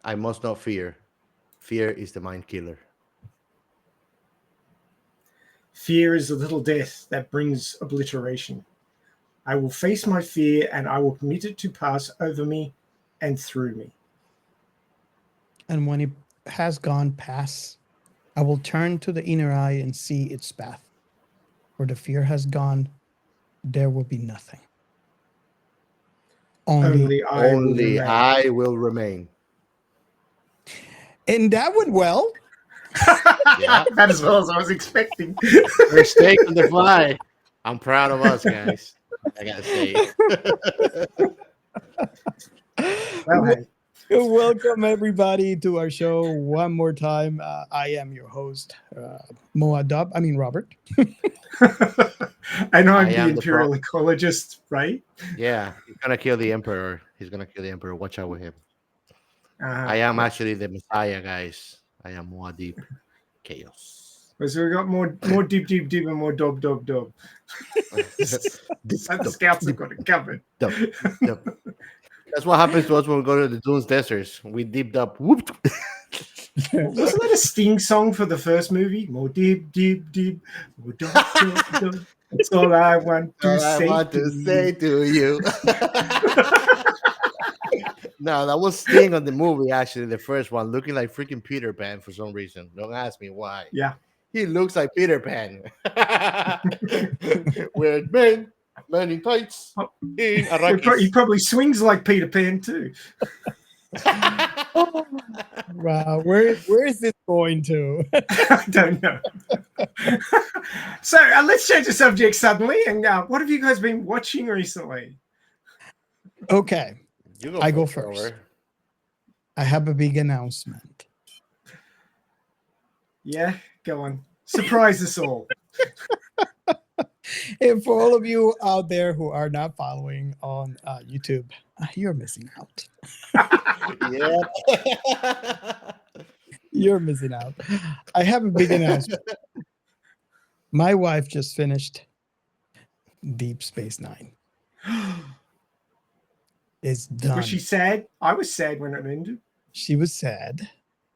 I must not fear. Fear is the mind killer. Fear is a little death that brings obliteration. I will face my fear and I will permit it to pass over me and through me. And when it has gone past, I will turn to the inner eye and see its path. Where the fear has gone, there will be nothing. Only I will Only remain. I will remain. And that went well. Yeah. About as well as I was expecting. First take on the fly. I'm proud of us, guys. I gotta say. Well, hey. Welcome everybody to our show one more time. I am your host, Moadab. I mean Robert. And I'm I the am the imperial ecologist, right? Yeah, he's gonna kill the emperor. He's gonna kill the emperor. Watch out with him. Uh-huh. I am actually the messiah, guys. I am Muad'Dib Chaos. So we got more dib and more dob. The scouts have got it covered. Dub. That's what happens to us when we go to the Dunes deserts. We dipped up. Whoop. Wasn't that a Sting song for the first movie? More dib, more dob. That's all I want to All say. I want to say to you. No, that was Sting on the movie, actually, the first one, looking like freaking Peter Pan for some reason. Don't ask me why. Yeah. He looks like Peter Pan. Weird men in tights in He Arrakis. probably swings like Peter Pan too. Wow, where is this going to? I don't know. So let's change the subject suddenly. And what have you guys been watching recently? Okay, I go first. Over. I have a big announcement. Yeah, go on. Surprise us all. And for all of you out there who are not following on YouTube, you're missing out. Yeah. You're missing out. I have a big announcement. My wife just finished Deep Space Nine. It's done. Was she sad? I was sad when it ended. She was sad.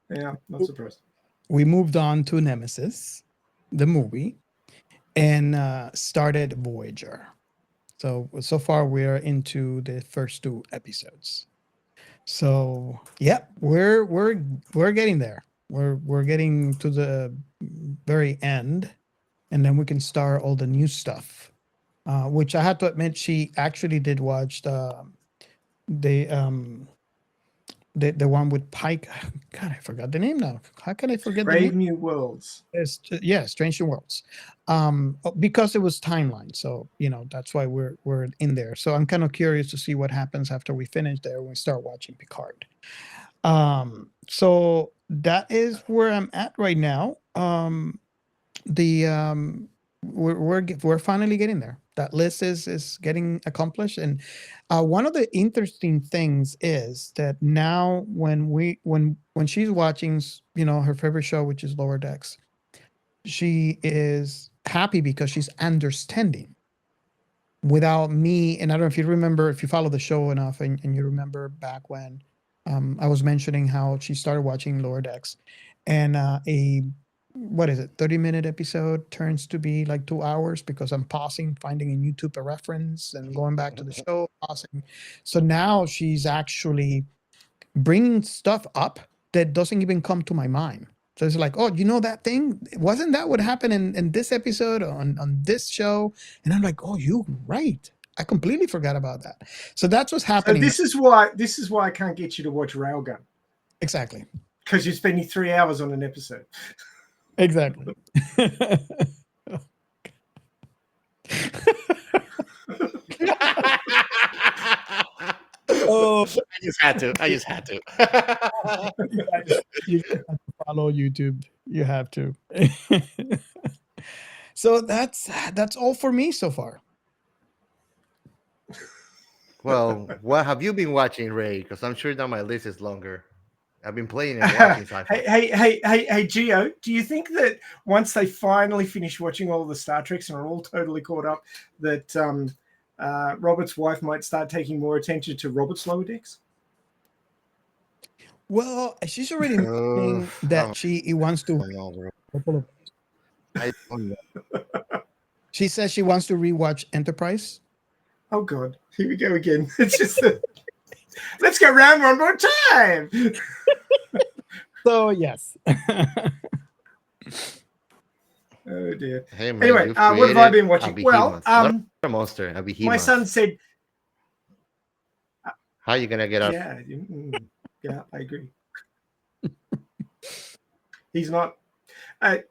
Yeah, not surprised. We moved on to Nemesis, the movie, and started Voyager. So far we're into the first 2 episodes. So yeah, we're getting there. We're getting to the very end, and then we can start all the new stuff. Which I have to admit, she actually did watch the one with Pike. God, I forgot the name now. How can I forget the Brave name? New Worlds. Yeah, Strange New Worlds. Because it was timeline, so that's why we're in there. So I'm kind of curious to see what happens after we finish there when we start watching Picard. So that is where I'm at right now. We're finally getting there. That list is getting accomplished, and one of the interesting things is that now when she's watching, her favorite show, which is Lower Decks, she is happy because she's understanding without me. And I don't know if you remember, if you follow the show enough, and you remember back when I was mentioning how she started watching Lower Decks, and 30-minute episode turns to be like 2 hours because I'm pausing, finding in YouTube a reference and going back to the show, pausing. So now she's actually bringing stuff up that doesn't even come to my mind. So it's like, oh, that thing? Wasn't that what happened in this episode on this show? And I'm like, oh, you're right. I completely forgot about that. So that's what's happening. So this is why I can't get you to watch Railgun. Exactly. Because you're spending 3 hours on an episode. Exactly. Oh, I just had to. You have to follow YouTube. You have to. So that's all for me so far. Well, what have you been watching, Ray? Because I'm sure that my list is longer. I've been playing and watching sci-fi. Hey, Gio, do you think that once they finally finish watching all the Star Treks and are all totally caught up, that Robert's wife might start taking more attention to Robert's Lower Decks? Well, she's already mentioning I that she wants to. don't know, bro. I don't know. She says she wants to rewatch Enterprise. Oh God, here we go again. It's just let's go round one more time. So yes. Oh dear. Hey man, Anyway, you've what have I created been a watching? Well, behemoth. Not a monster, a behemoth. my son said, How are you gonna get out? "Yeah, yeah, I agree." He's not.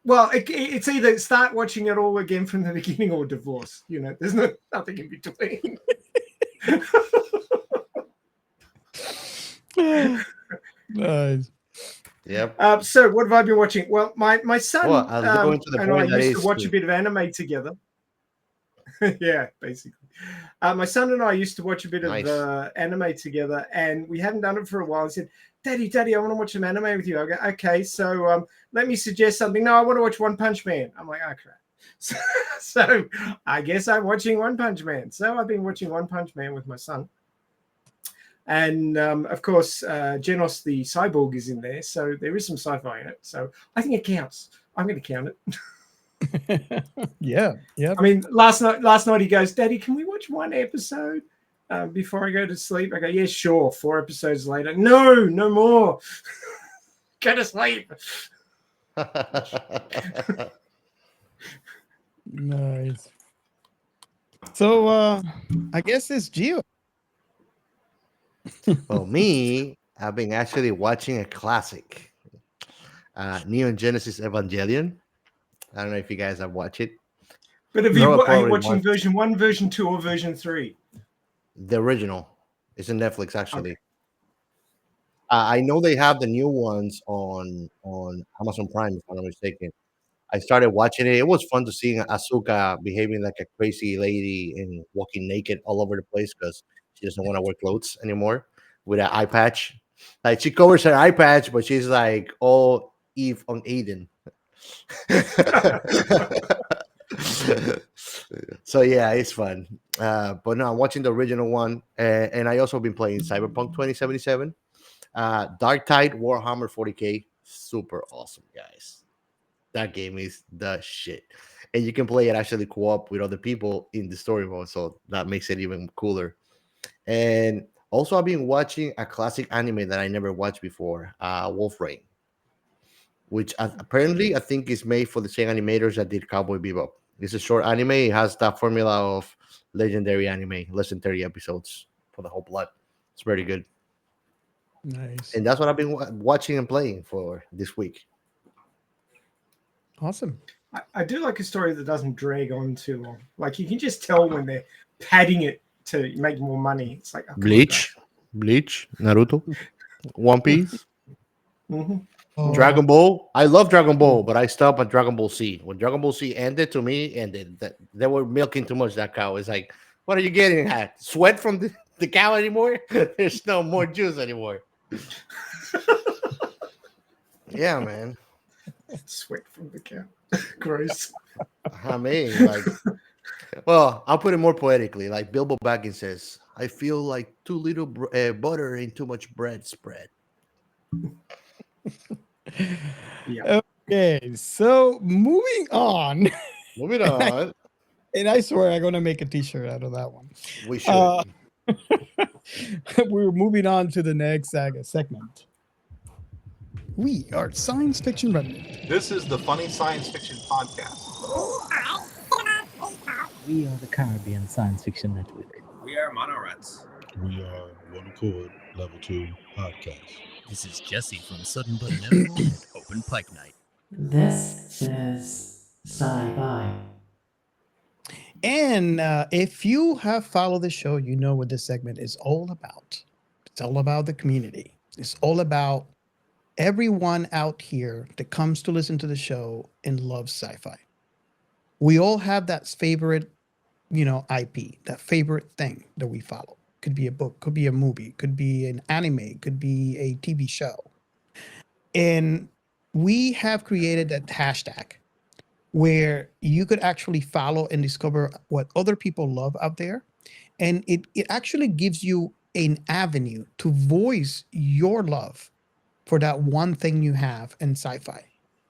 Well, it's either start watching it all again from the beginning or divorce. There's nothing in between. Nice. Yep. So what have I been watching? Well, my son Well, I'll go into the and I point that used to is watch a bit of anime together. Yeah, basically. My son and I used to watch a bit Nice. of anime together, and we hadn't done it for a while. He said, Daddy, I want to watch some anime with you. I go, okay, so let me suggest something. No, I want to watch One Punch Man. I'm like, oh, crap. So I guess I'm watching One Punch Man. So I've been watching One Punch Man with my son. And, of course, Genos the cyborg is in there, so there is some sci-fi in it. So I think it counts. I'm going to count it. Yeah. I mean, last night he goes, Daddy, can we watch one episode before I go to sleep? I go, yeah, sure. 4 episodes later, no more. Go to sleep. Nice. So I guess it's Gio. Well, me, I've been actually watching a classic, Neon Genesis Evangelion. I don't know if you guys have watched it. But are you probably watching watched version 1, version 2, or version 3? the original. It's in Netflix actually. Okay. I know they have the new ones on Amazon Prime, if I'm not mistaken. I started watching it. It was fun to see Asuka behaving like a crazy lady and walking naked all over the place because she doesn't want to wear clothes anymore with an eye patch. Like she covers her eye patch, but she's like all Eve on Aiden. So yeah, it's fun. But no, I'm watching the original one, and I also been playing Cyberpunk 2077. Dark Tide Warhammer 40K, super awesome, guys. That game is the shit, and you can play it actually co-op with other people in the story mode, so that makes it even cooler. And also, I've been watching a classic anime that I never watched before, Wolf Rain, which apparently I think is made for the same animators that did Cowboy Bebop. It's a short anime. It has that formula of legendary anime, less than 30 episodes for the whole plot. It's very good. Nice. And that's what I've been watching and playing for this week. Awesome. I do like a story that doesn't drag on too long. Like you can just tell when they're padding it to make more money. It's like, oh, come on, Bleach, Naruto, One Piece, guys. Mhm. Oh, Dragon Ball. I love Dragon Ball, but I stopped at Dragon Ball Z. When Dragon Ball Z ended, to me, ended that they were milking too much that cow. It's like, what are you getting at? Sweat from the cow anymore? There's no more juice anymore. Yeah, man. Sweat from the cow. Gross. I mean, like, well, I'll put it more poetically. Like Bilbo Baggins says, I feel like too little butter and too much bread spread. Yeah. okay. So moving on, Moving on. and I swear I'm gonna make a T-shirt out of that one. We should. We're moving on to the next segment. We are Science Fiction Remnant. This is the Funny Science Fiction Podcast. We are the Caribbean Science Fiction Network. We are Monorats. We are One Accord Level 2 Podcast. This is Jesse from Sudden But Inevitable and Open Pike Night. This is SciFi. And if you have followed the show, you know what this segment is all about. It's all about the community. It's all about everyone out here that comes to listen to the show and loves sci-fi. We all have that favorite, IP, that favorite thing that we follow. Could be a book, could be a movie, could be an anime, could be a TV show. And we have created that hashtag where you could actually follow and discover what other people love out there. And it actually gives you an avenue to voice your love for that one thing you have in sci-fi,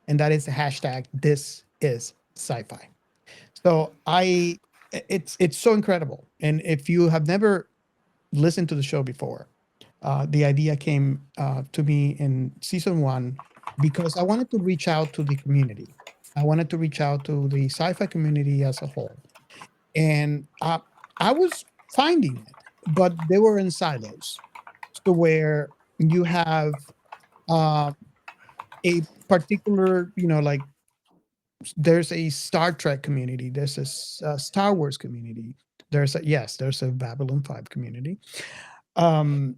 and that is the hashtag This Is Sci-Fi. So it's so incredible. And if you have never listened to the show before, the idea came to me in season 1 because I wanted to reach out to the community. I wanted to reach out to the sci-fi community as a whole. And I was finding it, but they were in silos. So where you have uh, a particular, like there's a Star Trek community, there's a Star Wars community, there's a Babylon 5 community. But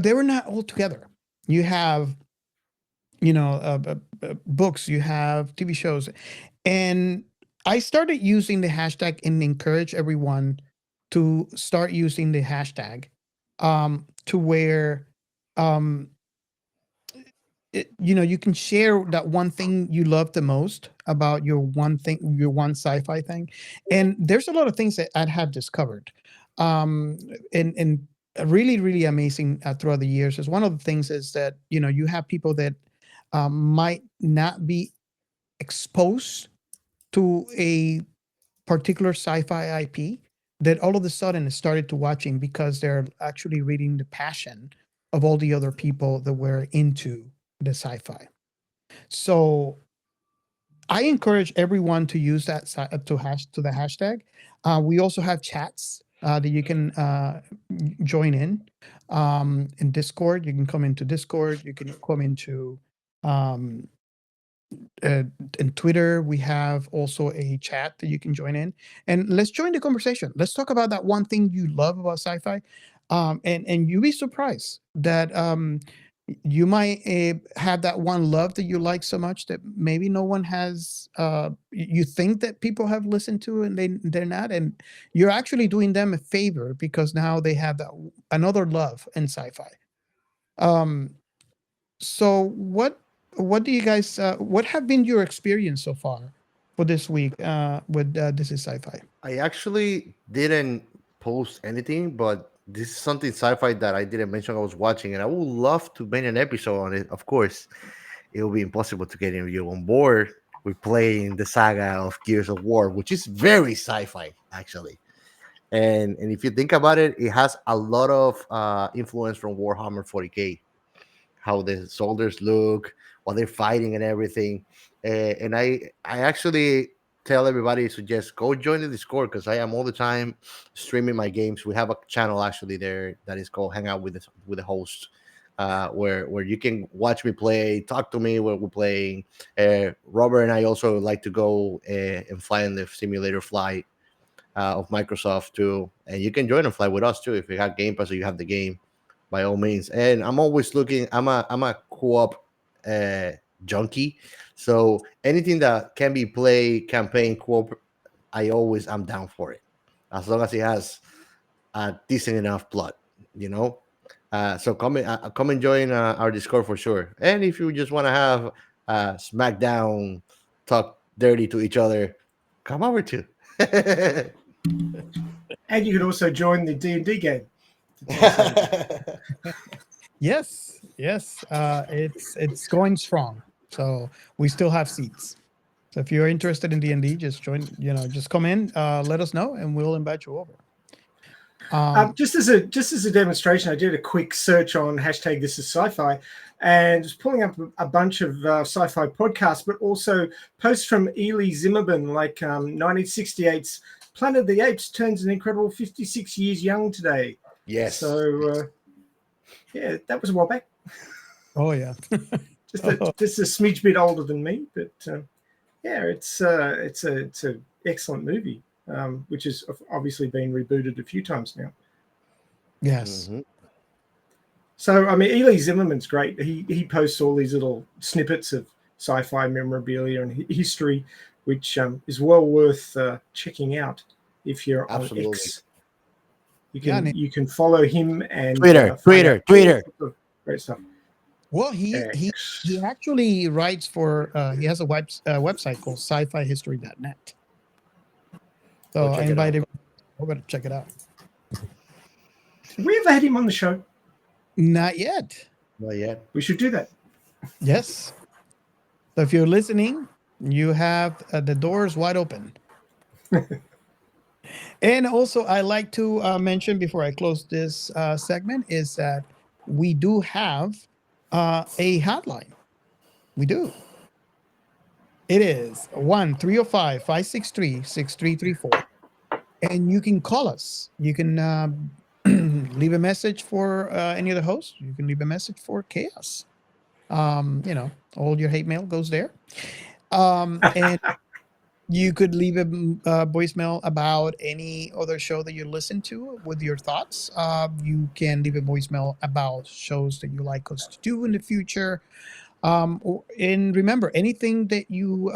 they were not all together. You have, books, you have TV shows, and I started using the hashtag and encourage everyone to start using the hashtag, to where, um, you can share that one thing you love the most about your one thing, your one sci-fi thing. And there's a lot of things that I have discovered, and really, really amazing throughout the years. Is one of the things is that you have people that might not be exposed to a particular sci-fi IP that all of a sudden started to watching because they're actually reading the passion of all the other people that were into the sci-fi. So I encourage everyone to use that to the hashtag. We also have chats that you can join in Discord. You can come into Discord. You can come into um, in Twitter. We have also a chat that you can join in, and let's join the conversation. Let's talk about that one thing you love about sci-fi, and you'll be surprised that you might have that one love that you like so much that maybe no one has. You think that people have listened to, and they're not, and you're actually doing them a favor because now they have that another love in sci-fi. So what do you guys what have been your experience so far for this week with This Is Sci-Fi? I actually didn't post anything, but this is something sci-fi that I didn't mention I was watching, and I would love to make an episode on it. Of course, it will be impossible to get you on board with playing the saga of Gears of War, which is very sci-fi actually. And if you think about it, it has a lot of influence from Warhammer 40k, how the soldiers look, what they're fighting, and everything. And I actually tell everybody to just go join the Discord because I am all the time streaming my games. We have a channel actually there that is called Hang Out with the host, where you can watch me play, talk to me when we're playing. Robert and I also like to go and fly in the simulator flight of Microsoft too, and you can join and fly with us too if you have Game Pass or you have the game, by all means. And I'm always looking. I'm a co-op junkie, so anything that can be played campaign co-op, I'm down for it, as long as it has a decent enough plot, you know. So come and join our Discord for sure. And if you just want to have SmackDown talk dirty to each other, come over too. And you can also join the D&D game. Yes, it's going strong. So we still have seats. So if you're interested in D&D, just join. Just come in. Let us know, and we'll invite you over. Just as a demonstration, I did a quick search on hashtag This Is Sci-Fi, and just pulling up a bunch of sci-fi podcasts, but also posts from Ely Zimmerman, like 1968's Planet of the Apes turns an incredible 56 years young today. Yes. So yeah, that was a while back. Oh yeah. just a smidge bit older than me, but yeah, it's a excellent movie. Which has obviously been rebooted a few times now. Yes. Mm-hmm. So, I mean, Ely Zimmerman's great. He posts all these little snippets of sci-fi memorabilia and history, which is well worth checking out if you're Absolutely. on X. You can follow him and Twitter. Great stuff. Well, he actually writes for he has a website called sci-fi-history.net. So I invite him over to check it out. Have we ever had him on the show? Not yet. Not yet. We should do that. Yes. So if you're listening, you have the doors wide open. And also, I like to mention before I close this segment is that we do have a hotline. We do. It is 1-305-563-6334. And you can call us. You can leave a message for any of the hosts. You can leave a message for Chaos. All your hate mail goes there. And you could leave a voicemail about any other show that you listen to with your thoughts. You can leave a voicemail about shows that you like us to do in the future. And remember, anything that you,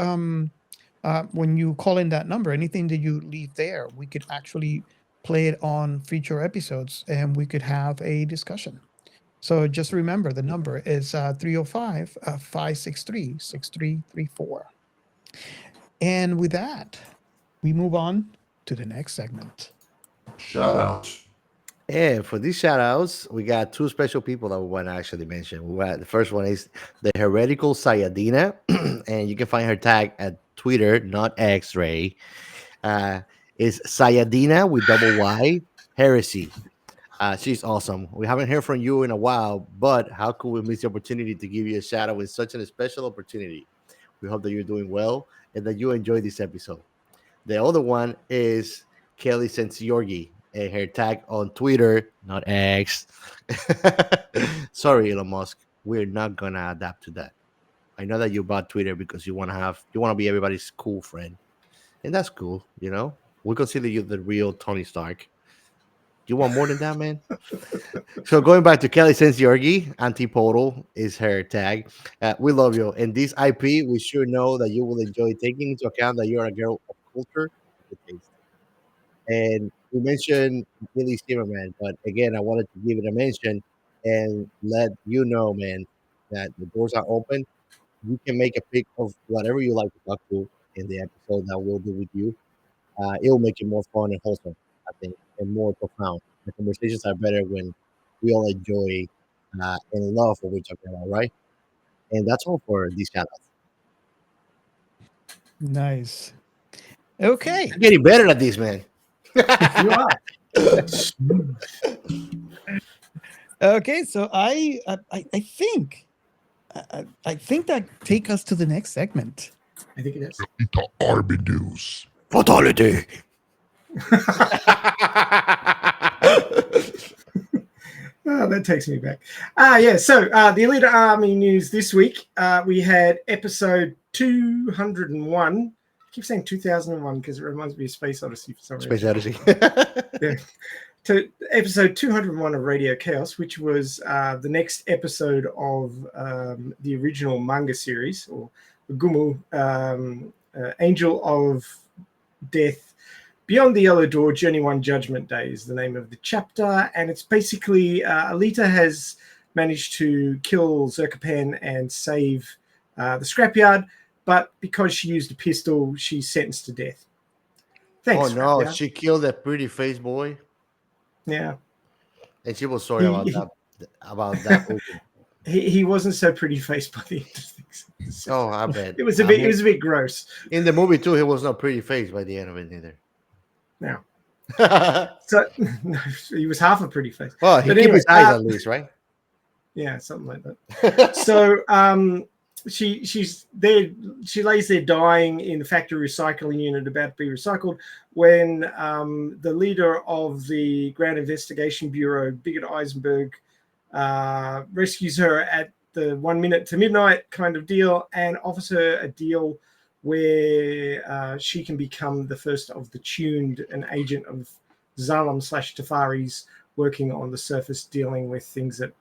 when you call in that number, anything that you leave there, we could actually play it on future episodes and we could have a discussion. So just remember, the number is 305-563-6334. And with that, we move on to the next segment. Shoutouts. And for these shout outs, we got two special people that we want to actually mention. The first one is the Heretical Sayyadina, and you can find her tag at Twitter, not X Ray. Is Sayyadina with double Y Heresy. She's awesome. We haven't heard from you in a while, but how could we miss the opportunity to give you a shout out with such a special opportunity? We hope that you're doing well and that you enjoy this episode. The other one is Kelly Szentgyorgyi, and her tag on Twitter, not X. Sorry, Elon Musk. We're not gonna adapt to that. I know that you bought Twitter because you want to be everybody's cool friend, and that's cool. We consider you the real Tony Stark. You want more than that, man? So going back to Kelly Szentgyorgyi, Antipodal is her tag. We love you. And this IP, we sure know that you will enjoy, taking into account that you're a girl of culture and taste. And we mentioned Billy Zimmerman, but again, I wanted to give it a mention and let you know, man, that the doors are open. You can make a pick of whatever you like to talk to in the episode that we'll do with you. It'll make it more fun and wholesome, I think, and more profound. The conversations are better when we all enjoy and love what we're talking about, right? And that's all for these shoutouts. Nice. Okay. I'm getting better at this, man. You are. Okay. So I think that take us to the next segment. I think it is. The Arbidus. Fatality. Oh, that takes me back. Yeah. So the Elite Army news this week, we had episode 201. I keep saying 2001 because it reminds me of Space Odyssey for some reason. Space Odyssey. Yeah. To episode 201 of Radio Chaos, which was the next episode of the original manga series, or Gumu, Angel of Death, Beyond the Yellow Door, Journey 1 Judgment Day is the name of the chapter. And it's basically Alita has managed to kill Zerkapan and save the scrapyard, but because she used a pistol, she's sentenced to death. Thanks. Oh, no. Scrapyard. She killed that pretty face boy. Yeah. And she was sorry about that. Movie. He wasn't so pretty faced by the end of things. Oh, I bet. It was a bit gross. In the movie, too, he was not pretty face by the end of it, either. No. So no, he was half a pretty face. Well, he But kept anyway, his eyes at least, right? Yeah, something like that. So she's there. She lays there dying in the factory recycling unit, about to be recycled, when the leader of the Ground Investigation Bureau, Bigot Eisenberg, rescues her at the 1 minute to midnight kind of deal and offers her a deal where she can become the first of the tuned, an agent of Zalem / Tafari's, working on the surface, dealing with things that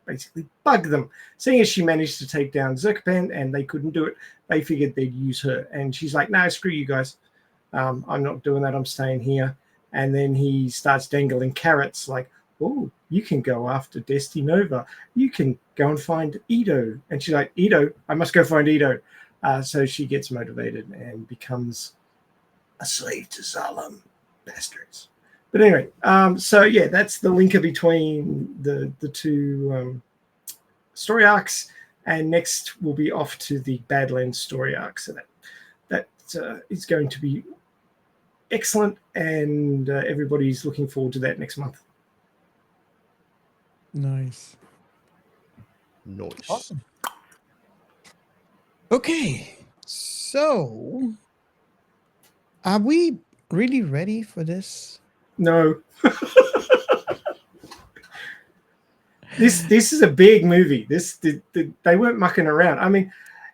basically bug them. Seeing as she managed to take down Zerkapan and they couldn't do it, they figured they'd use her. And she's like, no, screw you guys. I'm not doing that. I'm staying here. And then he starts dangling carrots like, oh, you can go after Desti Nova. You can go and find Ito. And she's like, Ito? I must go find Ito. So she gets motivated and becomes a slave to Zalem. Bastards. But anyway, so yeah, that's the linker between the two story arcs, and next we'll be off to the Badlands story arc. So that is going to be excellent, and everybody's looking forward to that next month. Nice. Nice. Okay, so are we really ready for this? No. This is a big movie. They weren't mucking around. I mean,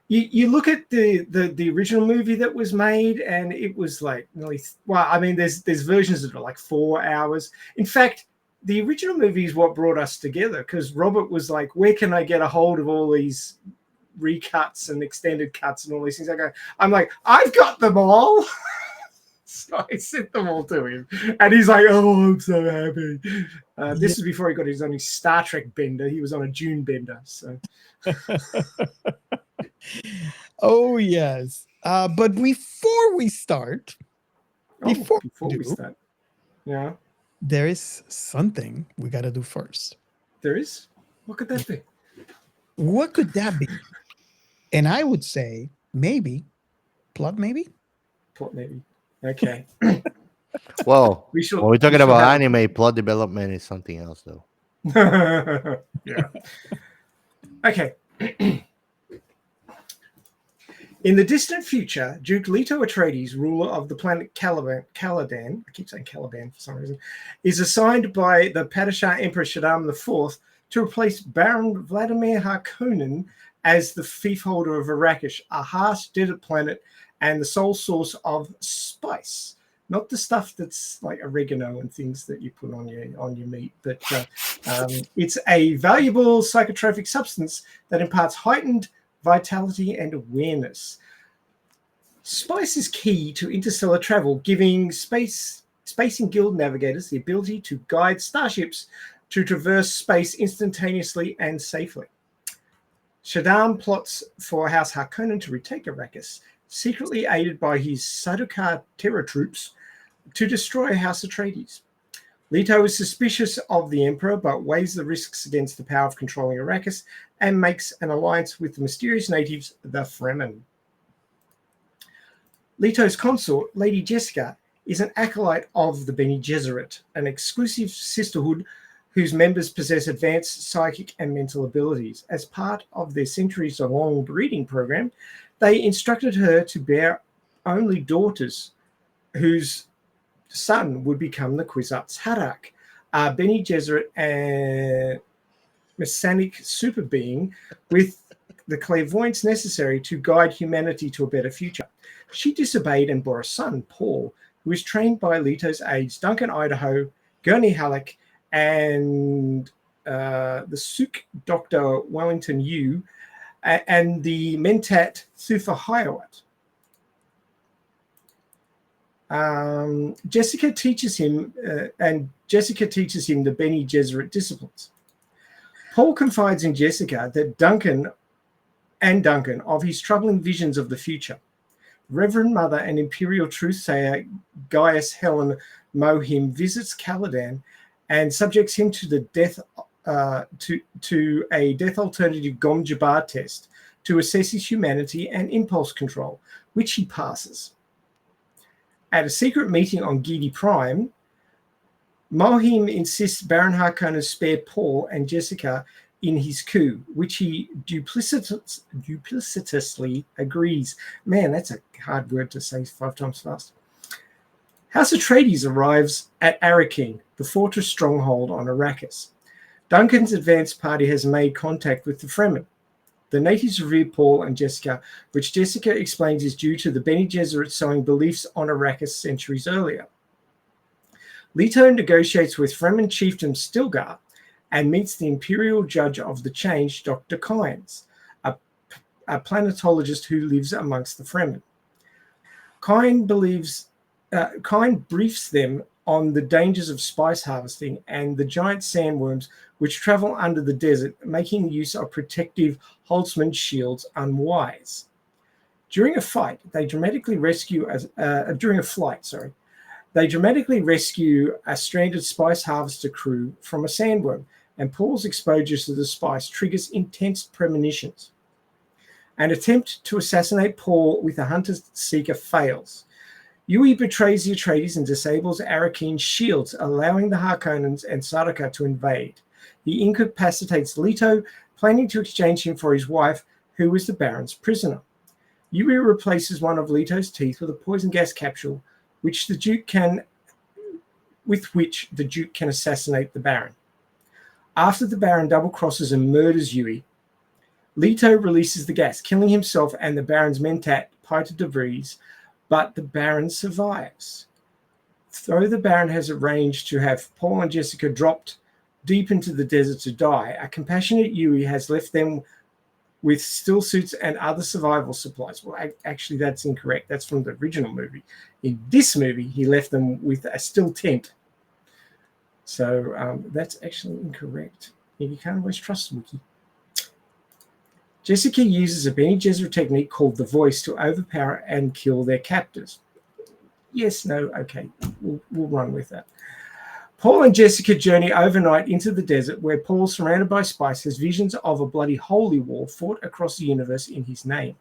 you look at the original movie that was made, and it was like nearly. Well, I mean, there's versions that are like 4 hours. In fact, the original movie is what brought us together, because Robert was like, "Where can I get a hold of all these recuts and extended cuts and all these things?" I'm like, "I've got them all." So I sent them all to him, and he's like, "Oh, I'm so happy." This is before he got his own Star Trek bender. He was on a Dune bender. So, oh yes. But before we start, before we start, yeah, there is something we got to do first. There is. What could that be? What could that be? And I would say maybe plot, maybe. Plot, maybe. Okay. Well, when we're talking about anime, plot development is something else, though. Yeah. Okay. In the distant future, Duke Leto Atreides, ruler of the planet Caladan, I keep saying Caliban for some reason, is assigned by the Padishah Emperor Shaddam IV to replace Baron Vladimir Harkonnen as the fief holder of Arrakis, a harsh desert planet and the sole source of spice. Not the stuff that's like oregano and things that you put on your meat, but it's a valuable psychotropic substance that imparts heightened vitality and awareness. Spice is key to interstellar travel, giving space and guild navigators the ability to guide starships to traverse space instantaneously and safely. Shaddam plots for House Harkonnen to retake Arrakis, secretly aided by his Sardaukar terror troops, to destroy House Atreides. Leto is suspicious of the Emperor, but weighs the risks against the power of controlling Arrakis and makes an alliance with the mysterious natives, the Fremen. Leto's consort, Lady Jessica, is an acolyte of the Bene Gesserit, an exclusive sisterhood whose members possess advanced psychic and mental abilities. As part of their centuries-long breeding program, they instructed her to bear only daughters whose son would become the Kwisatz Haderach, a Bene Gesserit and messianic super being with the clairvoyance necessary to guide humanity to a better future. She disobeyed and bore a son, Paul, who was trained by Leto's aides Duncan Idaho, Gurney Halleck, and the Suk Dr. Wellington Yu, and the Mentat Thufa Hiawat. Jessica teaches him the Bene Gesserit disciplines. Paul confides in Jessica that Duncan of his troubling visions of the future. Reverend Mother and Imperial Truthsayer Gaius Helen Mohim visits Caladan and subjects him to the death to a death alternative Gom Jabbar test to assess his humanity and impulse control, which he passes. At a secret meeting on Gidi Prime, Mohim insists Baron Harkonnen spare Paul and Jessica in his coup, which he duplicitously agrees. Man, that's a hard word to say 5 times fast. House Atreides arrives at Arrakeen, the fortress stronghold on Arrakis. Duncan's advance party has made contact with the Fremen. The natives revere Paul and Jessica, which Jessica explains is due to the Bene Gesserit sowing beliefs on Arrakis centuries earlier. Leto negotiates with Fremen chieftain Stilgar and meets the imperial judge of the change, Dr. Kynes, a planetologist who lives amongst the Fremen. Kynes briefs them on the dangers of spice harvesting and the giant sandworms which travel under the desert, making use of protective Holtzman shields unwise. During a flight, they dramatically rescue a stranded spice harvester crew from a sandworm, and Paul's exposure to the spice triggers intense premonitions. An attempt to assassinate Paul with a hunter-seeker fails. Yui betrays the Atreides and disables Arakin's shields, allowing the Harkonnens and Sardaukar to invade. He incapacitates Leto, planning to exchange him for his wife, who was the Baron's prisoner. Yui replaces one of Leto's teeth with a poison gas capsule, with which the Duke can assassinate the Baron. After the Baron double-crosses and murders Yui, Leto releases the gas, killing himself and the Baron's mentat, Piter de Vries, but the Baron survives. Though the Baron has arranged to have Paul and Jessica dropped deep into the desert to die, a compassionate Yui has left them with still suits and other survival supplies. Well, actually, that's incorrect. That's from the original movie. In this movie, he left them with a still tent. So that's actually incorrect. You can't always trust Wiki. Jessica uses a Bene Gesserit technique called the Voice to overpower and kill their captors. Yes, no, okay, we'll run with that. Paul and Jessica journey overnight into the desert, where Paul, surrounded by spice, has visions of a bloody holy war fought across the universe in his name.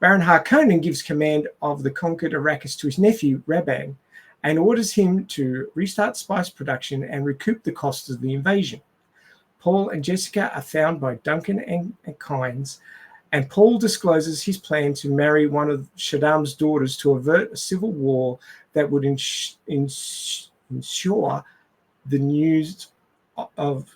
Baron Harkonnen gives command of the conquered Arrakis to his nephew, Rabban, and orders him to restart spice production and recoup the costs of the invasion. Paul and Jessica are found by Duncan and Kynes, and Paul discloses his plan to marry one of Shaddam's daughters to avert a civil war that would ensure the news of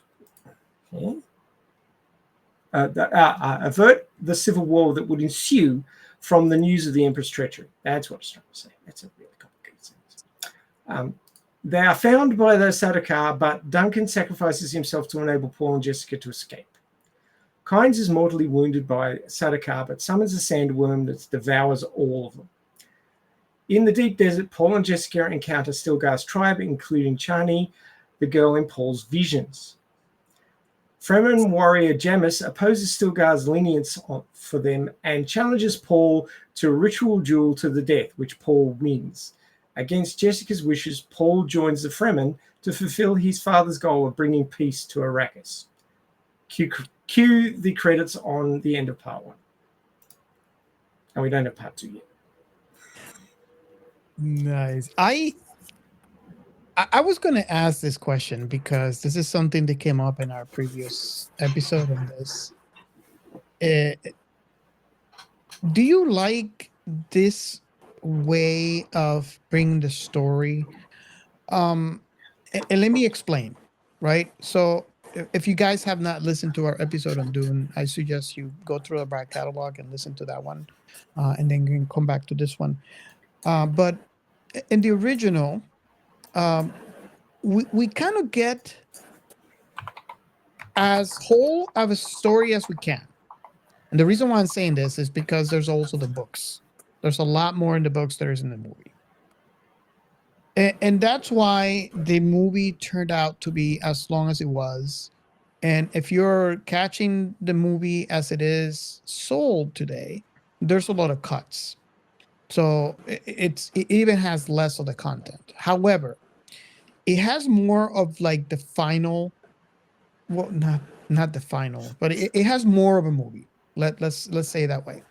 avert the civil war that would ensue from the news of the Emperor's treachery. That's what I was trying to say. That's a really complicated sentence. They are found by the Sardaukar, but Duncan sacrifices himself to enable Paul and Jessica to escape. Kynes is mortally wounded by Sardaukar, but summons a sandworm that devours all of them. In the deep desert, Paul and Jessica encounter Stilgar's tribe, including Chani, the girl in Paul's visions. Fremen warrior Jamis opposes Stilgar's lenience for them and challenges Paul to a ritual duel to the death, which Paul wins. Against Jessica's wishes, Paul joins the Fremen to fulfill his father's goal of bringing peace to Arrakis. Cue the credits on the end of part 1. And we don't have part 2 yet. Nice. I was going to ask this question because this is something that came up in our previous episode on this. Do you like this way of bringing the story? And let me explain, right? So if you guys have not listened to our episode on Dune, I suggest you go through the back catalog and listen to that one, and then you can come back to this one. But in the original, we kind of get as whole of a story as we can. And the reason why I'm saying this is because there's also the books. There's a lot more in the books there is in the movie. And that's why the movie turned out to be as long as it was. And if you're catching the movie as it is sold today, there's a lot of cuts. So it even has less of the content. However, it has more of like the final, well, not the final, but it has more of a movie. Let's say it that way.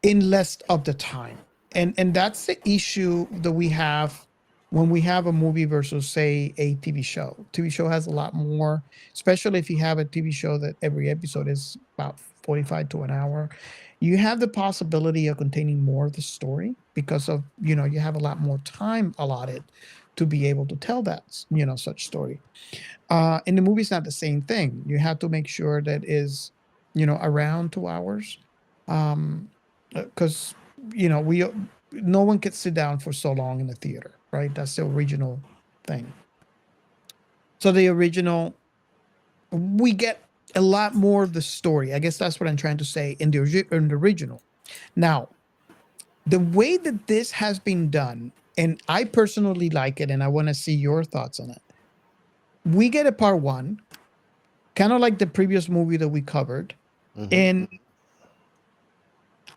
In less of the time. And that's the issue that we have when we have a movie versus, say, a TV show. TV show has a lot more, especially if you have a TV show that every episode is about 45 to an hour. You have the possibility of containing more of the story because of, you have a lot more time allotted to be able to tell that, such story. In the movie, it's not the same thing. You have to make sure that is, around 2 hours. Because, no one can sit down for so long in the theater, right? That's the original thing. So the original, we get a lot more of the story. I guess that's what I'm trying to say in the original. Now, the way that this has been done, and I personally like it, and I want to see your thoughts on it. We get a part 1, kind of like the previous movie that we covered. Mm-hmm. And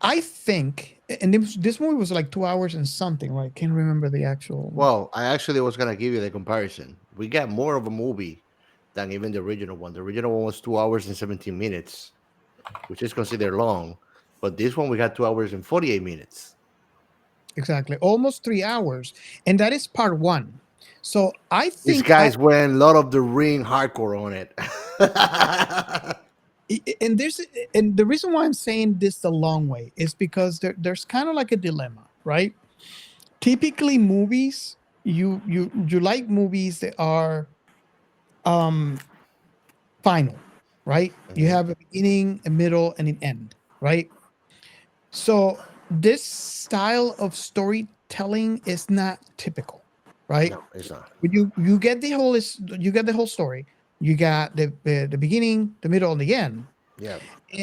I think, and this movie was like 2 hours and something, right? I can't remember the actual. Well, I actually was going to give you the comparison. We get more of a movie than even the original one. The original one was 2 hours and 17 minutes, which is considered long. But this one we got 2 hours and 48 minutes. Exactly, almost 3 hours, and that is part one. So I These think guys went Lord of the Ring hardcore on it. and there's and the reason why I'm saying this the long way is because there's kind of like a dilemma, right? Typically, movies you like movies that are final, right? You Mhm. have a beginning, a middle, and an end, right? So this style of storytelling is not typical, right? No, it's not. When you get the whole story. You got the beginning, the middle, and the end. Yeah.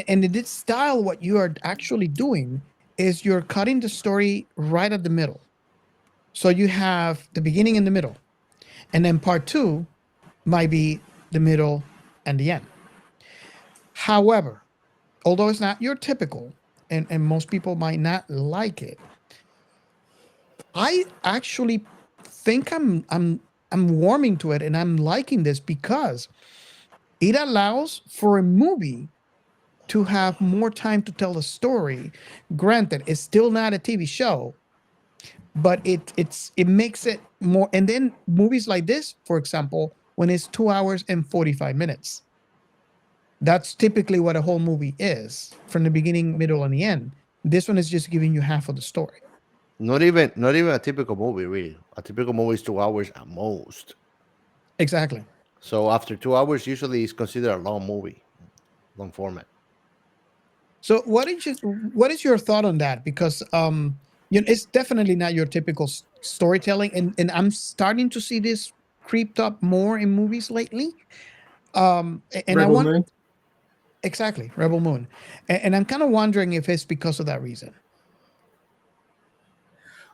And in this style, what you are actually doing is you're cutting the story right at the middle. So you have the beginning and the middle, and then part two might be the middle and the end. However, although it's not your typical, and most people might not like it, I actually think I'm warming to it and I'm liking this because it allows for a movie to have more time to tell the story. Granted, it's still not a TV show, but it makes it more. And then movies like this, for example, when it's 2 hours and 45 minutes, that's typically what a whole movie is from the beginning, middle, and the end. This one is just giving you half of the story. Not even a typical movie, really. A typical movie is 2 hours at most. Exactly. So after 2 hours, usually it's considered a long movie, long format. So what is your thought on that? Because it's definitely not your typical storytelling, and I'm starting to see this creeped up more in movies lately. And I Rebel want Moon. exactly Rebel Moon, and I'm kind of wondering if it's because of that reason.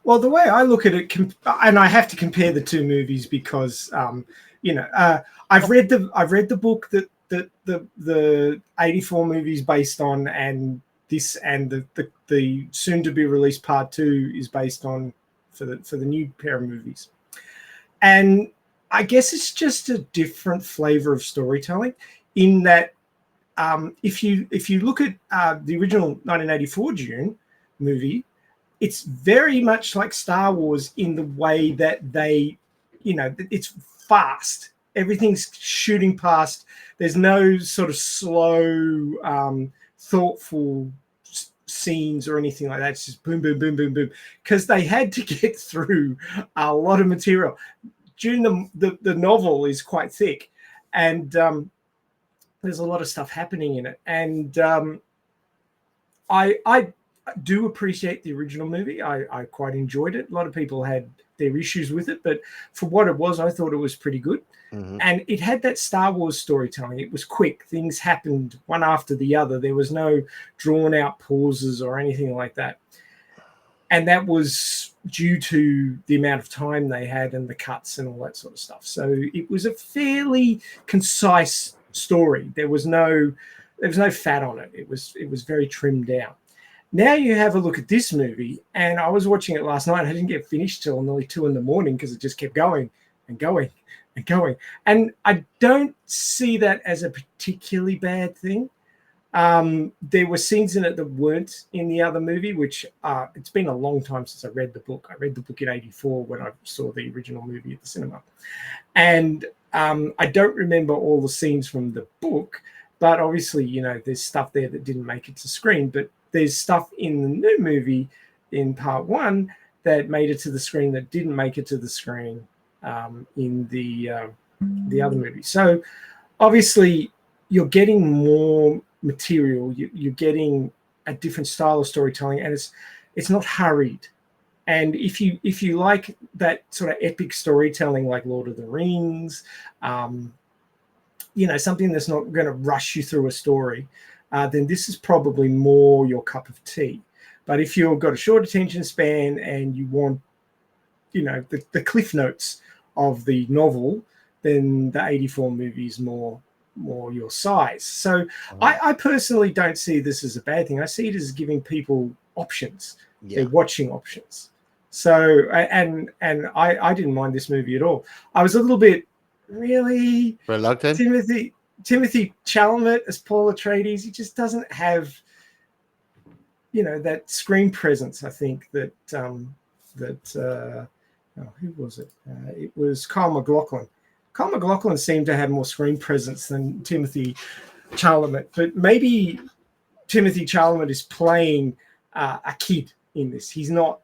Well, the way I look at it, and I have to compare the two movies because, I've read the book that the '84 movie is based on, and the soon to be released part two is based on for the new pair of movies, and I guess it's just a different flavor of storytelling in that if you look at the original 1984 Dune movie, it's very much like Star Wars in the way that it's fast. Everything's shooting past. There's no sort of slow, thoughtful scenes or anything like that. It's just boom, boom, boom, boom, boom. Because they had to get through a lot of material. During the novel is quite thick, and there's a lot of stuff happening in it. And I do appreciate the original movie. I quite enjoyed it. A lot of people had their issues with it, but for what it was, I thought it was pretty good. Mm-hmm. And it had that Star Wars storytelling. It was quick. Things happened one after the other. There was no drawn out pauses or anything like that. And that was due to the amount of time they had and the cuts and all that sort of stuff. So it was a fairly concise story. There was no fat on it. It was very trimmed down. Now you have a look at this movie, and I was watching it last night. I didn't get finished till nearly 2 a.m. because it just kept going and going and going. And I don't see that as a particularly bad thing. There were scenes in it that weren't in the other movie, which it's been a long time since I read the book. I read the book in '84 when I saw the original movie at the cinema. And I don't remember all the scenes from the book, but obviously, there's stuff there that didn't make it to screen. But there's stuff in the new movie in part one that made it to the screen that didn't make it to the screen in the other movie. So obviously you're getting more material. You're getting a different style of storytelling, and it's not hurried. And if you like that sort of epic storytelling like Lord of the Rings, something that's not going to rush you through a story, then this is probably more your cup of tea. But if you've got a short attention span and you want, the cliff notes of the novel, then the '84 movie is more your size. So I personally don't see this as a bad thing. I see it as giving people options. Yeah. They're watching options. So and I didn't mind this movie at all. I was a little bit really, Reluctant. Timothy Chalamet as Paul Atreides, he just doesn't have, that screen presence. I think that who was it? It was Kyle MacLachlan. Kyle MacLachlan seemed to have more screen presence than Timothy Chalamet, but maybe Timothy Chalamet is playing a kid in this. He's not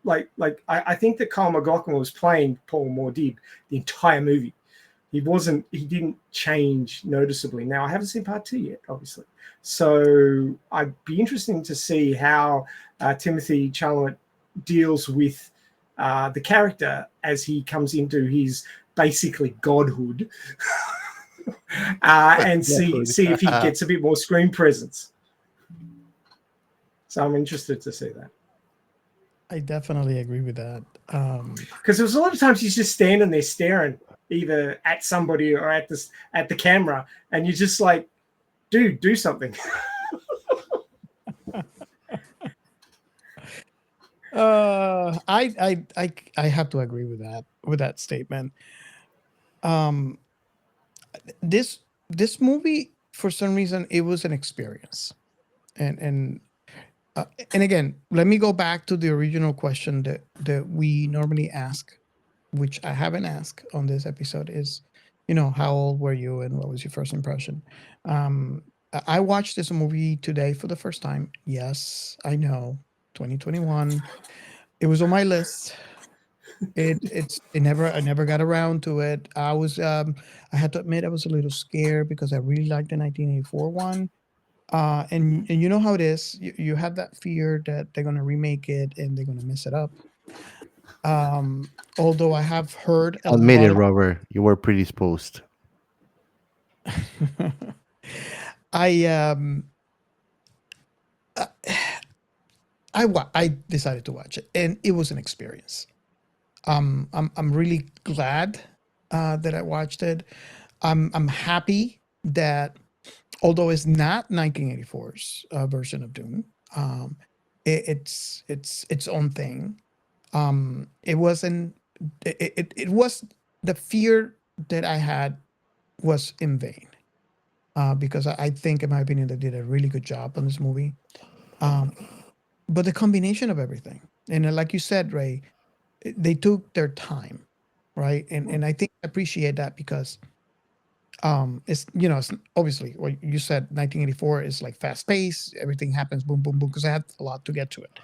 I think that Kyle MacLachlan was playing Paul Muad'Dib the entire movie. He didn't change noticeably. Now, I haven't seen part 2 yet, obviously. So I'd be interesting to see how Timothy Chalamet deals with the character as he comes into his basically godhood and see if he gets a bit more screen presence. So I'm interested to see that. I definitely agree with that. Because there's a lot of times he's just standing there staring either at somebody or at the camera, and you're just like, dude, do something. I have to agree with that statement. This movie, for some reason, it was an experience, and again, let me go back to the original question that we normally ask, which I haven't asked on this episode, is, how old were you and what was your first impression? I watched this movie today for the first time. Yes, I know, 2021. It was on my list. I never got around to it. I had to admit I was a little scared because I really liked the 1984 one. And you know how it is. You have that fear that they're gonna remake it and they're gonna mess it up. Although I have heard Admit it, Robert. You were predisposed. I decided to watch it, and it was an experience. I'm really glad that I watched it. I'm happy that, although it's not 1984's version of Dune, it's its own thing. It wasn't. It was, the fear that I had was in vain, because I think, in my opinion, they did a really good job on this movie. But the combination of everything, and like you said, Ray, they took their time, right? And I think I appreciate that because it's it's obviously what you said. 1984 is like fast paced. Everything happens boom, boom, boom, because I had a lot to get to it.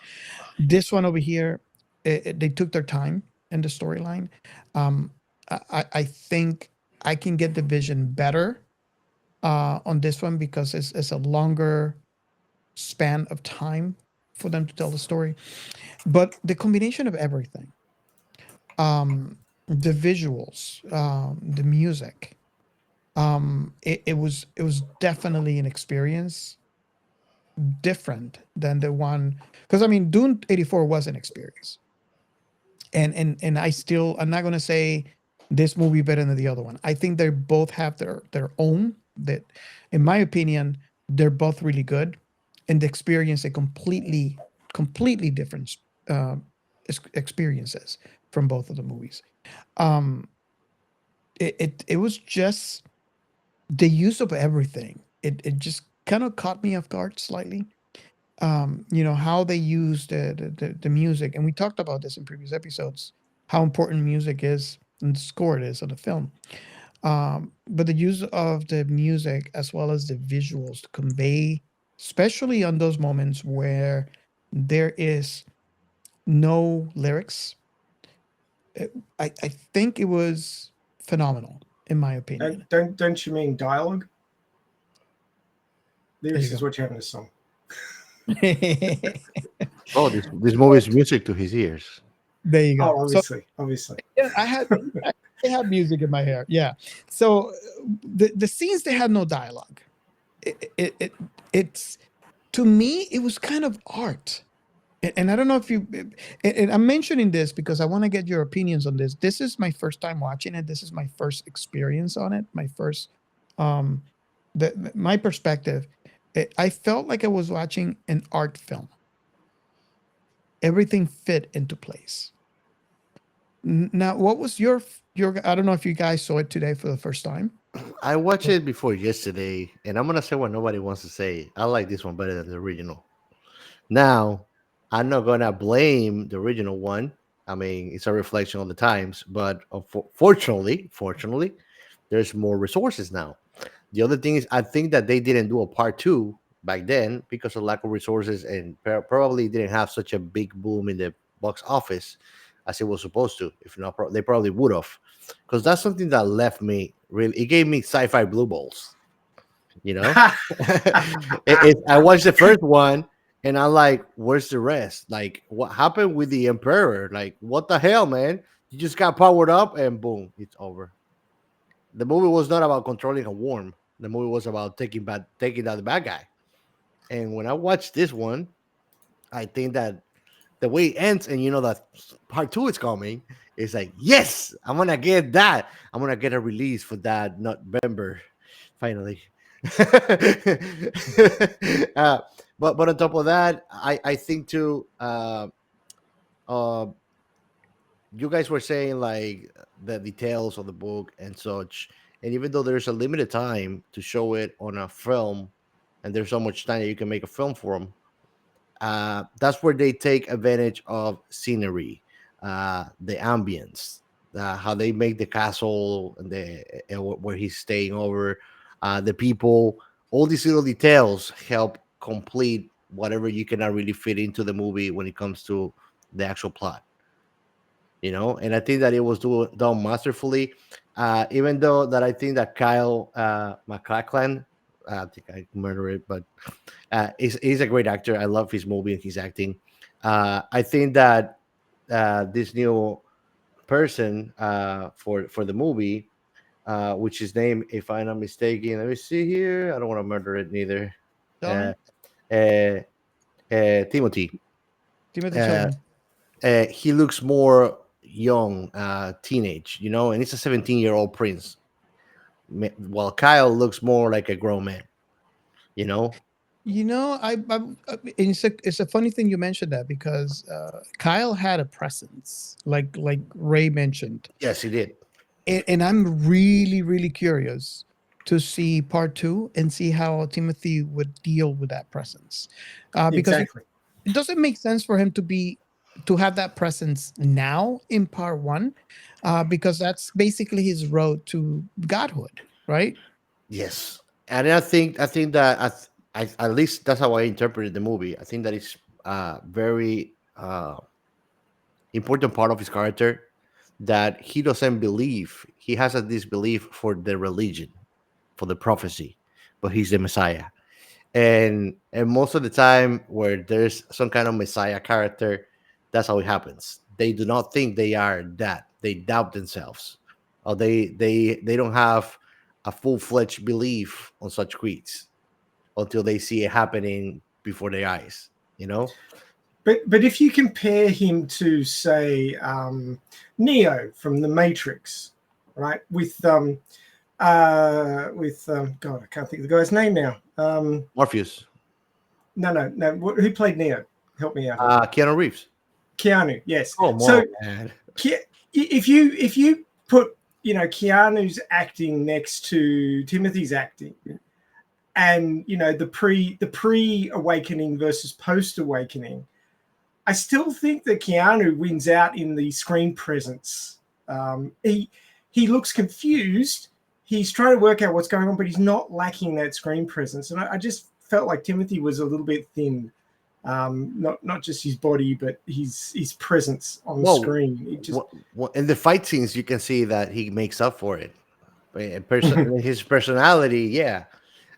This one over here, they took their time in the storyline. I think I can get the vision better on this one because it's a longer span of time for them to tell the story. But the combination of everything, the visuals, the music, it was definitely an experience different than the one, because I mean, Dune 84 was an experience, and I'm not gonna say this movie better than the other one. I think they both have their own, that in my opinion they're both really good, and the experience a completely different experiences from both of the movies. It was just the use of everything. It just kind of caught me off guard slightly. How they use the music, and we talked about this in previous episodes, how important music is and the score it is on the film. But the use of the music as well as the visuals to convey, especially on those moments where there is no lyrics, I think it was phenomenal, in my opinion. Don't you mean dialogue? Lyrics you is go. what you have in a song. Oh, this movie is music to his ears. There you go. Oh, obviously. Yeah, I had music in my hair. Yeah. So the scenes, they had no dialogue. It's, to me, it was kind of art. And I don't know if you, and I'm mentioning this because I want to get your opinions on this. This is my first time watching it. This is my first experience on it. My first, my perspective. I felt like I was watching an art film. Everything fit into place. Now, what was your I don't know if you guys saw it today for the first time. I watched it before yesterday, and I'm gonna say what nobody wants to say. I like this one better than the original. Now, I'm not gonna blame the original one. I mean, it's a reflection of the times, but fortunately, there's more resources now. The other thing is, I think that they didn't do a part two back then because of lack of resources, and probably didn't have such a big boom in the box office as it was supposed to. If not, they probably would have, because that's something that left me really. It gave me sci-fi blue balls. You know, I watched the first one and I'm like, where's the rest? Like, what happened with the Emperor? Like, what the hell, man? You just got powered up and boom, it's over. The movie was not about controlling a worm. The movie was about taking down the bad guy. And when I watched this one, I think that the way it ends, and you know that part two is coming, is like, yes, I'm gonna get that. I'm gonna get a release for that November, finally. uh, but on top of that, I think too. Uh, you guys were saying like the details of the book and such, and even though there's a limited time to show it on a film, and there's so much time that you can make a film for them, that's where they take advantage of scenery, the ambience, how they make the castle and where he's staying over, the people, all these little details help complete whatever you cannot really fit into the movie when it comes to the actual plot. And I think that it was done masterfully. Even though that I think that Kyle MacLachlan, I think I murder it, but he's a great actor. I love his movie and his acting. I think that this new person for the movie, which is named, if I'm not mistaken, let me see here. I don't want to murder it neither. Tell Uh, Timothy. Timothy Uh, Chalamet. he looks more young, teenage, and he's a 17-year-old prince, while Kyle looks more like a grown man. It's a funny thing you mentioned that because Kyle had a presence, like Ray mentioned, Yes, he did. and I'm really really curious to see part two and see how Timothy would deal with that presence, because Exactly. it doesn't make sense for him to have that presence now in part one, because that's basically his road to godhood, right? Yes, and I think that at least that's how I interpreted the movie. I think that it's very important part of his character, that he doesn't believe, he has a disbelief for the religion, for the prophecy, but he's the Messiah. And most of the time where there's some kind of Messiah character, that's how it happens. They do not think they are that. They doubt themselves, or they don't have a full-fledged belief on such creeds until they see it happening before their eyes. But if you compare him to, say, Neo from the Matrix, right? With God, I can't think of the guy's name now. Morpheus. No. Who played Neo? Help me out. Keanu Reeves. Keanu, yes. Oh, so man. if you put Keanu's acting next to Timothy's acting, and the pre awakening versus post awakening, I still think that Keanu wins out in the screen presence. He looks confused. He's trying to work out what's going on, but he's not lacking that screen presence. And I just felt like Timothy was a little bit thin. Not just his body, but his presence on the screen. It just... in the fight scenes, you can see that he makes up for it. His personality, yeah.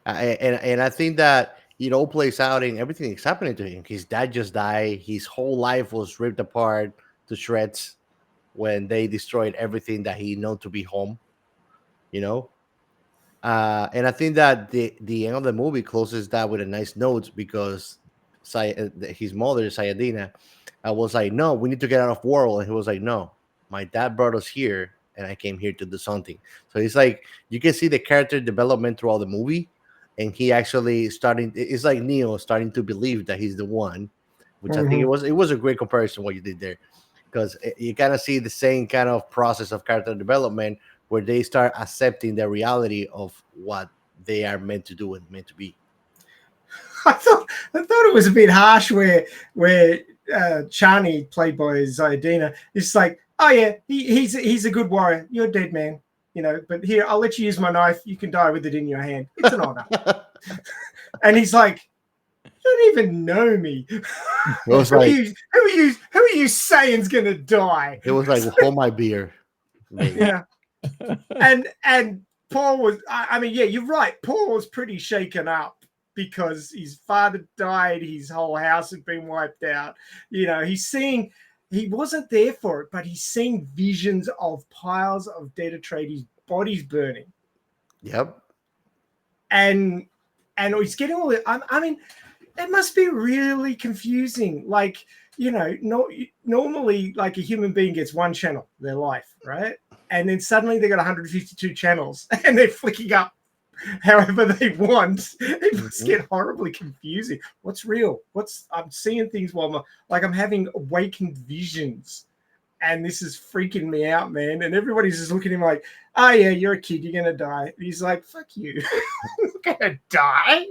And I think that it all plays out in everything that's happening to him. His dad just died. His whole life was ripped apart to shreds when they destroyed everything that he known to be home. And I think that the end of the movie closes that with a nice note, because his mother, Sayyadina, was like, no, we need to get out of world. And he was like, no, my dad brought us here and I came here to do something. So it's like you can see the character development throughout the movie, and he actually it's like Neo starting to believe that he's the one, which I think it was a great comparison what you did there. because you kind of see the same kind of process of character development where they start accepting the reality of what they are meant to do and meant to be. I thought it was a bit harsh where Chani, played by Sayyadina, is like, oh yeah, he's a good warrior. You're a dead man, but here, I'll let you use my knife. You can die with it in your hand. It's an honor. And he's like, you don't even know me. It was like, who are you saying's gonna die? it was like, hold my beer. Yeah. And Paul was, I mean, yeah, you're right. Paul was pretty shaken up because his father died, his whole house had been wiped out. He's seeing, he wasn't there for it, but he's seeing visions of piles of dead Atreides bodies burning. Yep. And he's getting all it. I mean, it must be really confusing. Like, normally, like, a human being gets one channel, their life, right? And then suddenly they got 152 channels and they're flicking up however they want. It must get horribly confusing. What's real? I'm seeing things while I'm having awakened visions, and this is freaking me out, man. And everybody's just looking at him like, oh yeah, you're a kid, you're gonna die. And he's like, fuck you. I'm gonna die.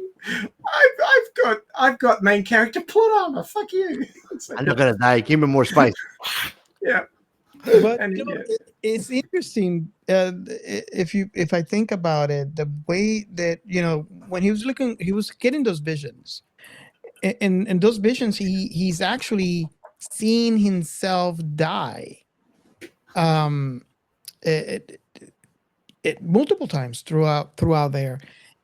I've got main character plot armor. Fuck you. Like, I'm not gonna die. Give me more spice. Yeah. But it's interesting if I think about it, the way that when he was getting those visions, and those visions he's actually seeing himself die, it multiple times throughout there,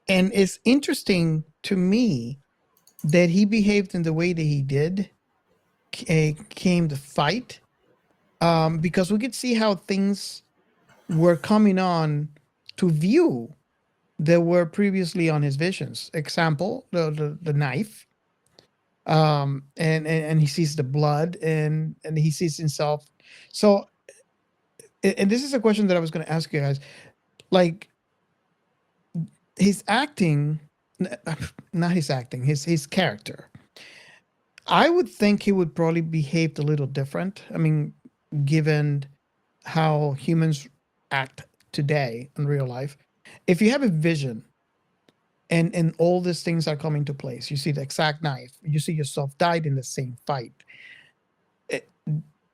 and it's interesting to me that he behaved in the way that he did, came to fight. Because we could see how things were coming on to view that were previously on his visions. Example, the knife, and he sees the blood, and he sees himself. So, and this is a question that I was going to ask you guys, like his acting, not his acting, his character. I would think he would probably behave a little different. I mean, given how humans act today in real life, if you have a vision and all these things are coming to place, you see the exact knife, you see yourself died in the same fight,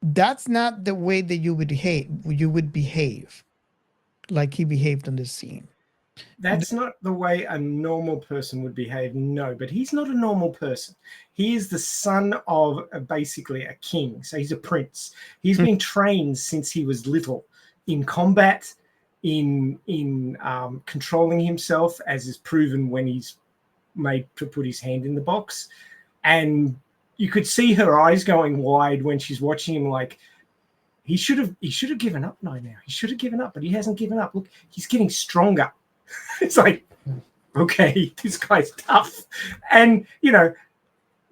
that's not the way that you would behave like he behaved in this scene. That's not the way a normal person would behave, no, but he's not a normal person. He is the son of basically a king, so he's a prince. He's been trained since he was little in combat, in controlling himself, as is proven when he's made to put his hand in the box. And you could see her eyes going wide when she's watching him, like, he should have given up now. He should have given up, but he hasn't given up. Look, he's getting stronger. It's like, okay, this guy's tough. And,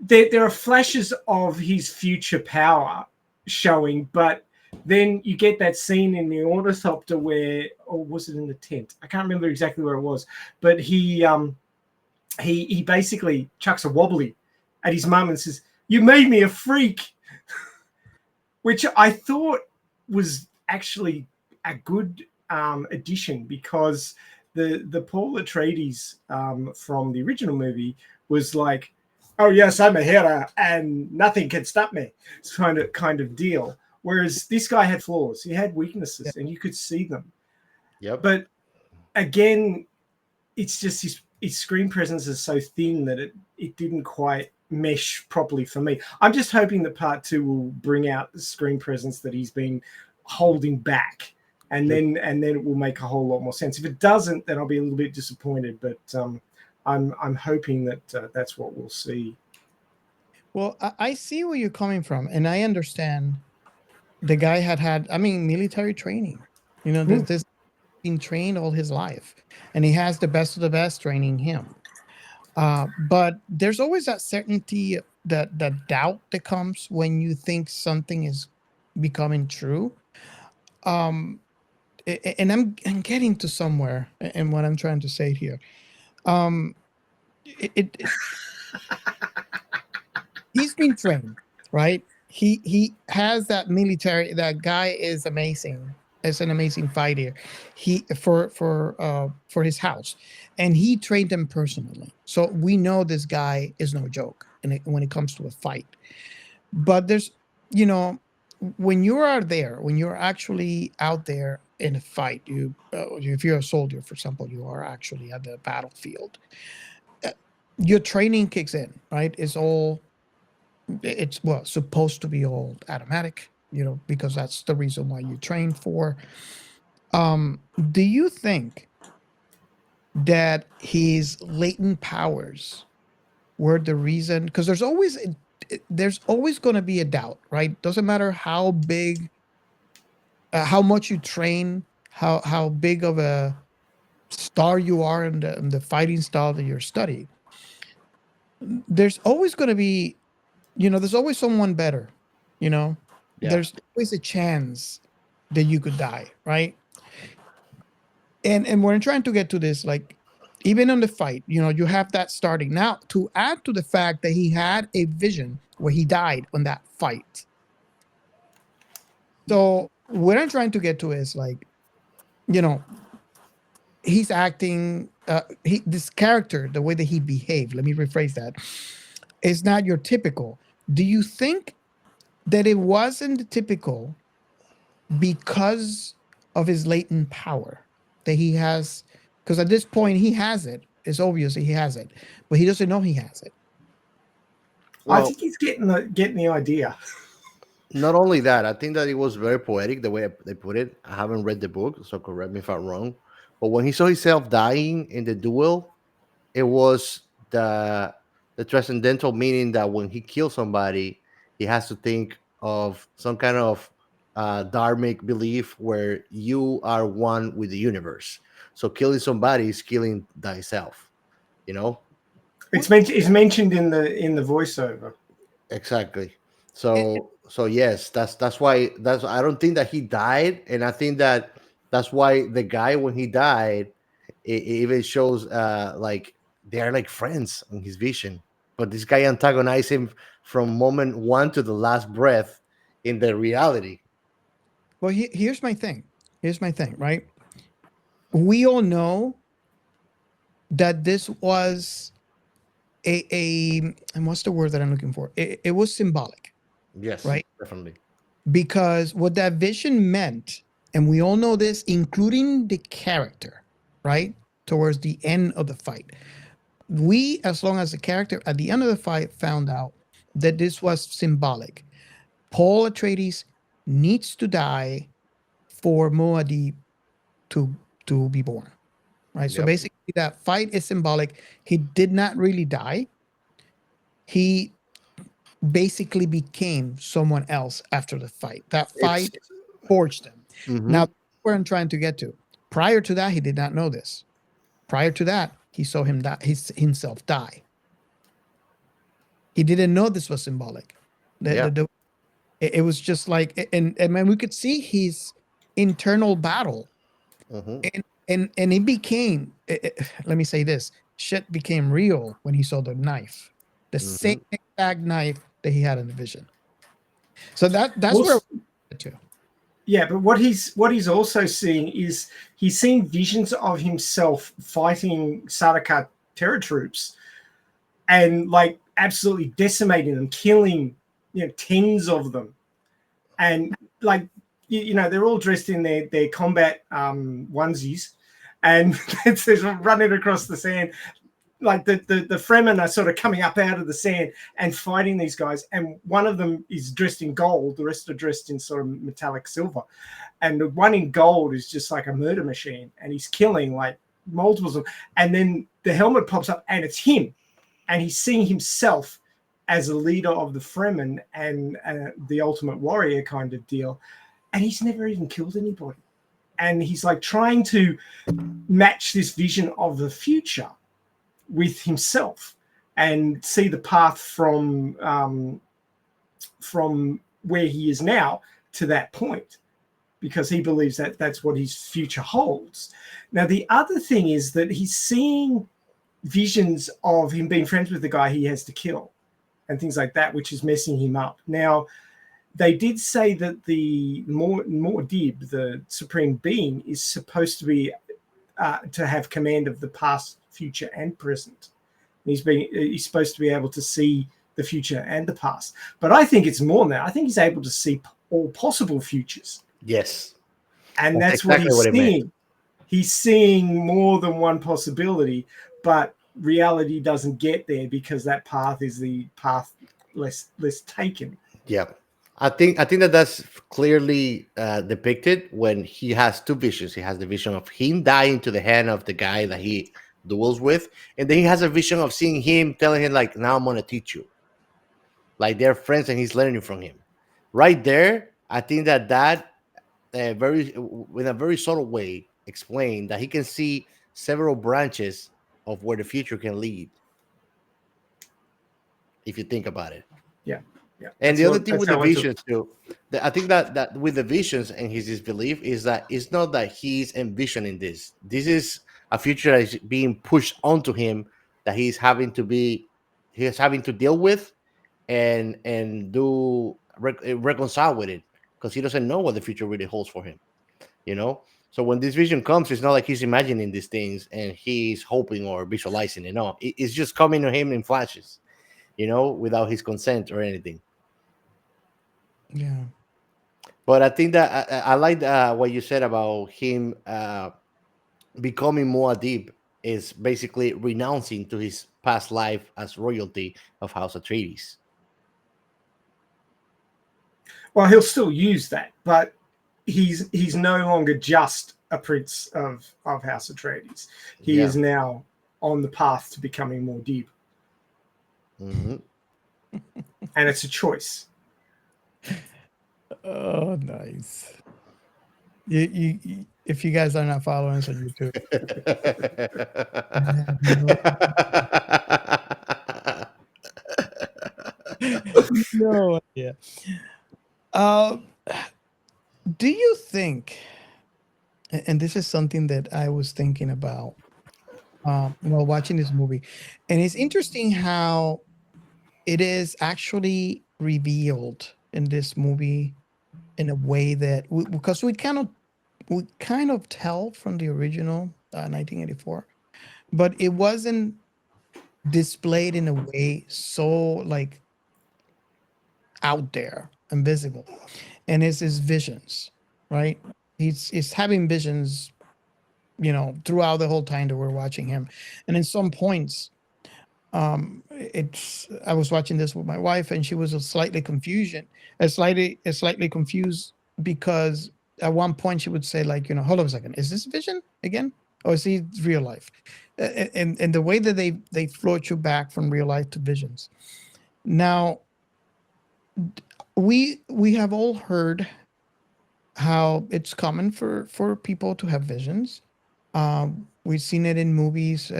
there are flashes of his future power showing, but then you get that scene in the ornithopter where, or was it in the tent? I can't remember exactly where it was, but he basically chucks a wobbly at his mum and says, "You made me a freak," which I thought was actually a good addition, because the Paul Atreides from the original movie was like, oh yes, I'm a hero and nothing can stop me, it's kind of deal. Whereas this guy had flaws, he had weaknesses, and you could see them. Yep. But again, it's just his screen presence is so thin that it didn't quite mesh properly for me. I'm just hoping that part 2 will bring out the screen presence that he's been holding back. And then it will make a whole lot more sense. If it doesn't, then I'll be a little bit disappointed. But I'm hoping that that's what we'll see. Well, I see where you're coming from, and I understand. The guy had military training. This been trained all his life, and he has the best of the best training him. But there's always that certainty, that doubt that comes when you think something is becoming true. And I'm getting to somewhere in what I'm trying to say here. He's been trained, right? he has that military. That guy is amazing. Is an amazing fighter. He for his house, and he trained him personally. So we know this guy is no joke, when it comes to a fight. But there's, you know, when you are there, when you're actually out there in a fight, if you're a soldier, for example, you are actually at the battlefield. Your training kicks in, right? It's well supposed to be all automatic, because that's the reason why you train for. Do you think that his latent powers were the reason? Because there's always going to be a doubt, right? Doesn't matter how big, how much you train, how big of a star you are in the fighting style that you're studying. There's always going to be, there's always someone better, Yeah. there's always a chance that you could die, right? And we're trying to get to this, like, even on the fight, you have that starting. Now, to add to the fact that he had a vision where he died on that fight. So what I'm trying to get to is, like, he's acting, this character, the way that he behaved, let me rephrase that, is not your typical. Do you think that it wasn't typical because of his latent power that he has? Because at this point he has it. It's obvious that he has it, but he doesn't know he has it. I think he's getting the idea. Not only that, I think that it was very poetic the way they put it. I haven't read the book, so correct me if I'm wrong. But when he saw himself dying in the duel, it was the transcendental meaning that when he kills somebody, he has to think of some kind of dharmic belief where you are one with the universe. So killing somebody is killing thyself. It's mentioned in the voiceover. Exactly. So yes, that's why I don't think that he died, and I think that's why the guy, when he died, it even shows like they are like friends in his vision. But this guy antagonized him from moment one to the last breath in the reality. Well, here's my thing. Right? We all know that this was and what's the word that I'm looking for? It was symbolic. Yes, right? definitely. Because what that vision meant, and we all know this, including the character, right? Towards the end of the fight. We, as long as the character at the end of the fight, found out that this was symbolic. Paul Atreides needs to die for Muad'Dib to be born, right? So Yep. basically, that fight is symbolic. He did not really die. He basically became someone else after the fight. That fight forged him. Mhm. Now, where I'm trying to get to. Prior to that, he did not know this. Prior to that, he saw himself die. He didn't know this was symbolic. It was just like, and when we could see his internal battle, Mhm. and it became. Let me say this: shit became real when he saw the knife, the same exact knife that he had in the vision. So that's where we're to. Yeah, but what he's also seeing is he's seeing visions of himself fighting Sardaukar terror troops and like absolutely decimating them, killing tens of them, and like they're all dressed in their combat onesies, and they're running across the sand. Like the Fremen are sort of coming up out of the sand and fighting these guys, and one of them is dressed in gold, the rest are dressed in sort of metallic silver, and the one in gold is just like a murder machine, and he's killing like multiples of them. And then the helmet pops up and it's him, and he's seeing himself as a leader of the Fremen and the ultimate warrior kind of deal, and he's never even killed anybody, and he's like trying to match this vision of the future with himself and see the path from where he is now to that point, because he believes that that's what his future holds. Now, the other thing is that he's seeing visions of him being friends with the guy he has to kill and things like that, which is messing him up. Now, they did say that the Muad'Dib, the supreme being, is supposed to be to have command of the past, future, and present. He's supposed to be able to see the future and the past. But I think it's more than that. I think he's able to see all possible futures. Yes. And that's what he's seeing. He's seeing more than one possibility, but reality doesn't get there because that path is the path less taken. Yeah. I think that that's clearly depicted when he has two visions. He has the vision of him dying to the hand of the guy that he duels with, and then he has a vision of seeing him telling him like, now I'm going to teach you. Like they're friends and he's learning from him. Right there, I think that very in a very subtle way explained that he can see several branches of where the future can lead. If you think about it. Yeah. Yeah. And the other thing with the visions too, I think that with the visions and his belief is that it's not that he's envisioning this. This is a future that is being pushed onto him that he's having to deal with and reconcile with it because he doesn't know what the future really holds for him. You know? So when this vision comes, it's not like he's imagining these things and he's hoping or visualizing it. No, it's just coming to him in flashes, you know, without his consent or anything. Yeah. But I think that I like what you said about him becoming more deep is basically renouncing to his past life as royalty of House Atreides. Well, he'll still use that, but he's no longer just a prince of House Atreides. He is now on the path to becoming more deep. Mm-hmm. And it's a choice. Oh, nice. You if you guys are not following us on YouTube, no idea. Do you think, and this is something that I was thinking about while watching this movie, and it's interesting how it is actually revealed in this movie in a way that because we kind of tell from the original 1984, but it wasn't displayed in a way so like out there and visible. And it's his visions, right? He's having visions, you know, throughout the whole time that we're watching him. And in some points, I was watching this with my wife and she was slightly confused because at one point she would say like, you know, hold on a second, is this vision again? Or is he real life? And the way that they float you back from real life to visions. Now, we have all heard how it's common for people to have visions. We've seen it in movies,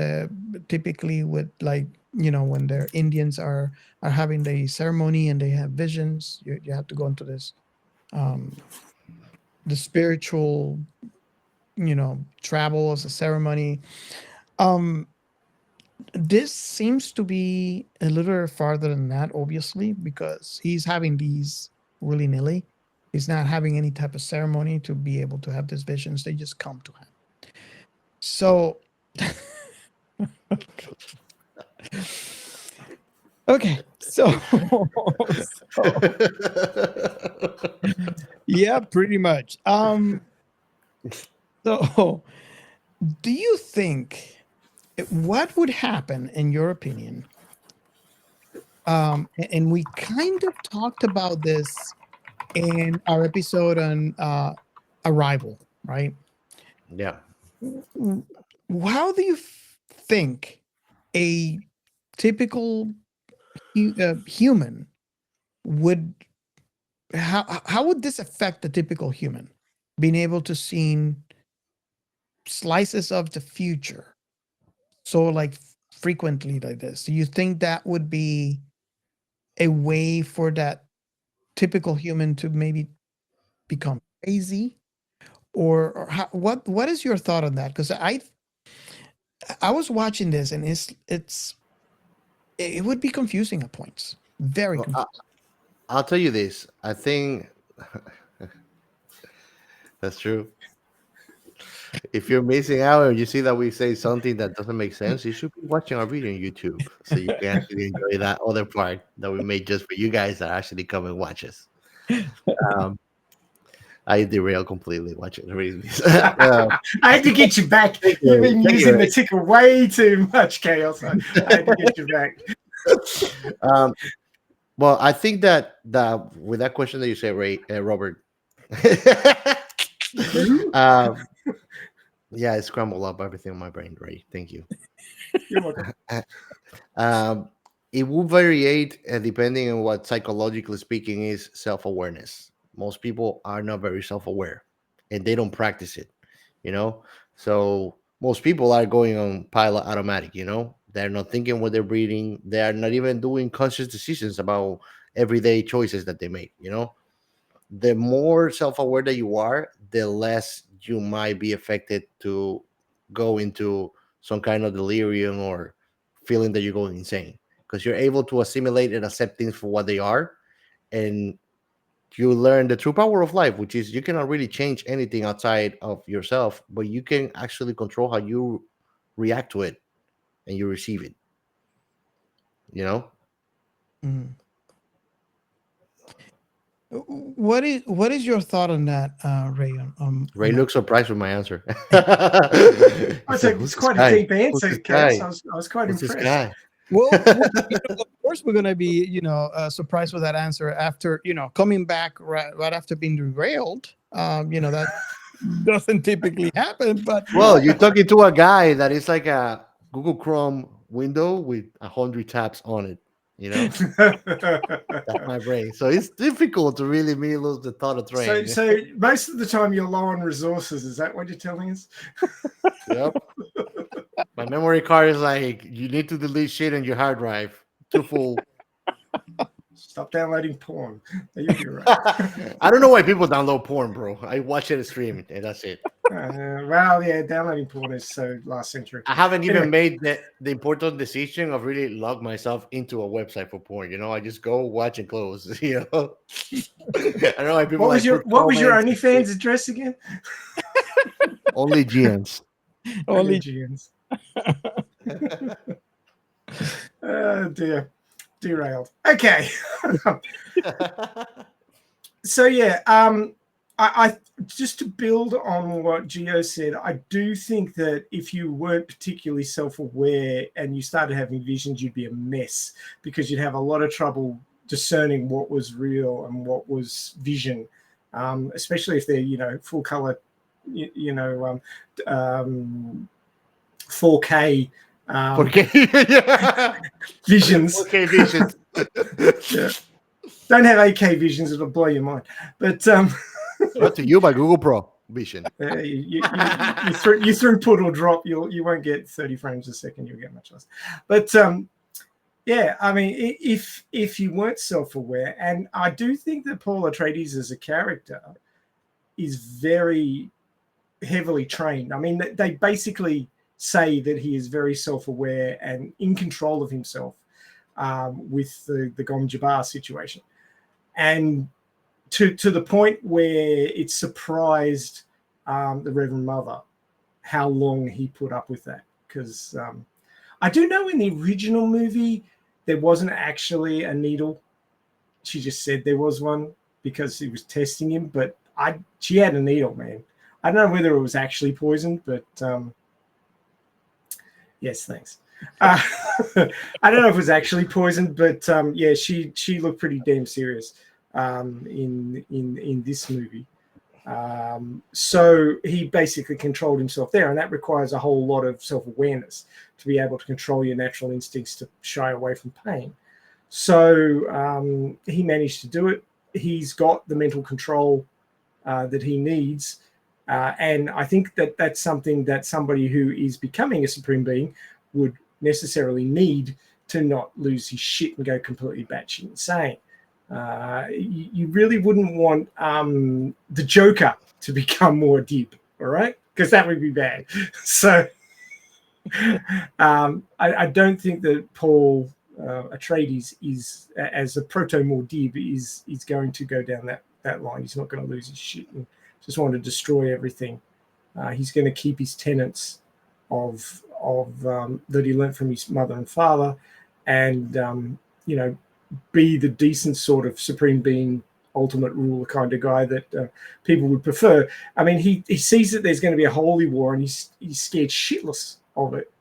typically with like, you know, when the Indians are having the ceremony and they have visions. You have to go into this, the spiritual, you know, travel as a ceremony. This seems to be a little farther than that, obviously, because he's having these willy-nilly. He's not having any type of ceremony to be able to have these visions. They just come to him. So, okay. So yeah, pretty much. So, do you think what would happen in your opinion? And we kind of talked about this in our episode on Arrival, right? Yeah. How do you think a typical human would how would this affect the typical human being able to see slices of the future so like frequently like this? Do you think that would be a way for that typical human to maybe become crazy, or what is your thought on that? Because I was watching this and it would be confusing at points, very confusing. I'll tell you this. I think that's true. If you're missing out and you see that we say something that doesn't make sense, you should be watching our video on YouTube so you can actually enjoy that other part that we made just for you guys that actually come and watch us. Um, I derail completely watching the reasons. I had to get you back. Thank You've you. been Thank using you. the ticker way too much, Chaos. I had to get you back. um, well, I think that with that question that you said, Ray, Robert, um, yeah, it scrambled up everything in my brain, Ray. Thank you. You're welcome. um, it will vary depending on what psychologically speaking is self-awareness. Most people are not very self-aware and they don't practice it, you know. So most people are going on pilot automatic, you know. They're not thinking what they're breathing. They are not even doing conscious decisions about everyday choices that they make, you know. The more self-aware that you are, the less you might be affected to go into some kind of delirium or feeling that you're going insane because you're able to assimilate and accept things for what they are, and you learn the true power of life, which is you cannot really change anything outside of yourself, but you can actually control how you react to it and you receive it, you know. Mm. What is your thought on that, Ray? Ray on looks surprised with my answer. I said, it's quite a deep answer, Chaos. I was quite Who's this impressed. guy? Well, of course, we're gonna be, surprised with that answer after, coming back right after being derailed. That doesn't typically happen, but Well, you're talking to a guy that is like a Google Chrome window with 100 tabs on it. You know, that's my brain. So it's difficult to really me lose the thought of train. So most of the time you're low on resources. Is that what you're telling us? Yep. My memory card is like, you need to delete shit on your hard drive. Too full. Stop downloading porn. You'll be right. I don't know why people download porn, bro. I watch it stream and that's it. Well, yeah, downloading porn is so last century. I haven't even Anyway. made the important decision of really log myself into a website for porn. You know, I just go watch and close. You know, I don't know why people. What was your OnlyFans address again? Only GNs. Only GNs. Oh dear, derailed. Okay. So yeah, I just to build on what Gio said, I do think that if you weren't particularly self-aware and you started having visions, you'd be a mess because you'd have a lot of trouble discerning what was real and what was vision, especially if they're full color, 4K. 4K visions. 4K visions. Yeah. Don't have 8K visions; it'll blow your mind. But brought to you by Google Pro Vision. You throughput will drop. You won't get 30 frames a second. You'll get much less. But yeah, I mean, if you weren't self-aware, and I do think that Paul Atreides as a character is very heavily trained. I mean, they basically say that he is very self-aware and in control of himself with the Gom Jabbar situation, and to the point where it surprised the Reverend Mother how long he put up with that. Because I do know in the original movie there wasn't actually a needle. She just said there was one because he was testing him, but she had a needle, man. I don't know whether it was actually poisoned, but yes, thanks. I don't know if it was actually poisoned, but yeah, she looked pretty damn serious in this movie. So he basically controlled himself there, and that requires a whole lot of self-awareness to be able to control your natural instincts to shy away from pain. So he managed to do it. He's got the mental control that he needs. And I think that that's something that somebody who is becoming a supreme being would necessarily need to not lose his shit and go completely batshit insane. You really wouldn't want the Joker to become more deep, all right? Because that would be bad. So I don't think that Paul Atreides is as a proto-Mordib is going to go down that line. He's not going to lose his shit and just want to destroy everything. He's going to keep his tenets of that he learned from his mother and father, and be the decent sort of supreme being, ultimate ruler kind of guy that people would prefer. I mean, he sees that there's going to be a holy war, and he's scared shitless of it.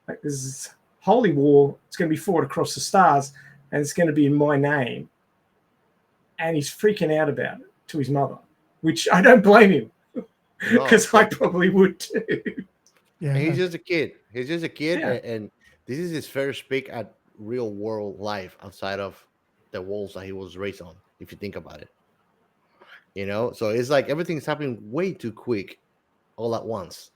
Like, this holy war, it's going to be fought across the stars, and it's going to be in my name. And he's freaking out about it to his mother, which I don't blame him, because I probably would too. Yeah, And he's just a kid. He's just a kid, Yeah. and this is his first peek at real world life outside of the walls that he was raised on. If you think about it, so it's like everything's happening way too quick, all at once.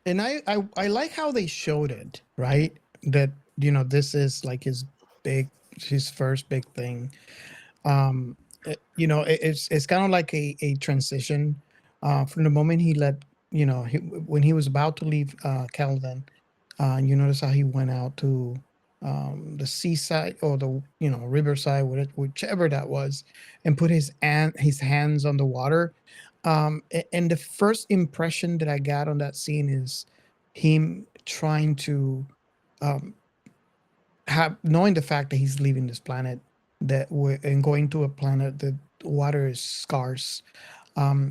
and I like how they showed it, right? That this is like his first big thing. It's kind of like a transition from the moment he let when he was about to leave Caladan. You notice how he went out to the seaside or the riverside, whichever that was, and put his hands on the water. And the first impression that I got on that scene is him trying to knowing the fact that he's leaving this planet and going to a planet that water is scarce.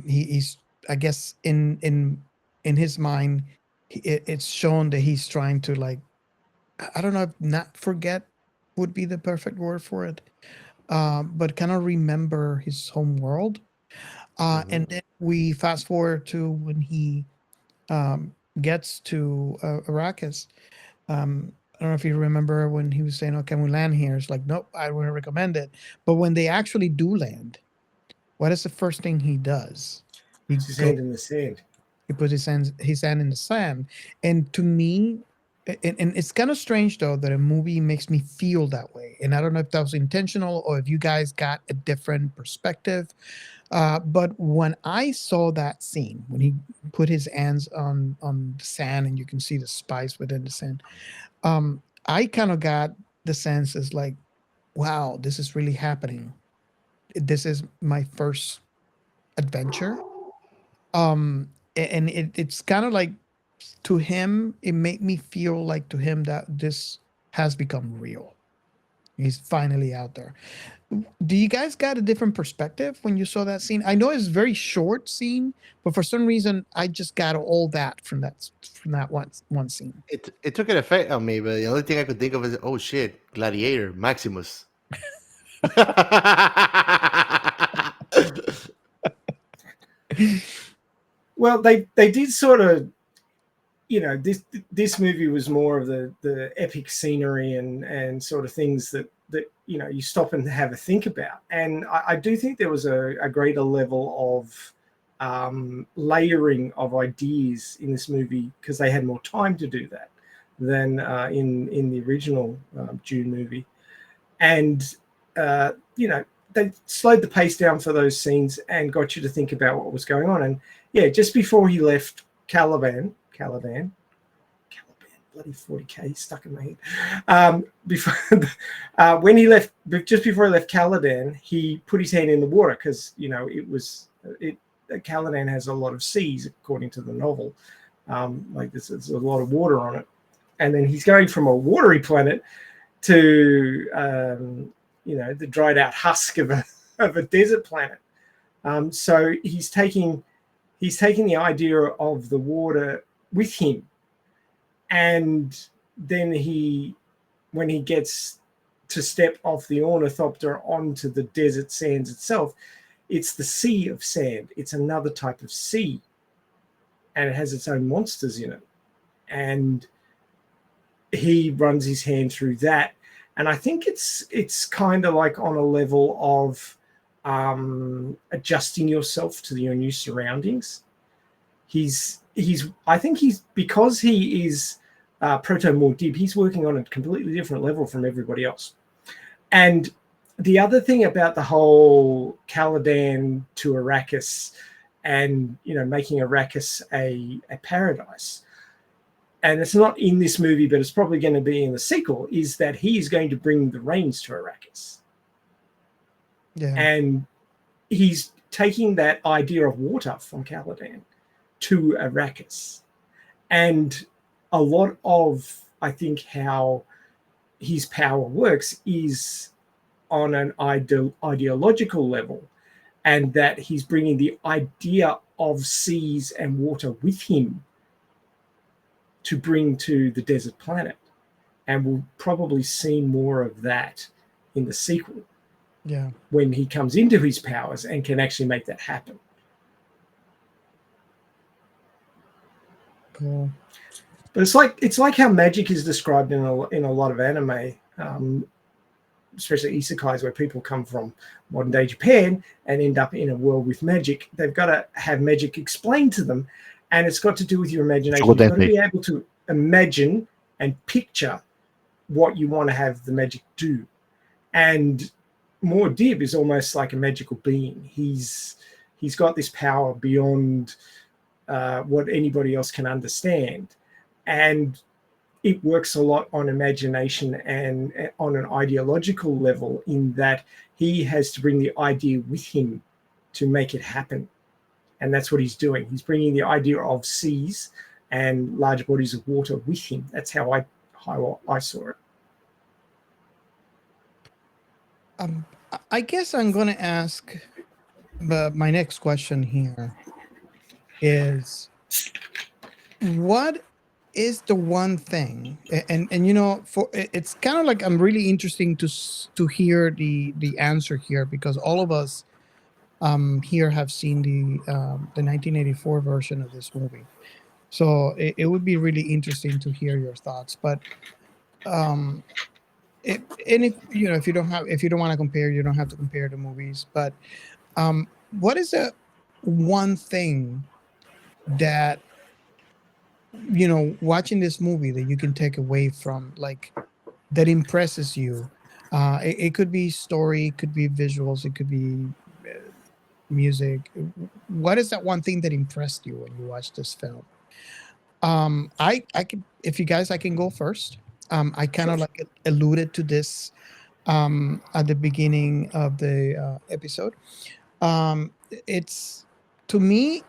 He's, I guess, in his mind, it's shown that he's trying to, like, I don't know if not forget would be the perfect word for it, but kind of remember his home world. And then we fast forward to when he gets to Arrakis. I don't know if you remember when he was saying, "Oh, can we land here?" It's like, nope, I wouldn't recommend it. But when they actually do land, what is the first thing he does? He Puts his hand in the sand. He puts his hand in the sand. And to me, and it's kind of strange though that a movie makes me feel that way. And I don't know if that was intentional or if you guys got a different perspective. But when I saw that scene, when he put his hands on the sand and you can see the spice within the sand, I kind of got the sense as like, wow, this is really happening. This is my first adventure. And it's kind of like, to him, it made me feel like to him that this has become real. He's finally out there. Do you guys got a different perspective when you saw that scene? I know it's a very short scene, but for some reason, I just got all that from that one scene. It took an effect on me, but the only thing I could think of is, oh shit, Gladiator, Maximus. Well, they did sort of, this movie was more of the epic scenery and sort of things that you stop and have a think about. And I do think there was a greater level of layering of ideas in this movie because they had more time to do that than in the original Dune movie. And they slowed the pace down for those scenes and got you to think about what was going on. And yeah, just before he left Caladan, bloody 40K stuck in my head. When he left, just before he left Caladan, he put his hand in the water because Caladan has a lot of seas according to the novel. There's a lot of water on it, and then he's going from a watery planet to the dried out husk of a desert planet. So he's taking the idea of the water with him. And then when he gets to step off the ornithopter onto the desert sands itself, it's the sea of sand. It's another type of sea. And it has its own monsters in it. And he runs his hand through that. And I think it's kind of like on a level of adjusting yourself to your new surroundings. I think because he is proto-Mordib, he's working on a completely different level from everybody else. And the other thing about the whole Caladan to Arrakis and making Arrakis a paradise, and it's not in this movie, but it's probably going to be in the sequel, is that he's going to bring the reins to Arrakis. Yeah. And he's taking that idea of water from Caladan to Arrakis. And a lot of, I think, how his power works is on an ideological level, and that he's bringing the idea of seas and water with him to bring to the desert planet. And we'll probably see more of that in the sequel. Yeah. When he comes into his powers and can actually make that happen. Cool. But it's like how magic is described in a lot of anime, especially isekais, where people come from modern day Japan and end up in a world with magic. They've got to have magic explained to them, and it's got to do with your imagination. You've got to be able to imagine and picture what you want to have the magic do. And Muad'Dib is almost like a magical being. He's got this power beyond what anybody else can understand, and it works a lot on imagination and on an ideological level, in that he has to bring the idea with him to make it happen. And that's what he's doing. He's bringing the idea of seas and large bodies of water with him. That's how I saw it. I guess I'm going to ask my next question here is, what is the one thing, and you know, for it's kind of like, I'm really interesting to hear the answer here, because all of us here have seen the 1984 version of this movie, so it would be really interesting to hear your thoughts. But if you know, if you don't want to compare, you don't have to compare the movies. But what is the one thing that, you know, watching this movie, that you can take away from, like, that impresses you? It could be story, it could be visuals, it could be music. What is that one thing that impressed you when you watched this film? I can, if you guys, I can go first. I kind of like alluded to this at the beginning of the episode. It's, to me,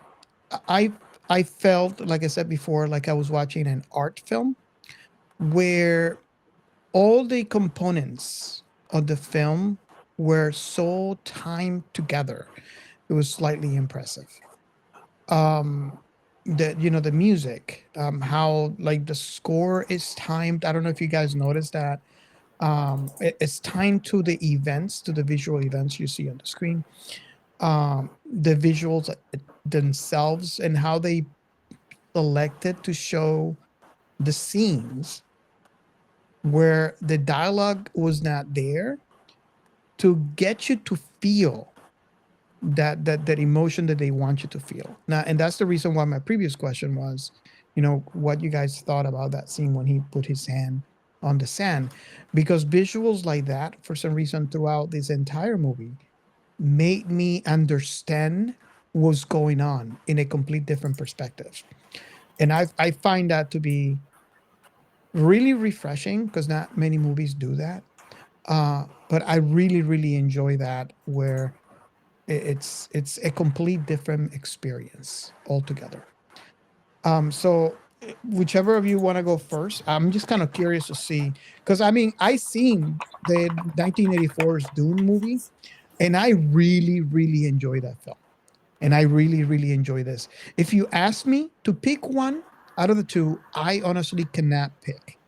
I felt, like I said before, like I was watching an art film, where all the components of the film were so timed together. It was slightly impressive. The music, how, like, the score is timed. I don't know if you guys noticed that. It's timed to the events, to the visual events you see on the screen. The visuals themselves, and how they selected to show the scenes where the dialogue was not there, to get you to feel that emotion that they want you to feel. Now, and that's the reason why my previous question was, you know, what you guys thought about that scene when he put his hand on the sand, because visuals like that, for some reason, throughout this entire movie, made me understand what's going on in a complete different perspective. And I find that to be really refreshing, because not many movies do that. But I really enjoy that, where it's a complete different experience altogether. So whichever of you want to go first, I'm just kind of curious to see, because I mean, I seen the 1984's Dune movie, and I really enjoy that film, and I really enjoy this. If you ask me to pick one out of the two, I honestly cannot pick.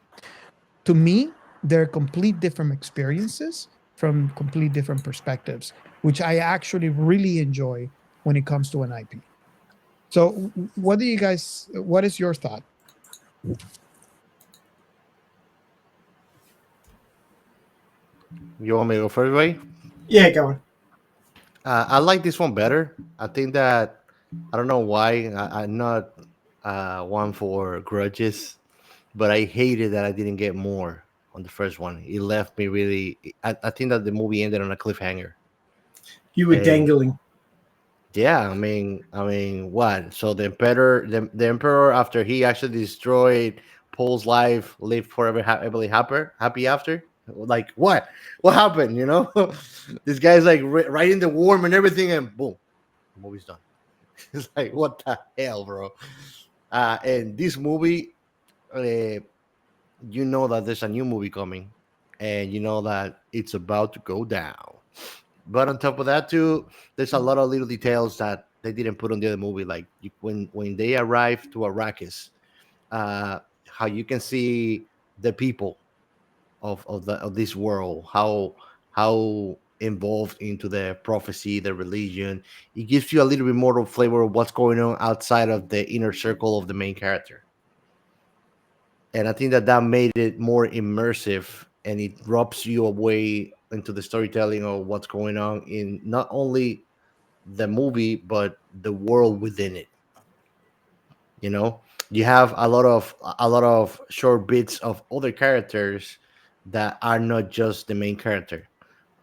To me, they're complete different experiences from complete different perspectives, which I actually really enjoy when it comes to an IP. So what is your thought? You want me to go first, Ray? Yeah, go on. I like this one better. I think that, I don't know why. I'm not one for grudges, but I hated that I didn't get more on the first one. It left me really. I think that the movie ended on a cliffhanger. You were And dangling. yeah, I mean, what? So the emperor, the emperor, after he actually destroyed Paul's life lived forever, happy after. Like what? What happened? You know, this guy's like right in the warm and everything, and boom, the movie's done. It's like what the hell, bro? And this movie, you know that there's a new movie coming, and you know that it's about to go down. But on top of that, too, there's a lot of little details that they didn't put on the other movie, like when they arrive to Arrakis, uh, how you can see the people of this world, how involved into the prophecy, the religion. It gives you a little bit more of flavor of what's going on outside of the inner circle of the main character. And I think that made it more immersive, and it drops you away into the storytelling of what's going on in not only the movie but the world within it. You know, you have a lot of short bits of other characters that are not just the main character,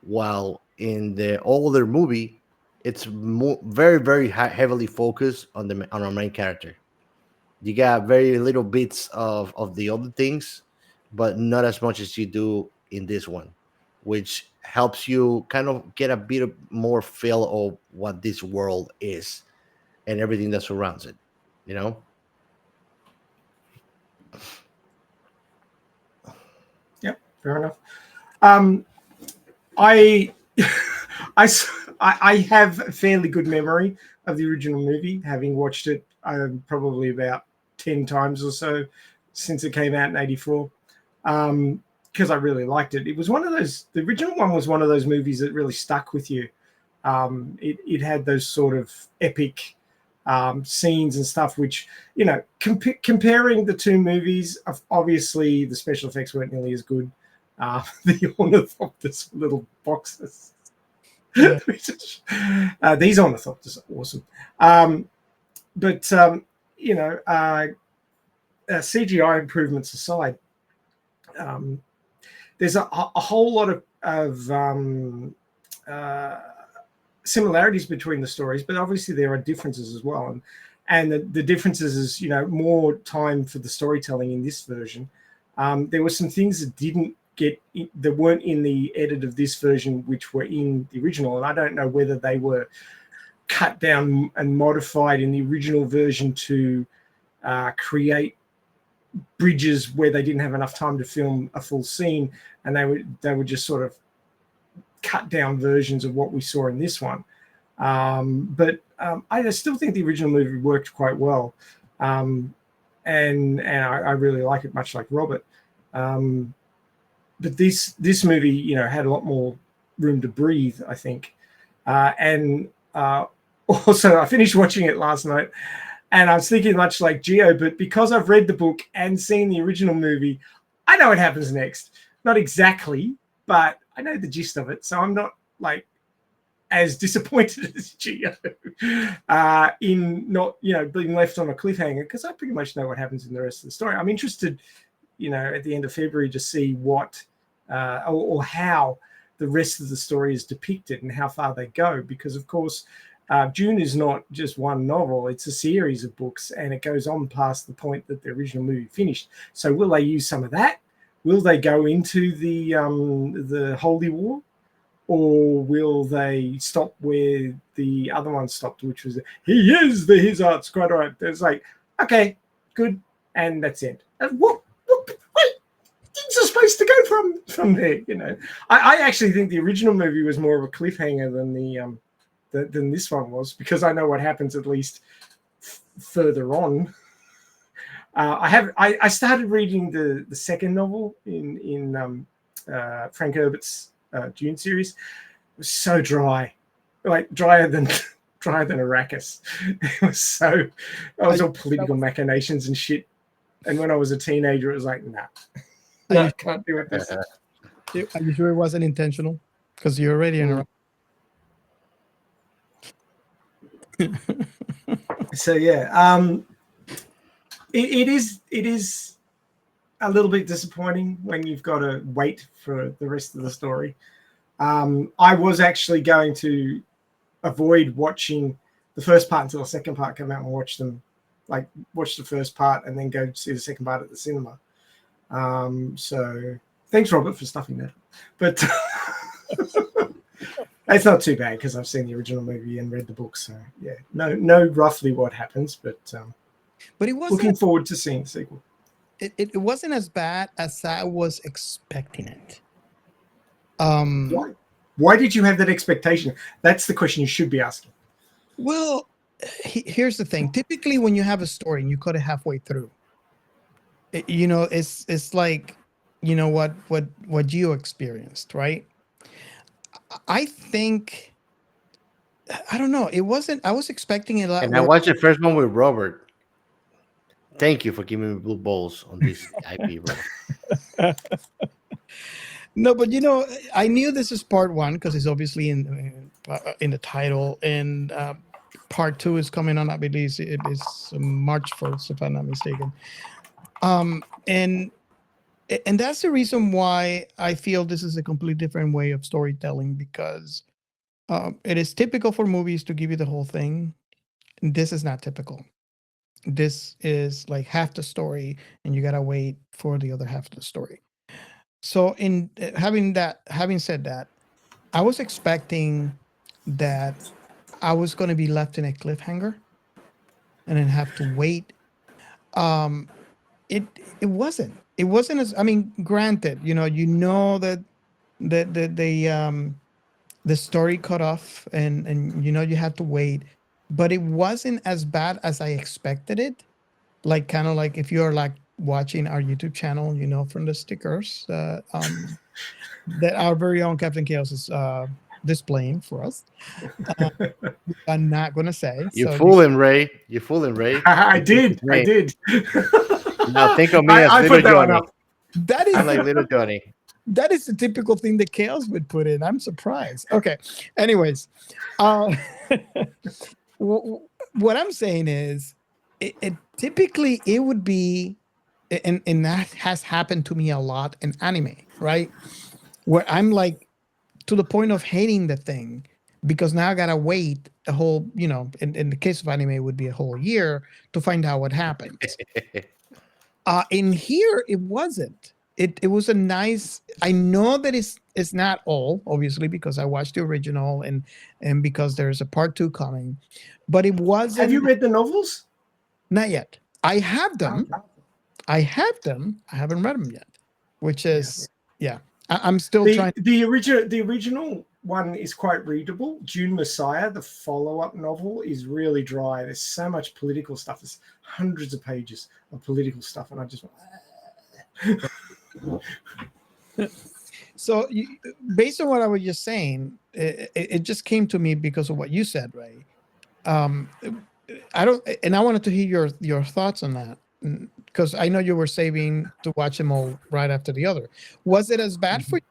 while in the older movie it's very very heavily focused on on our main character. You got very little bits of the other things, but not as much as you do in this one, which helps you kind of get a bit more feel of what this world is and everything that surrounds it. You know? Yep, fair enough. I, I have a fairly good memory of the original movie, having watched it probably about 10 times or so since it came out in '84, because I really liked it. It was one of those, the original one was one of those movies that really stuck with you. It had those sort of epic scenes and stuff, which, you know, comparing the two movies, obviously the special effects weren't nearly as good. The ornithopters little boxes. Yeah. These ornithopters are awesome. But you know, CGI improvements aside, there's a whole lot of similarities between the stories, but obviously there are differences as well. And the differences is, you know, more time for the storytelling in this version. There were some things that weren't in the edit of this version, which were in the original. And I don't know whether they were cut down and modified in the original version to create bridges where they didn't have enough time to film a full scene, and they were just sort of cut down versions of what we saw in this one. But I still think the original movie worked quite well, and I really like it, much like Robert. But this movie, you know, had a lot more room to breathe, I think. And also, I finished watching it last night, and I was thinking much like Gio, but because I've read the book and seen the original movie, I know what happens next. Not exactly, but I know the gist of it, so I'm not like as disappointed as Gio in not, you know, being left on a cliffhanger, because I pretty much know what happens in the rest of the story. I'm interested, you know, at the end of February to see what or how the rest of the story is depicted and how far they go, because of course Dune is not just one novel, it's a series of books, and it goes on past the point that the original movie finished. So will they use some of that? Will they go into the Holy War, or will they stop where the other one stopped, which was he is the his art's quite all right? There's like, okay, good, and that's it. What things are supposed to go from there, you know? I actually think the original movie was more of a cliffhanger than this one was, because I know what happens at least further on. I started reading the second novel in Frank Herbert's Dune series. It was so dry, like drier than Arrakis. It was all political machinations and shit. And when I was a teenager, it was like, nah, I can't do it. This. Are you sure it wasn't intentional? Because you're already in So yeah, it is a little bit disappointing when you've got to wait for the rest of the story. I was actually going to avoid watching the first part until the second part came out and watch them like watch the first part and then go see the second part at the cinema. So thanks, Robert, for stuffing that. But it's not too bad because I've seen the original movie and read the book. So yeah, know roughly what happens, but it wasn't. Looking forward to seeing the sequel. It wasn't as bad as I was expecting it. Why did you have that expectation? That's the question you should be asking. Well, here's the thing. Typically, when you have a story and you cut it halfway through, it's like, what you experienced, right? I think, I don't know. It wasn't. I was expecting it a lot. And I watched the first one with Robert. Thank you for giving me blue balls on this IP, bro. No, but I knew this is part one because it's obviously in the title, and part two is coming on. I believe it is March 1st, if I'm not mistaken. And that's the reason why I feel this is a completely different way of storytelling, because it is typical for movies to give you the whole thing. This is not typical. This is like half the story, and you gotta wait for the other half of the story. So in having said that, I was expecting that I was going to be left in a cliffhanger and then have to wait. It wasn't. It wasn't as, I mean, granted, that the story cut off and you have to wait, but it wasn't as bad as I expected it. Like, kind of like if you're like watching our YouTube channel, from the stickers that our very own Captain Chaos is displaying for us. I'm not gonna say. You fool him, Ray. I did. Now think of me as I little put that one Johnny. up. That is I'm like little Johnny. That is the typical thing that Chaos would put in. I'm surprised. Okay. Anyways, what I'm saying is, it typically it would be, and that has happened to me a lot in anime, right? Where I'm like to the point of hating the thing because now I gotta wait a whole, in the case of anime, it would be a whole year to find out what happens. In here, it wasn't. It was a nice. I know that it's not all, obviously, because I watched the original and because there's a part 2 coming, but it wasn't. Have you read the novels? Not yet. I have them. I haven't read them yet, which is I'm still trying. The original one is quite readable. Dune Messiah, the follow-up novel, is really dry. There's so much political stuff. There's hundreds of pages of political stuff, and I just So, based on what I was just saying, it just came to me because of what you said, Ray. I wanted to hear your thoughts on that, because I know you were saving to watch them all right after the other. Was it as bad for you?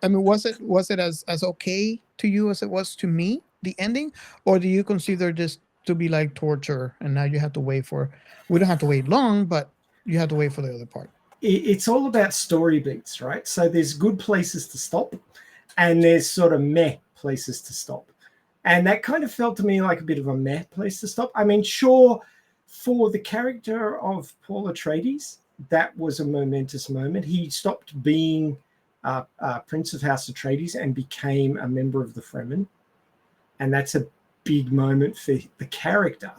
I mean, was it as okay to you as it was to me, the ending, or do you consider this to be like torture and now you have to wait for? We don't have to wait long, but you have to wait for the other part. It's all about story beats, right? So there's good places to stop, and there's sort of meh places to stop. And that kind of felt to me like a bit of a meh place to stop. I mean, sure, for the character of Paul Atreides, that was a momentous moment. He stopped being Prince of House Atreides and became a member of the Fremen. And that's a big moment for the character.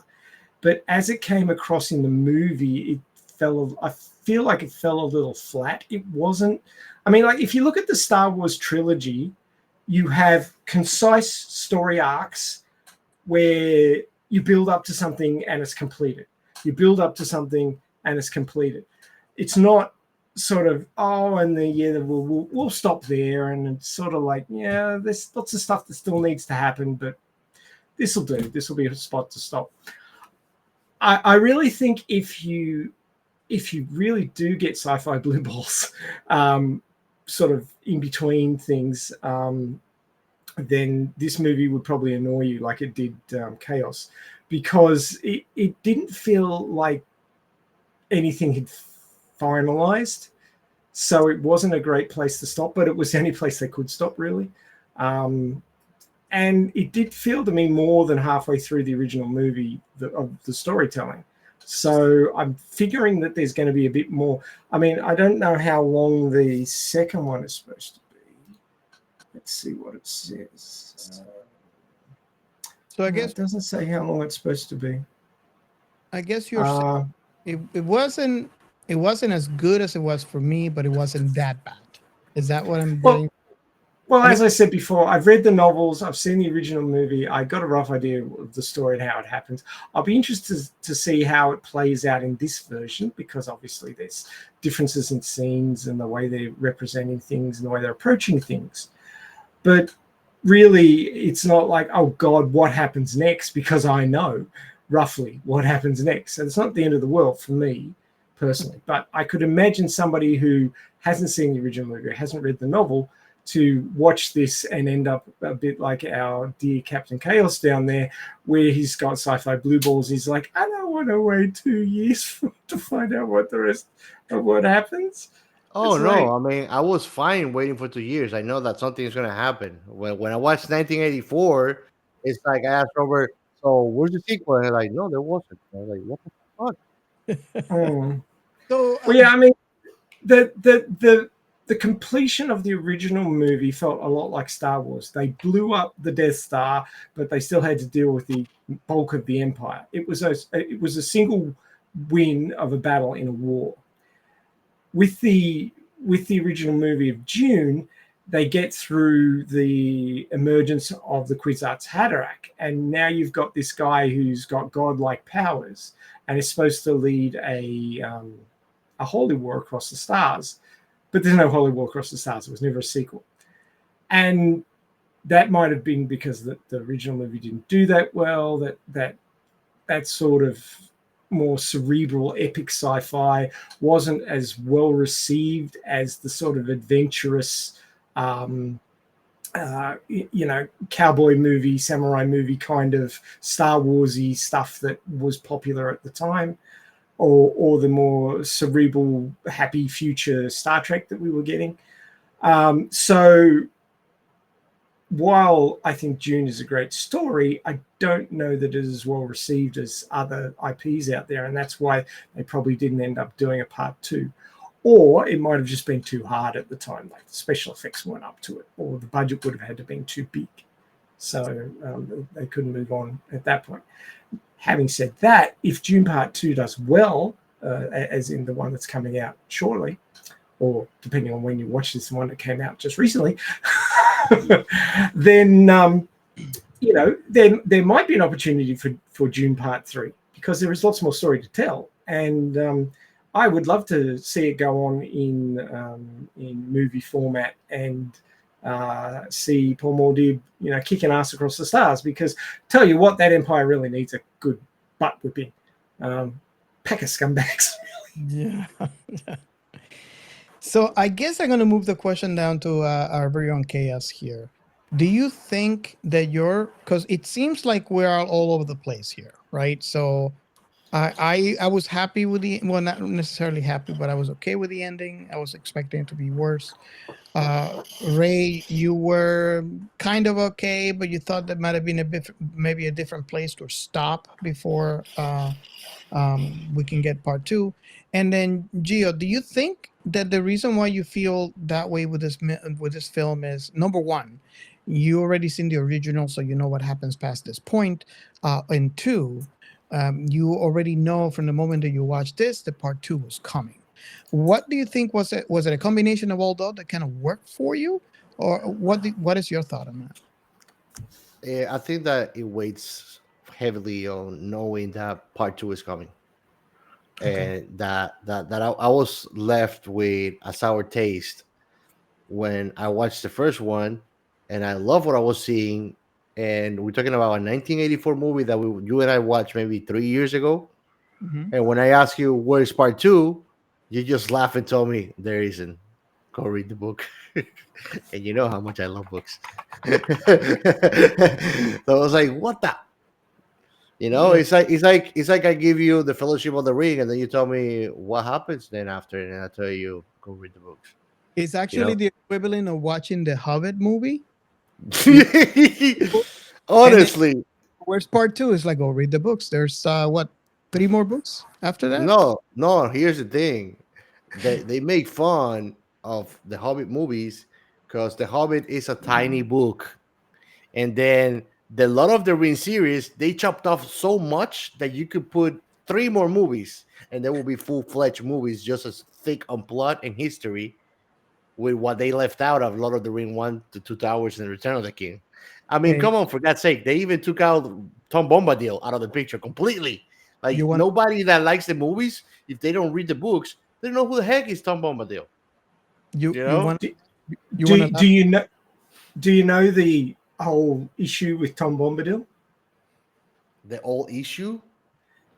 But as it came across in the movie, I feel like it fell a little flat. It wasn't, I mean, like if you look at the Star Wars trilogy, you have concise story arcs where you build up to something and it's completed. You build up to something and it's completed. It's not sort of, we'll stop there. And it's sort of like, yeah, there's lots of stuff that still needs to happen, but this will do. This will be a spot to stop. I really think if you really do get sci-fi blue balls, sort of in between things, then this movie would probably annoy you like it did Chaos, because it didn't feel like anything had finalized. So it wasn't a great place to stop, but it was the only place they could stop, really. And it did feel to me more than halfway through the original movie of the storytelling. So I'm figuring that there's going to be a bit more. I mean, I don't know how long the second one is supposed to be. Let's see what it says. So I No, guess it doesn't say how long it's supposed to be. you're saying it wasn't as good as it was for me, but it wasn't that bad. Is that what I'm Well, getting? Well, I mean- as I said before, I've read the novels, I've seen the original movie, I got a rough idea of the story and how it happens. I'll be interested to see how it plays out in this version, because obviously there's differences in scenes and the way they're representing things and the way they're approaching things. But really, it's not like, oh God, what happens next? Because I know roughly what happens next. So it's not the end of the world for me personally. But I could imagine somebody who hasn't seen the original movie, hasn't read the novel, to watch this and end up a bit like our dear Captain Chaos down there, where he's got sci-fi blue balls. He's like, I don't want to wait 2 years to find out what the rest of what happens. Oh It's no! like- I mean, I was fine waiting for 2 years. I know that something is gonna happen. When I watched 1984, it's like I asked Robert, "So where's the sequel?" And they're like, "No, there wasn't." I was like, "What the fuck?" So Well, yeah, I mean, the completion of the original movie felt a lot like Star Wars. They blew up the Death Star, but they still had to deal with the bulk of the Empire. It was a single win of a battle in a war. With the original movie of Dune, they get through the emergence of the Kwisatz Haderach, and now you've got this guy who's got godlike powers and is supposed to lead a holy war across the stars. But there's no Holy War Across the Stars. It was never a sequel. And that might have been because the original movie didn't do that well, that sort of more cerebral epic sci-fi wasn't as well received as the sort of adventurous, cowboy movie, samurai movie kind of Star Wars-y stuff that was popular at the time. Or the more cerebral, happy future Star Trek that we were getting. So while I think Dune is a great story, I don't know that it is well received as other IPs out there, and that's why they probably didn't end up doing a part 2. Or it might have just been too hard at the time, like the special effects weren't up to it, or the budget would have had to been too big. So they couldn't move on at that point. Having said that, if Dune Part 2 does well, as in the one that's coming out shortly, or depending on when you watch this one that came out just recently, then there might be an opportunity for Dune Part 3, because there is lots more story to tell, and I would love to see it go on in movie format and see Paul Mordib, kicking ass across the stars, because tell you what, that Empire really needs a good butt whipping. Pack of scumbags. yeah. So I guess I'm going to move the question down to our very own Chaos here. Do you think that because it seems like we're all over the place here, right? So I was happy with not necessarily happy, but I was okay with the ending. I was expecting it to be worse. Ray, you were kind of okay, but you thought that might have been maybe a different place to stop before we can get part 2. And then Gio, do you think that the reason why you feel that way with this film is, number one, you already seen the original, so you know what happens past this point, and 2, you already know from the moment that you watched this that part 2 was coming? What do you think was it? Was it a combination of all that kind of worked for you, or what is your thought on that? I think that it weighs heavily on knowing that part 2 is coming, Okay. and that I was left with a sour taste when I watched the first one, and I love what I was seeing. And we're talking about a 1984 movie that you and I watched maybe 3 years ago. Mhm. And when I ask you where's part 2, you just laugh and told me there isn't. Go read the book. And you know how much I love books. So I was like, what the? Yeah. It's like I give you the Fellowship of the Ring, and then you tell me what happens then after, and I tell you go read the books. It's actually the equivalent of watching the Hobbit movie. Honestly, Where's part 2? It's like, go read the books. There's what 3 more books after that? No, no. Here's the thing: they make fun of the Hobbit movies because the Hobbit is a tiny book, and then the Lord of the Rings series they chopped off so much that you could put 3 more movies, and there will be full-fledged movies just as thick on plot and history with what they left out of Lord of the Ring 1 to 2 Towers and Return of the King. I mean, And come on, for God's sake, they even took out Tom Bombadil out of the picture completely. you Like want nobody that likes the movies, if they don't read the books, they don't know who the heck is Tom Bombadil. you You you know, want Do, you do, want do to you know? Do you know the whole issue with Tom Bombadil? the old issue.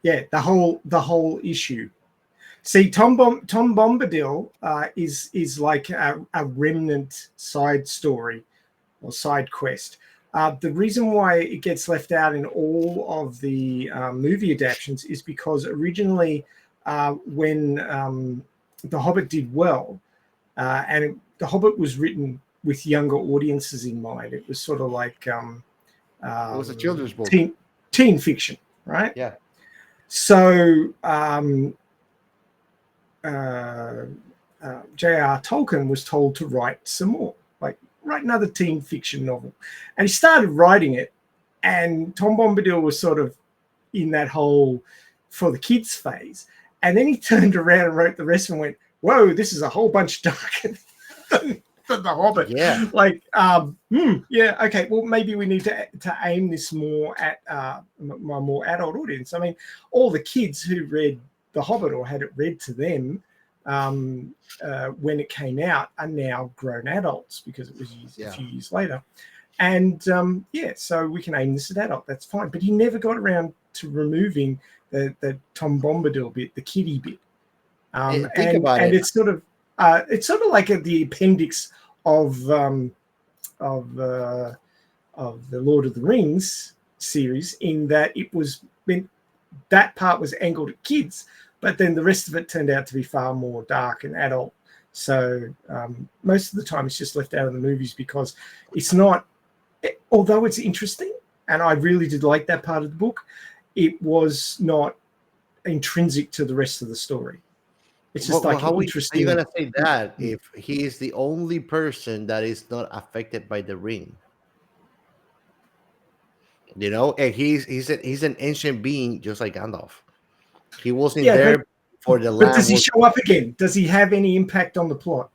Yeah, the whole issue. See, Tom Bombadil is like a remnant side story or side quest. The reason why it gets left out in all of the movie adaptations is because originally, when The Hobbit did well, The Hobbit was written with younger audiences in mind. It was sort of like It was a children's book. teen fiction, right? Yeah. So J.R. Tolkien was told to write some more, like write another teen fiction novel. And he started writing it, and Tom Bombadil was sort of in that whole for the kids phase. And then he turned around and wrote the rest and went, whoa, this is a whole bunch darker than The Hobbit. Yeah. Like, yeah, okay, well, maybe we need to aim this more at my more adult audience. I mean, all the kids who read The Hobbit or had it read to them when it came out are now grown adults because it was a few years later. And yeah, so we can aim this at adult. That's fine. But he never got around to removing the Tom Bombadil bit, the kiddie bit. Think about it. It's sort of like the appendix of the Lord of the Rings series, in that it was that part was angled at kids, but then the rest of it turned out to be far more dark and adult. So most of the time it's just left out of the movies because it's not, although it's interesting, and I really did like that part of the book, it was not intrinsic to the rest of the story. It's just like interesting. How are you gonna say that if he is the only person that is not affected by the ring? You know, and he's an ancient being just like Gandalf. He wasn't there for the But land. does he show up again? Does he have any impact on the plot?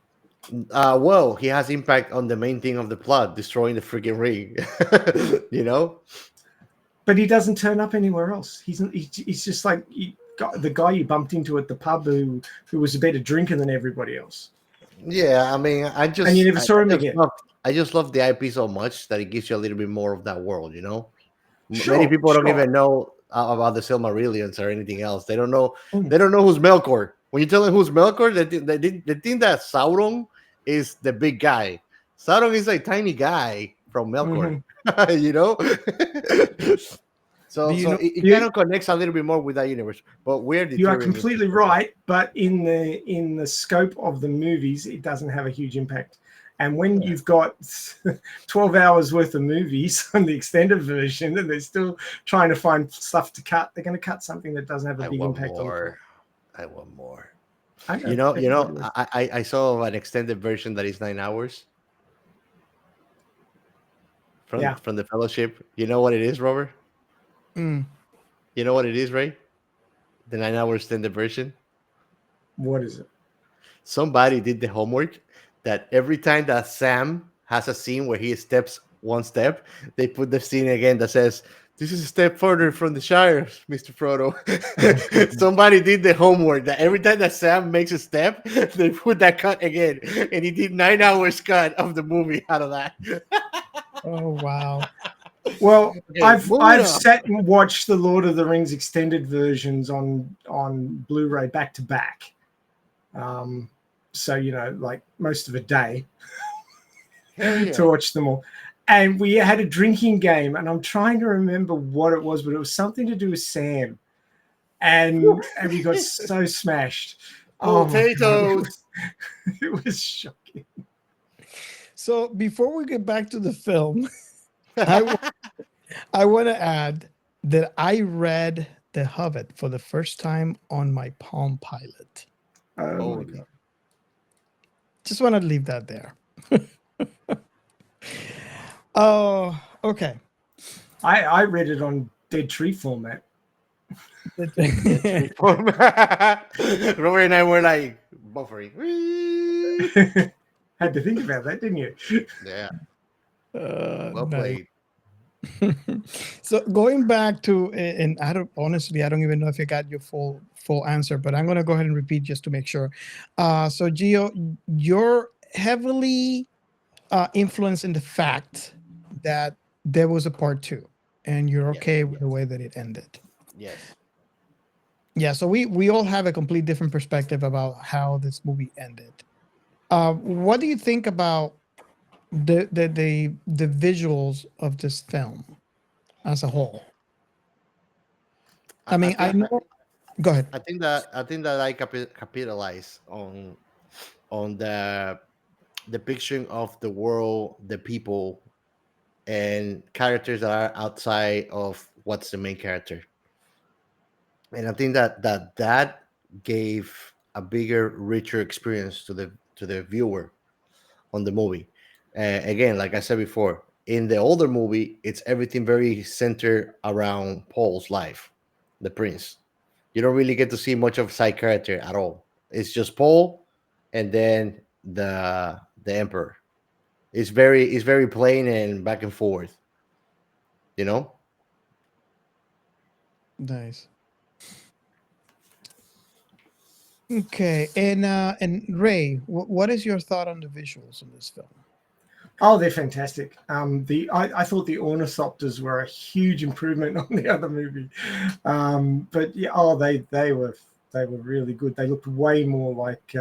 Well, he has impact on the main thing of the plot, destroying the freaking ring. You know, but he doesn't turn up anywhere else. He's just like the guy you bumped into at the pub who was a better drinker than everybody else. Yeah, I mean, and you never saw him again. I just love the IP so much that it gives you a little bit more of that world. You know, Sure, many people don't sure. even know about the Silmarillions or anything else. They don't know. They don't know who's Melkor. When you tell them who's Melkor, they think that Sauron is the big guy. Sauron is a tiny guy from Melkor. You know. So it kind of connects a little bit more with that universe. But you are completely right. But in the scope of the movies, it doesn't have a huge impact. And when you've got 12 hours worth of movies on the extended version, and they're still trying to find stuff to cut, they're going to cut something that doesn't have a big impact on it. I want more. I know, you know, I saw an extended version that is 9 hours from the Fellowship. You know what it is, Robert? You know what it is, right? The 9 hour extended version. What is it? Somebody did the homework that every time that Sam has a scene where he steps one step, they put the scene again that says, "This is a step further from the Shire, Mr. Frodo." Somebody did the homework that every time that Sam makes a step, they put that cut again. And he did 9 hours cut of the movie out of that. Oh, wow. Well, okay, I've sat and watched the Lord of the Rings extended versions on Blu-ray back to back. So, you know, like most of a day to watch them all. And we had a drinking game, and I'm trying to remember what it was, but it was something to do with Sam. And we got so smashed. Potatoes. It was shocking. So before we get back to the film, I want to add that I read The Hobbit for the first time on my Palm Pilot. Oh my Holy. God. Just want to leave that there. Oh, okay. I read it on Dead Tree format. Robert and I were like buffering. Had to think about that, didn't you? Yeah, well Nice. played. So going back to, and I don't honestly, I don't even know if you got your full answer, but I'm gonna go ahead and repeat just to make sure. So Gio, you're heavily influenced in the fact that there was a part 2, and you're Yes, okay with the way that it ended. Yes. Yeah. So we all have a complete different perspective about how this movie ended. What do you think about the visuals of this film as a whole? I mean, I think know. Go ahead. I think that I capitalize on the depiction of the world, the people, and characters that are outside of what's the main character. And I think that gave a bigger, richer experience to the viewer on the movie. Again, like I said before, in the older movie, it's everything very centered around Paul's life, the prince. You don't really get to see much of side character at all. It's just Paul, and then the emperor. It's very plain and back and forth. You know. Nice. Okay, and Ray, what is your thought on the visuals in this film? Oh, they're fantastic. I thought the ornithopters were a huge improvement on the other movie, but yeah, they were really good. They looked way more like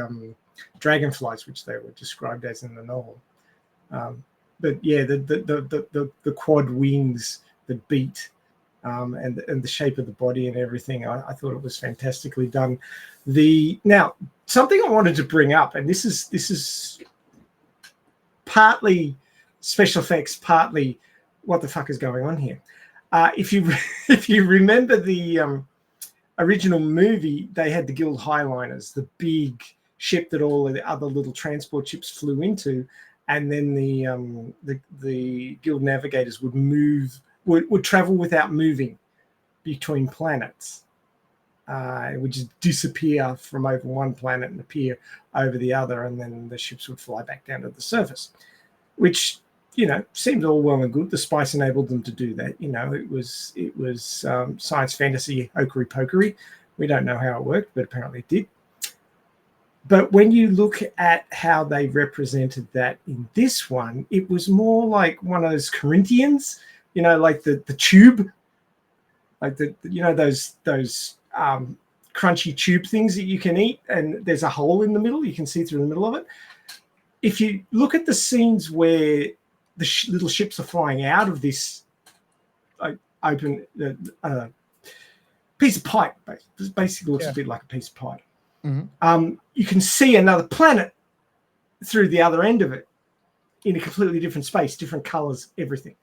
dragonflies, which they were described as in the novel. But yeah, the quad wings, the beat, and the shape of the body and everything, I thought it was fantastically done. Now something I wanted to bring up, and this is partly special effects, partly what the fuck is going on here. If you remember the original movie, they had the Guild Highliners, the big ship that all of the other little transport ships flew into, and then the Guild navigators would travel without moving between planets. It would just disappear from over one planet and appear over the other, and then the ships would fly back down to the surface, which, you know, seemed all well and good. The spice enabled them to do that. You know, it was science fantasy hokery pokery. We don't know how it worked, but apparently it did. But when you look at how they represented that in this one, it was more like one of those Corinthians, you know, like the tube, like those crunchy tube things that you can eat, and there's a hole in the middle. You can see through the middle of it. If you look at the scenes where the little ships are flying out of this open piece of pipe, basically looks a bit like a piece of pipe. Mm-hmm. You can see another planet through the other end of it in a completely different space, different colors, everything.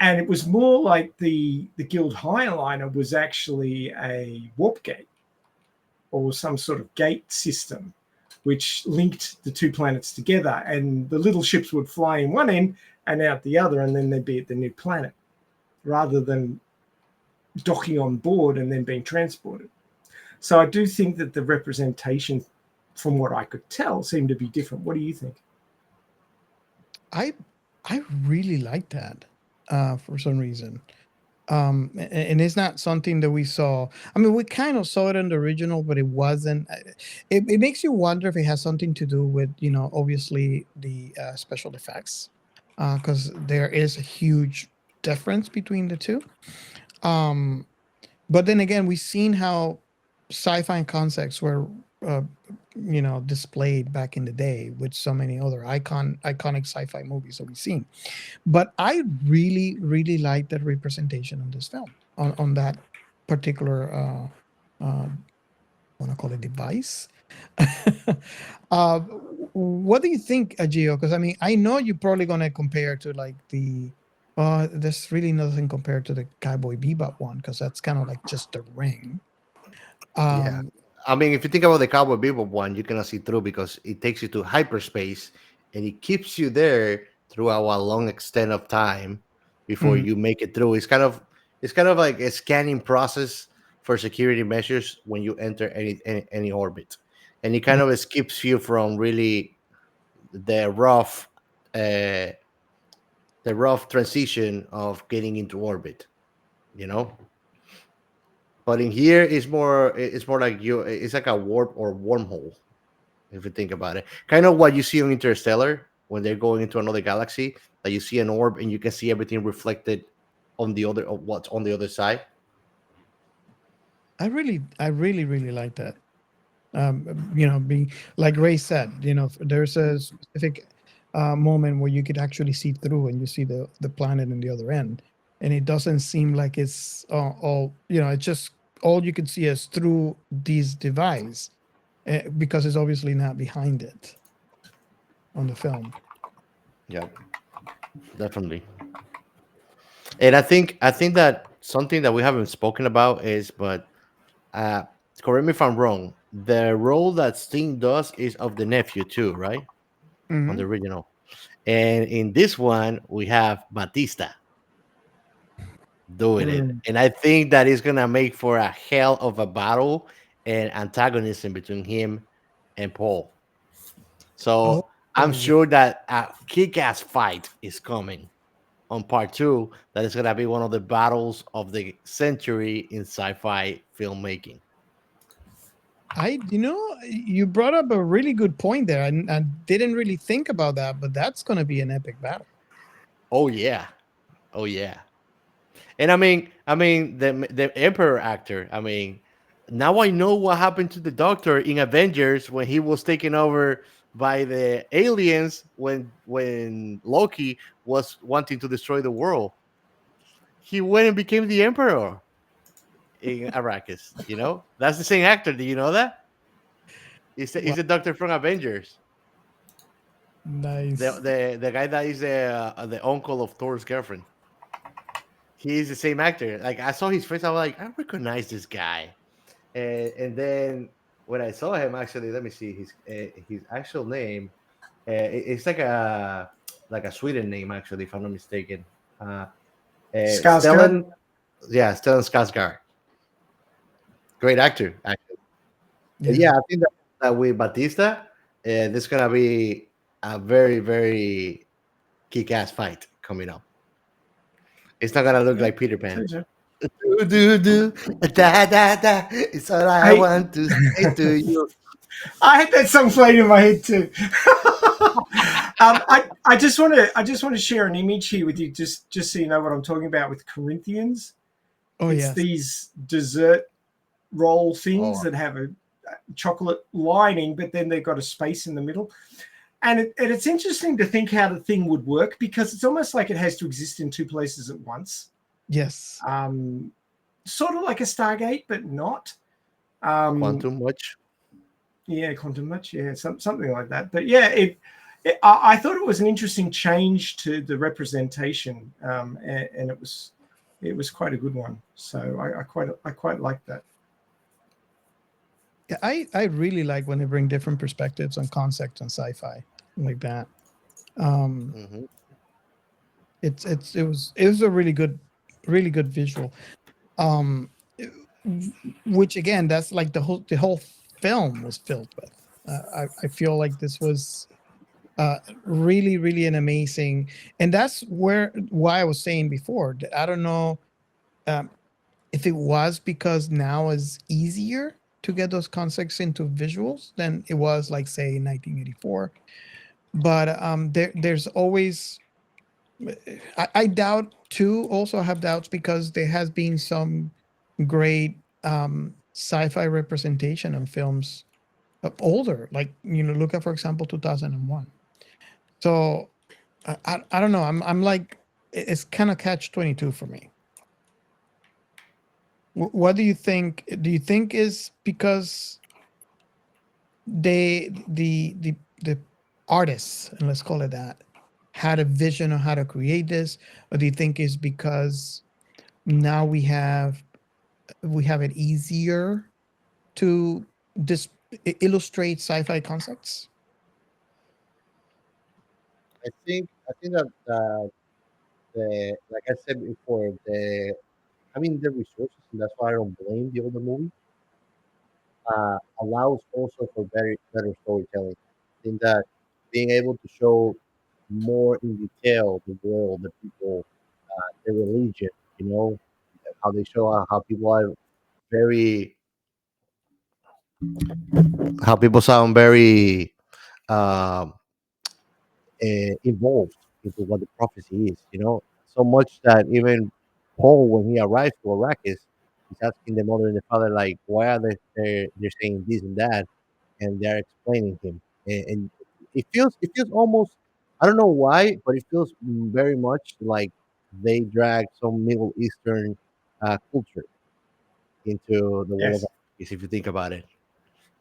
And it was more like the Guild Highliner was actually a warp gate or some sort of gate system which linked the two planets together, and the little ships would fly in one end and out the other, and then they'd be at the new planet rather than docking on board and then being transported. So I do think that the representation, from what I could tell, seemed to be different. What do you think? I really like that for some reason. And it's not something that we saw. I mean, we kind of saw it in the original, but it wasn't. It makes you wonder if it has something to do with, you know, obviously the special effects, because there is a huge difference between the two. But then again, we've seen how sci-fi concepts were, you know, displayed back in the day with so many other iconic sci-fi movies that we've seen. But I really, really like that representation on this film, on that particular, I want to call it device. What do you think, Gio? Because I mean, I know you're probably going to compare to like the There's really nothing compared to the Cowboy Bebop one because that's kind of like just a ring. Yeah. Um, I mean, if you think about the Cowboy Bebop one, you cannot see through because it takes you to hyperspace and it keeps you there throughout a long extent of time before Mhm. you make it through. It's kind of like a scanning process for security measures when you enter any orbit, and it kind of skips you from really the rough uh, the rough transition of getting into orbit. You know, but in here it's more like it's like a warp or wormhole if you think about it. Kind of what you see on Interstellar when they're going into another galaxy, that you see an orb and you can see everything reflected on the other of what's on the other side. I really like that. Being like Ray said, there's a specific moment where you could actually see through and you see the planet in the other end, and it doesn't seem like it's all. It's just all you can see is through this device because it's obviously not behind it on the film. Yeah, definitely. And I think that something that we haven't spoken about is, but uh, correct me if I'm wrong. The role that Sting does is of the nephew too, right? On Hmm. the original, and in this one we have Batista doing it, Mm. and I think that is gonna make for a hell of a battle and antagonism between him and Paul. Oh, So I'm oh yeah. sure that a kick-ass fight is coming on part two. That is gonna be one of the battles of the century in sci-fi filmmaking. You brought up a really good point there. I didn't really think about that, but that's going to be an epic battle. Oh yeah, oh yeah. And I mean the Emperor actor. I mean, now I know what happened to the Doctor in Avengers when he was taken over by the aliens when Loki was wanting to destroy the world. He went and became the Emperor in Arrakis. That's the same actor. Do you know that? He's Wow, the Doctor from Avengers. The nice. the the guy that is the uncle of Thor's girlfriend. He's the same actor. Like I saw his face, I was like, I recognize this guy. And then when I saw him, actually, let me see his actual name. It's like a Sweden name, actually, if I'm not mistaken. Uh, Skarsgård. Stellan, yeah, Stellan Skarsgård, great actor, actually. But Yeah. yeah, I think that with Batista, there's gonna be a very very kick-ass fight coming up. It's not gonna look Yeah. like Peter Pan. Told you. Do da da da. It's all I Hey, want to say to you. I had that song played in my head too. I just want to share an image here with you, just so you know what I'm talking about with Corinthians. Oh It's yes. these dessert roll things Oh, that have a chocolate lining, but then they've got a space in the middle. And it's interesting to think how the thing would work because it's almost like it has to exist in two places at once. Yes. Sort of like a Stargate, but not. Um, quantum much. yeah, quantum much. Yeah, something like that. But yeah, I thought it was an interesting change to the representation, and it was quite a good one. So I quite like that. Yeah, I really like when they bring different perspectives on concepts and sci-fi like that. Um, Hmm. it was a really good visual. Um, it- which again, that's like the whole film was filled with. I feel like this was really an amazing, and that's why I was saying before that I don't know um, if it was because now it's easier to get those concepts into visuals than it was like say in 1984, but there's always I doubt too. Also, I have doubts because there has been some great sci-fi representation in films older, like look at for example 2001. So I don't know. I'm like it's kind of catch 22 for me. What do you think? Do you think is because they the artists, and let's call it that, had a vision on how to create this, or do you think it's because now we have it easier to illustrate sci-fi concepts? I think that the like I said before, the having the resources, and that's why I don't blame the older movie. Allows also for better storytelling. I think that being able to show more in detail the world, the people, the religion, you know, how they show how people are very, how people sound very um, involved into what the prophecy is, you know, so much that even Paul, when he arrives to Arrakis, he's asking the mother and the father, like, why are they're saying this and that, and they're explaining him, and it feels almost, I don't know why, but it feels very much like they drag some Middle Eastern culture into the world of Yes. Arrakis, if you think about it.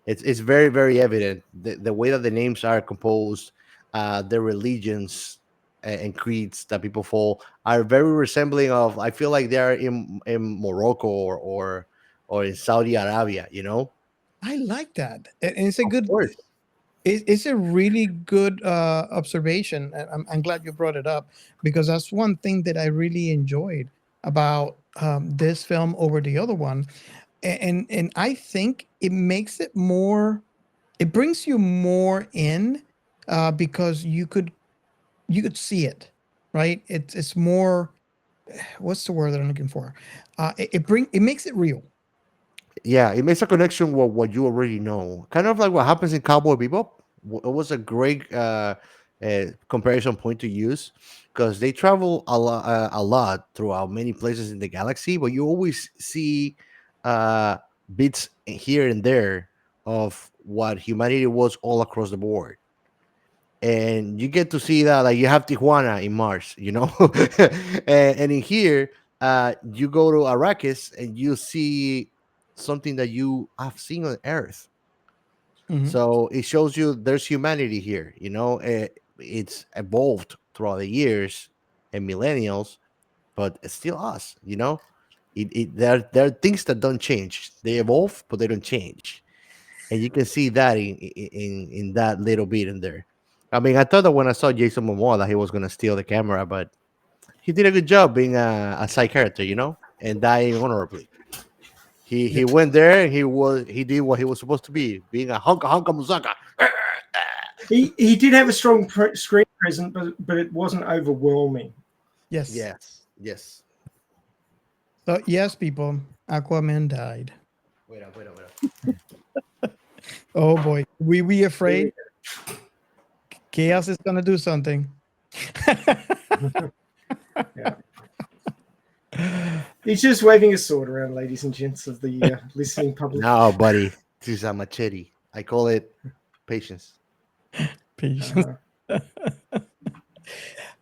It's very very evident the way that the names are composed, the religions and creeds that people follow are very resembling of. I feel like they are in Morocco or in Saudi Arabia. You know, I like that. And it's a of good, course. it's a really good observation. And I'm glad you brought it up, because that's one thing that I really enjoyed about this film over the other one. And I think it makes it more, it brings you more in, because you could see it, right? It's more, what's the word that I'm looking for? It makes it real. Yeah, it makes a connection with what you already know. Kind of like what happens in Cowboy Bebop. It was a great comparison point to use because they travel a lot throughout many places in the galaxy, but you always see uh, bits here and there of what humanity was all across the board. And you get to see that, like, you have Tijuana in Mars, you know, and in here, you go to Arrakis and you see something that you have seen on Earth. Mhm. So it shows you there's humanity here, you know. It's evolved throughout the years and millennials, but it's still us, you know. There are things that don't change. They evolve, but they don't change, and you can see that in that little bit in there. I mean, I thought that when I saw Jason Momoa that he was gonna steal the camera, but he did a good job being a side character, you know, and dying honorably. He went there and he did what he was supposed to be, being a honka musaka. He did have a strong screen presence, but it wasn't overwhelming. Yes. Yes. So yes, people, Aquaman died. Wait up. Oh boy, we be There afraid Chaos is gonna do something. Yeah. He's just waving a sword around, ladies and gents of the listening public. No, buddy, this is a machete. I call it patience. Patience.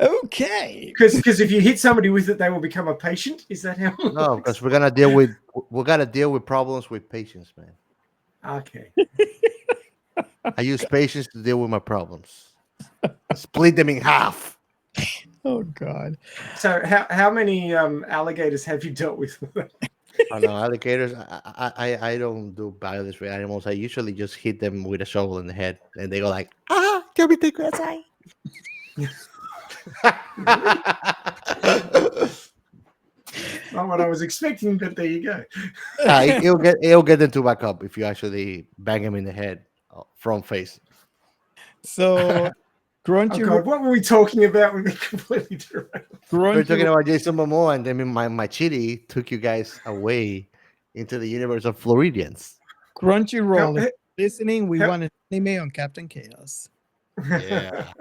Okay. Because if you hit somebody with it, they will become a patient. Is that how? it No, works? because we're gonna deal with problems with patience, man. Okay. I use patience to deal with my problems. Split them in half. Oh God. So how many alligators have you dealt with? I know alligators. I don't do violence with animals. I usually just hit them with a shovel in the head, and they go like, "Ah, can we take outside?" Not what I was expecting, but there you go. It'll get them to back up if you actually bang them in the head, front face. So Oh Crunchyroll. God, what were we talking about? We were completely derailed. We're talking Crunchyroll. about Jason Momoa, and then my chili took you guys away into the universe of Floridians. Crunchyroll. If How- you're listening, we how- want an anime on Captain Chaos. Yeah.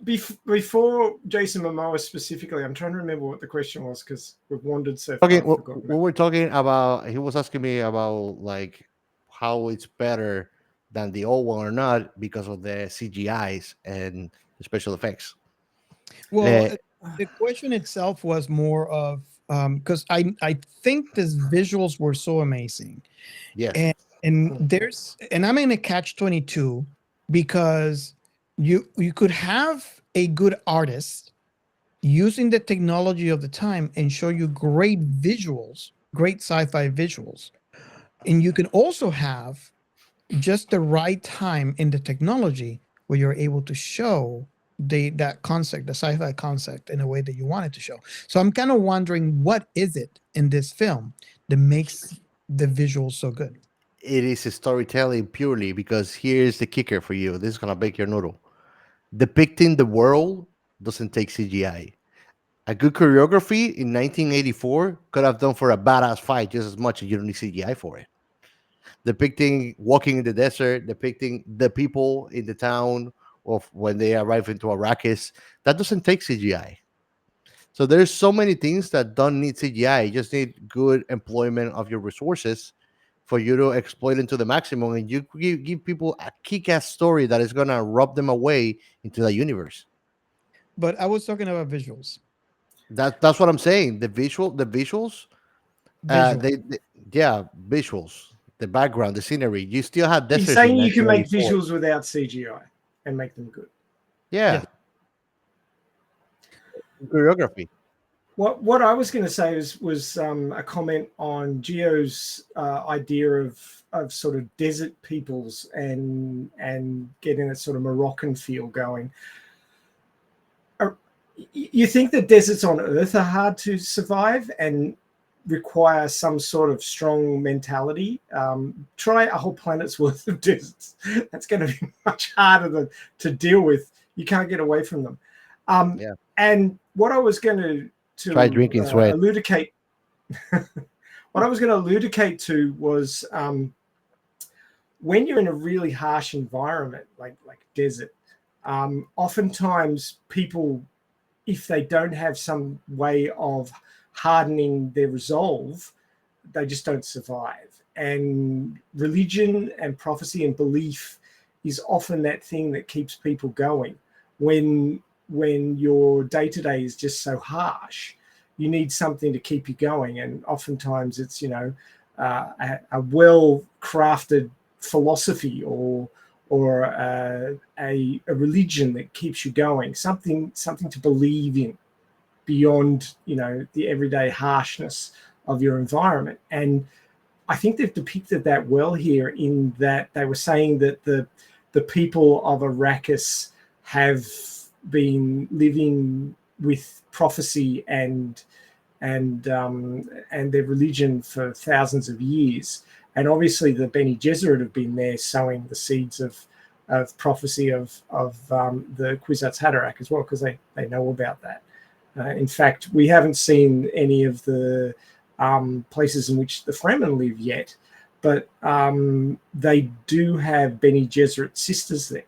Before Jason Momoa specifically, I'm trying to remember what the question was because we've wandered so far. Okay, I've forgotten we it. were talking about. He was asking me about like how it's better than the old one or not because of the CGIs and the special effects. Well, Uh, the question itself was more of because I think the visuals were so amazing, yes. and I'm in a catch 22 because you could have a good artist using the technology of the time and show you great visuals, great sci-fi visuals. And you can also have just the right time in the technology where you're able to show that concept, the sci-fi concept, in a way that you want it to show. So I'm kind of wondering, what is it in this film that makes the visuals so good? It is a storytelling purely, because here's the kicker for you. This is gonna bake your noodle. Depicting the world doesn't take CGI. A good choreography in 1984 could have done for a badass fight just as much as you don't need CGI for it. Depicting walking in the desert, depicting the people in the town of when they arrive into Arrakis, that doesn't take CGI. So there's so many things that don't need CGI. You just need good employment of your resources for you to exploit into the maximum, and you give people a kick-ass story that is gonna rub them away into the universe. But I was talking about visuals. That's what I'm saying. The visuals, Visual. yeah, visuals, the background, the scenery. You still had You're deserts in saying you can make 1984. visuals without CGI and make them good. Yeah. Choreography. What I was going to say was a comment on Gio's idea of sort of desert peoples and getting that sort of Moroccan feel going. You think that deserts on Earth are hard to survive and require some sort of strong mentality? Try a whole planet's worth of deserts. That's going to be much harder to deal with. You can't get away from them. Yeah. And what I was going to Try drinking sweat. Elucidate. What I was going to elucidate to was when you're in a really harsh environment like desert, oftentimes people, if they don't have some way of hardening their resolve, they just don't survive. And religion and prophecy and belief is often that thing that keeps people going. When your day-to-day is just so harsh, you need something to keep you going. And oftentimes it's, a well-crafted philosophy or a religion that keeps you going, something to believe in beyond, the everyday harshness of your environment. And I think they've depicted that well here, in that they were saying that the people of Arrakis have been living with prophecy and their religion for thousands of years. And obviously the Bene Gesserit have been there sowing the seeds of prophecy of the Kwisatz Haderach as well, because they know about that. In fact, we haven't seen any of the places in which the Fremen live yet, but they do have Bene Gesserit sisters there,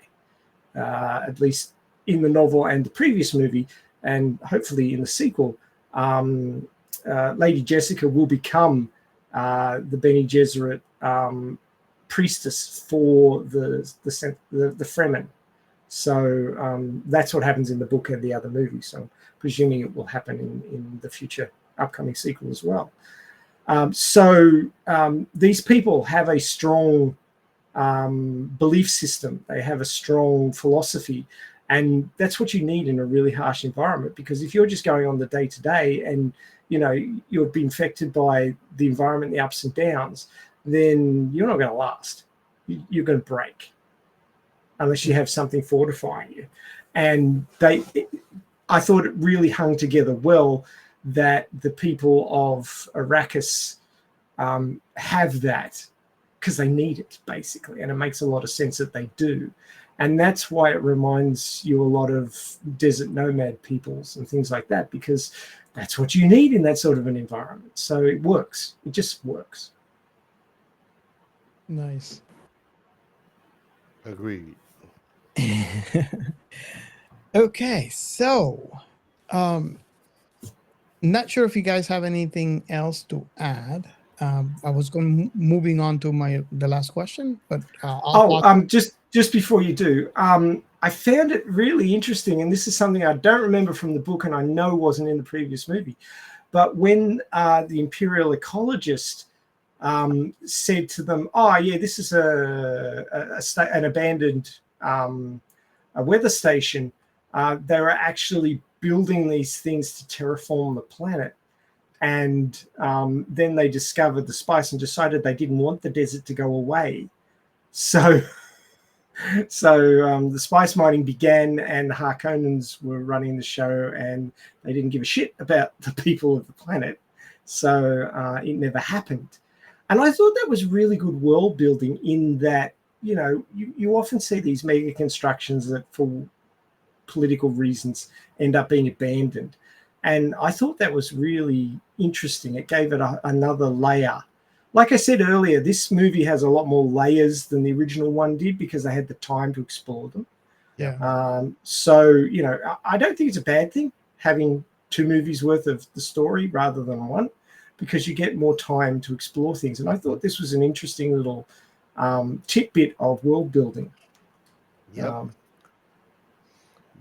at least in the novel and the previous movie, and hopefully in the sequel. Lady Jessica will become the Bene Gesserit priestess for the Fremen. So that's what happens in the book and the other movie. So I'm presuming it will happen in the future upcoming sequel as well. So these people have a strong belief system. They have a strong philosophy. And that's what you need in a really harsh environment, because if you're just going on the day-to-day and, you'll be infected by the environment, the ups and downs, then you're not going to last. You're going to break unless you have something fortifying you. And I thought it really hung together well that the people of Arrakis have that, because they need it, basically. And it makes a lot of sense that they do. And that's why it reminds you a lot of desert nomad peoples and things like that, because that's what you need in that sort of an environment. So it works. It just works. Nice. Agreed. Okay, so not sure if you guys have anything else to add. I was moving on to the last question, but just before you do, I found it really interesting, and this is something I don't remember from the book, and I know wasn't in the previous movie. But when the Imperial ecologist said to them, "Oh, yeah, this is an abandoned a weather station," they were actually building these things to terraform the planet. And then they discovered the spice and decided they didn't want the desert to go away. So the spice mining began, and Harkonnens were running the show, and they didn't give a shit about the people of the planet. So it never happened. And I thought that was really good world building, in that, you often see these mega constructions that for political reasons end up being abandoned. And I thought that was really interesting. It gave it another layer. Like I said earlier, this movie has a lot more layers than the original one did, because they had the time to explore them. Yeah. So, I don't think it's a bad thing having 2 movies worth of the story rather than one, because you get more time to explore things. And I thought this was an interesting little tidbit of world building. Yep.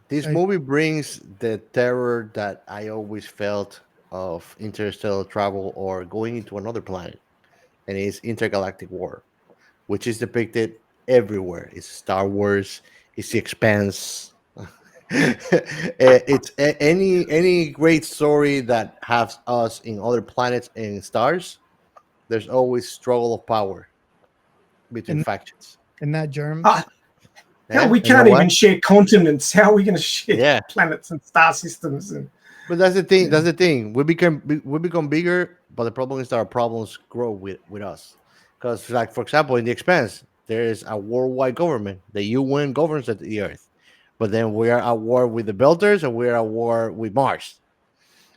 This movie brings the terror that I always felt of interstellar travel or going into another planet, and it's intergalactic war, which is depicted everywhere. It's Star Wars, it's The Expanse. It's any great story that has us in other planets and stars. There's always struggle of power between And- factions. And not germs. Hell, we And you know can't even what? share continents. How are we going to share Yeah. planets and star systems? And But that's the thing. That's the thing. We become bigger, but the problem is that our problems grow with us. Because, like for example, in The Expanse, there is a worldwide government. The UN governs the Earth, but then we are at war with the Belters, and we're at war with Mars.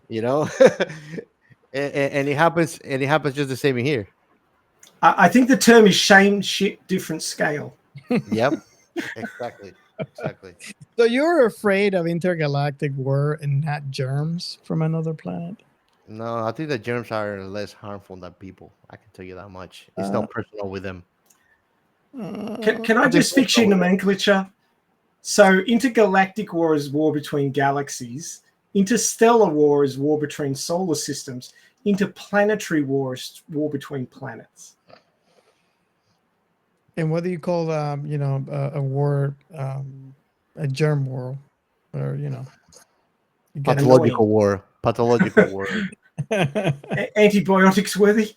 You know, and it happens. And it happens just the same in here. I think the term is shame, shit, different scale. Yep. Exactly. So you're afraid of intergalactic war and not germs from another planet? No, I think the germs are less harmful than people. I can tell you that much. It's not personal with them. Can I just fix your nomenclature? So intergalactic war is war between galaxies. Interstellar war is war between solar systems. Interplanetary war is war between planets. And what do you call, a war, a germ war, or you get Pathological war. Pathological war. Antibiotics worthy?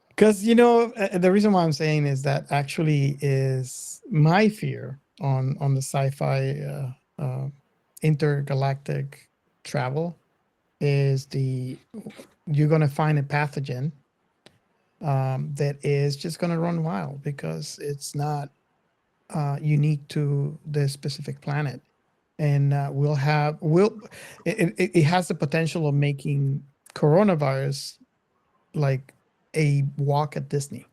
Because the reason why I'm saying is that actually is my fear on the sci-fi intergalactic travel is you're going to find a pathogen that is just going to run wild, because it's not unique to the specific planet, and it has the potential of making coronavirus like a walk at Disney.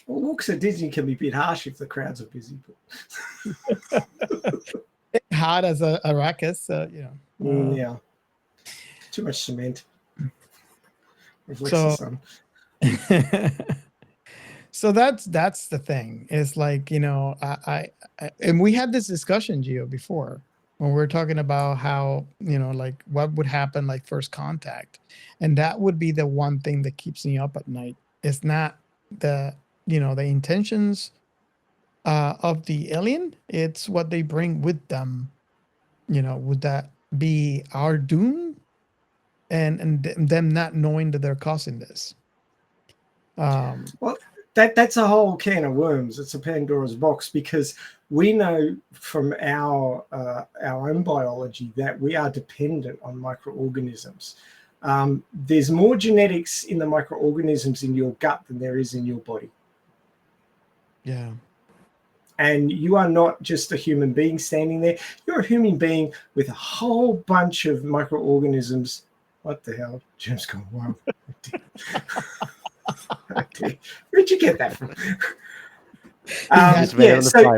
Well, walks at Disney can be a bit harsh if the crowds are busy. Hot as a Arrakis, Yeah. Too much cement. Reflects the sun. So that's the thing. It's like, I and we had this discussion, Gio, before, when we were talking about how, like what would happen like first contact. And that would be the one thing that keeps me up at night. It's not the intentions of the alien. It's what they bring with them. Would that be our doom? And them not knowing that they're causing this. Well, that's a whole can of worms. It's a Pandora's box, because we know from our own biology that we are dependent on microorganisms. There's more genetics in the microorganisms in your gut than there is in your body. Yeah. And you are not just a human being standing there. You're a human being with a whole bunch of microorganisms. What the hell? Jim's gone wild. Where'd you get that from?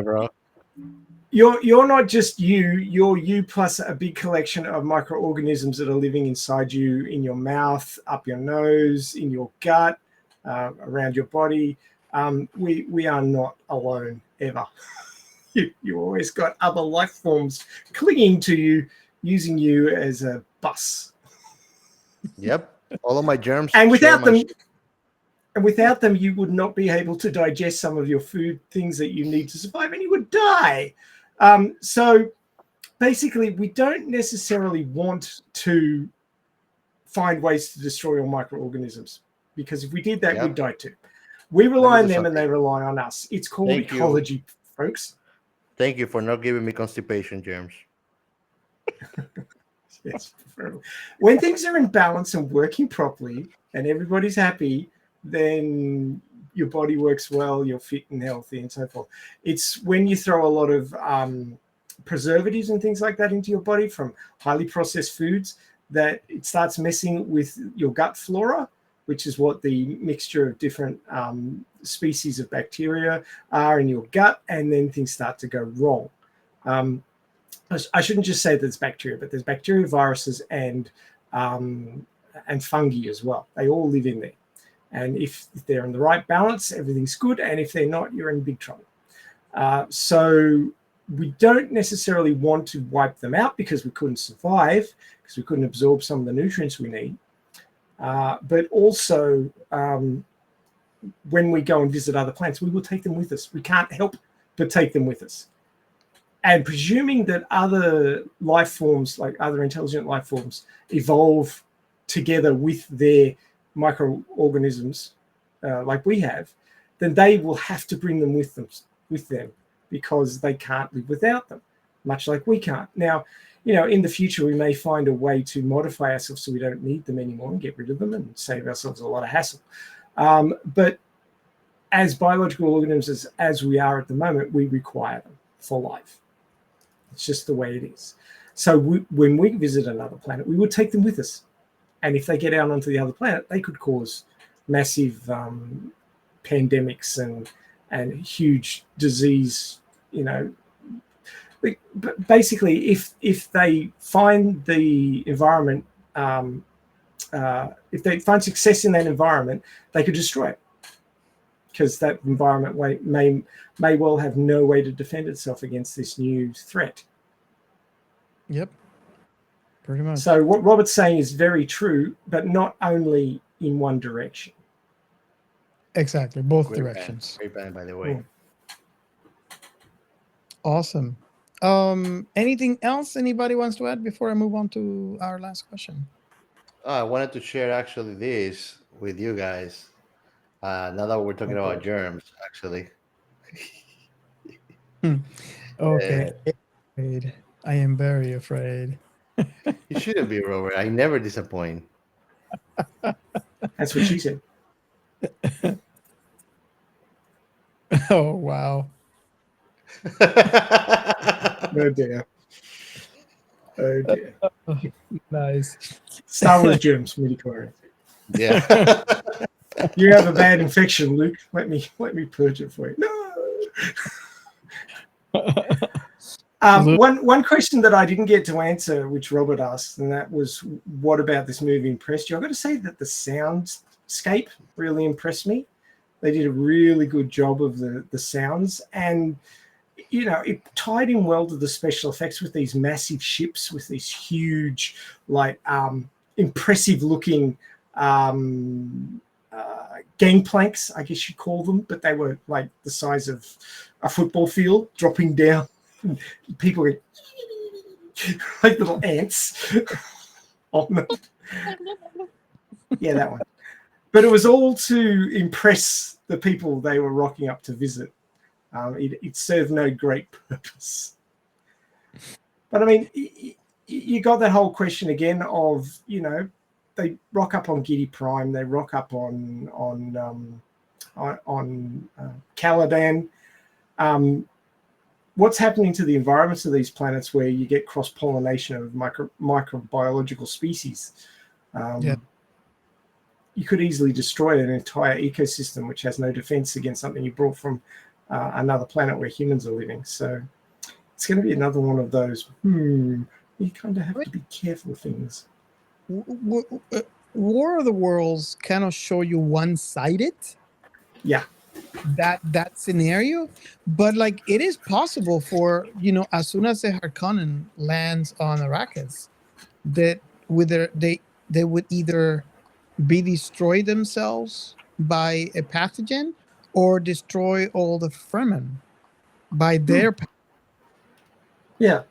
Bro. You're not just you. You're you plus a big collection of microorganisms that are living inside you, in your mouth, up your nose, in your gut, around your body. We are not alone ever. You always got other life forms clinging to you, using you as a bus. Yep. All of my germs. And without them, And without them, you would not be able to digest some of your food, things that you need to survive, and you would die. So basically, we don't necessarily want to find ways to destroy all microorganisms, because if we did that, we'd die too. We rely on them and they rely on us. It's called ecology, folks. Thank you for not giving me constipation germs. Yes. When things are in balance and working properly and everybody's happy, then your body works well, you're fit and healthy and so forth. It's when you throw a lot of preservatives and things like that into your body from highly processed foods that it starts messing with your gut flora, which is what the mixture of different species of bacteria are in your gut, and then things start to go wrong. I shouldn't just say that it's bacteria, but there's bacteria, viruses, and fungi as well. They all live in there. And if they're in the right balance, everything's good. And if they're not, you're in big trouble. So we don't necessarily want to wipe them out because we couldn't survive, because we couldn't absorb some of the nutrients we need. But also, when we go and visit other planets, we will take them with us. We can't help but take them with us. And presuming that other life forms, like other intelligent life forms, evolve together with their microorganisms, like we have, then they will have to bring them with them, because they can't live without them, much like we can't. Now, in the future, we may find a way to modify ourselves so we don't need them anymore and get rid of them and save ourselves a lot of hassle. But as biological organisms, as we are at the moment, we require them for life. It's just the way it is. So when we visit another planet, we would take them with us. And if they get out onto the other planet, they could cause massive pandemics and huge disease, But basically, if they find the environment, if they find success in that environment, they could destroy it, because that environment may well have no way to defend itself against this new threat. Yep, pretty much. So what Robert's saying is very true, but not only in one direction. Exactly, both directions. Great band, by the way. Awesome. Anything else anybody wants to add before I move on to our last question? I wanted to share actually this with you guys. Now that we're talking about germs, actually. Okay. I am very afraid. You shouldn't be, Robert. I never disappoint. That's what she said. Oh, wow. Oh, dear. Oh, dear. Nice. Star Wars germs, midi-chlorians. Yeah. You have a bad infection, Luke. Let me purge it for you. No. One question that I didn't get to answer, which Robert asked, and that was, what about this movie impressed you? I've got to say that the soundscape really impressed me. They did a really good job of the sounds, and it tied in well to the special effects with these massive ships, with these huge, impressive looking gangplanks, I guess you'd call them, but they were like the size of a football field, dropping down. People were like little ants on them. Yeah, that one. But it was all to impress the people they were rocking up to visit. It served no great purpose. But I mean, you got that whole question again of, they rock up on Giddy Prime, they rock up on Caladan. What's happening to the environments of these planets where you get cross-pollination of microbiological species? You could easily destroy an entire ecosystem which has no defense against something you brought from another planet where humans are living. So it's going to be another one of those, you kind of have to be careful of things. War of the Worlds kind of show you one-sided. Yeah. That scenario, but it is possible for as soon as the Harkonnen lands on Arrakis, that they would either be destroyed themselves by a pathogen or destroy all the Fremen by their Yeah.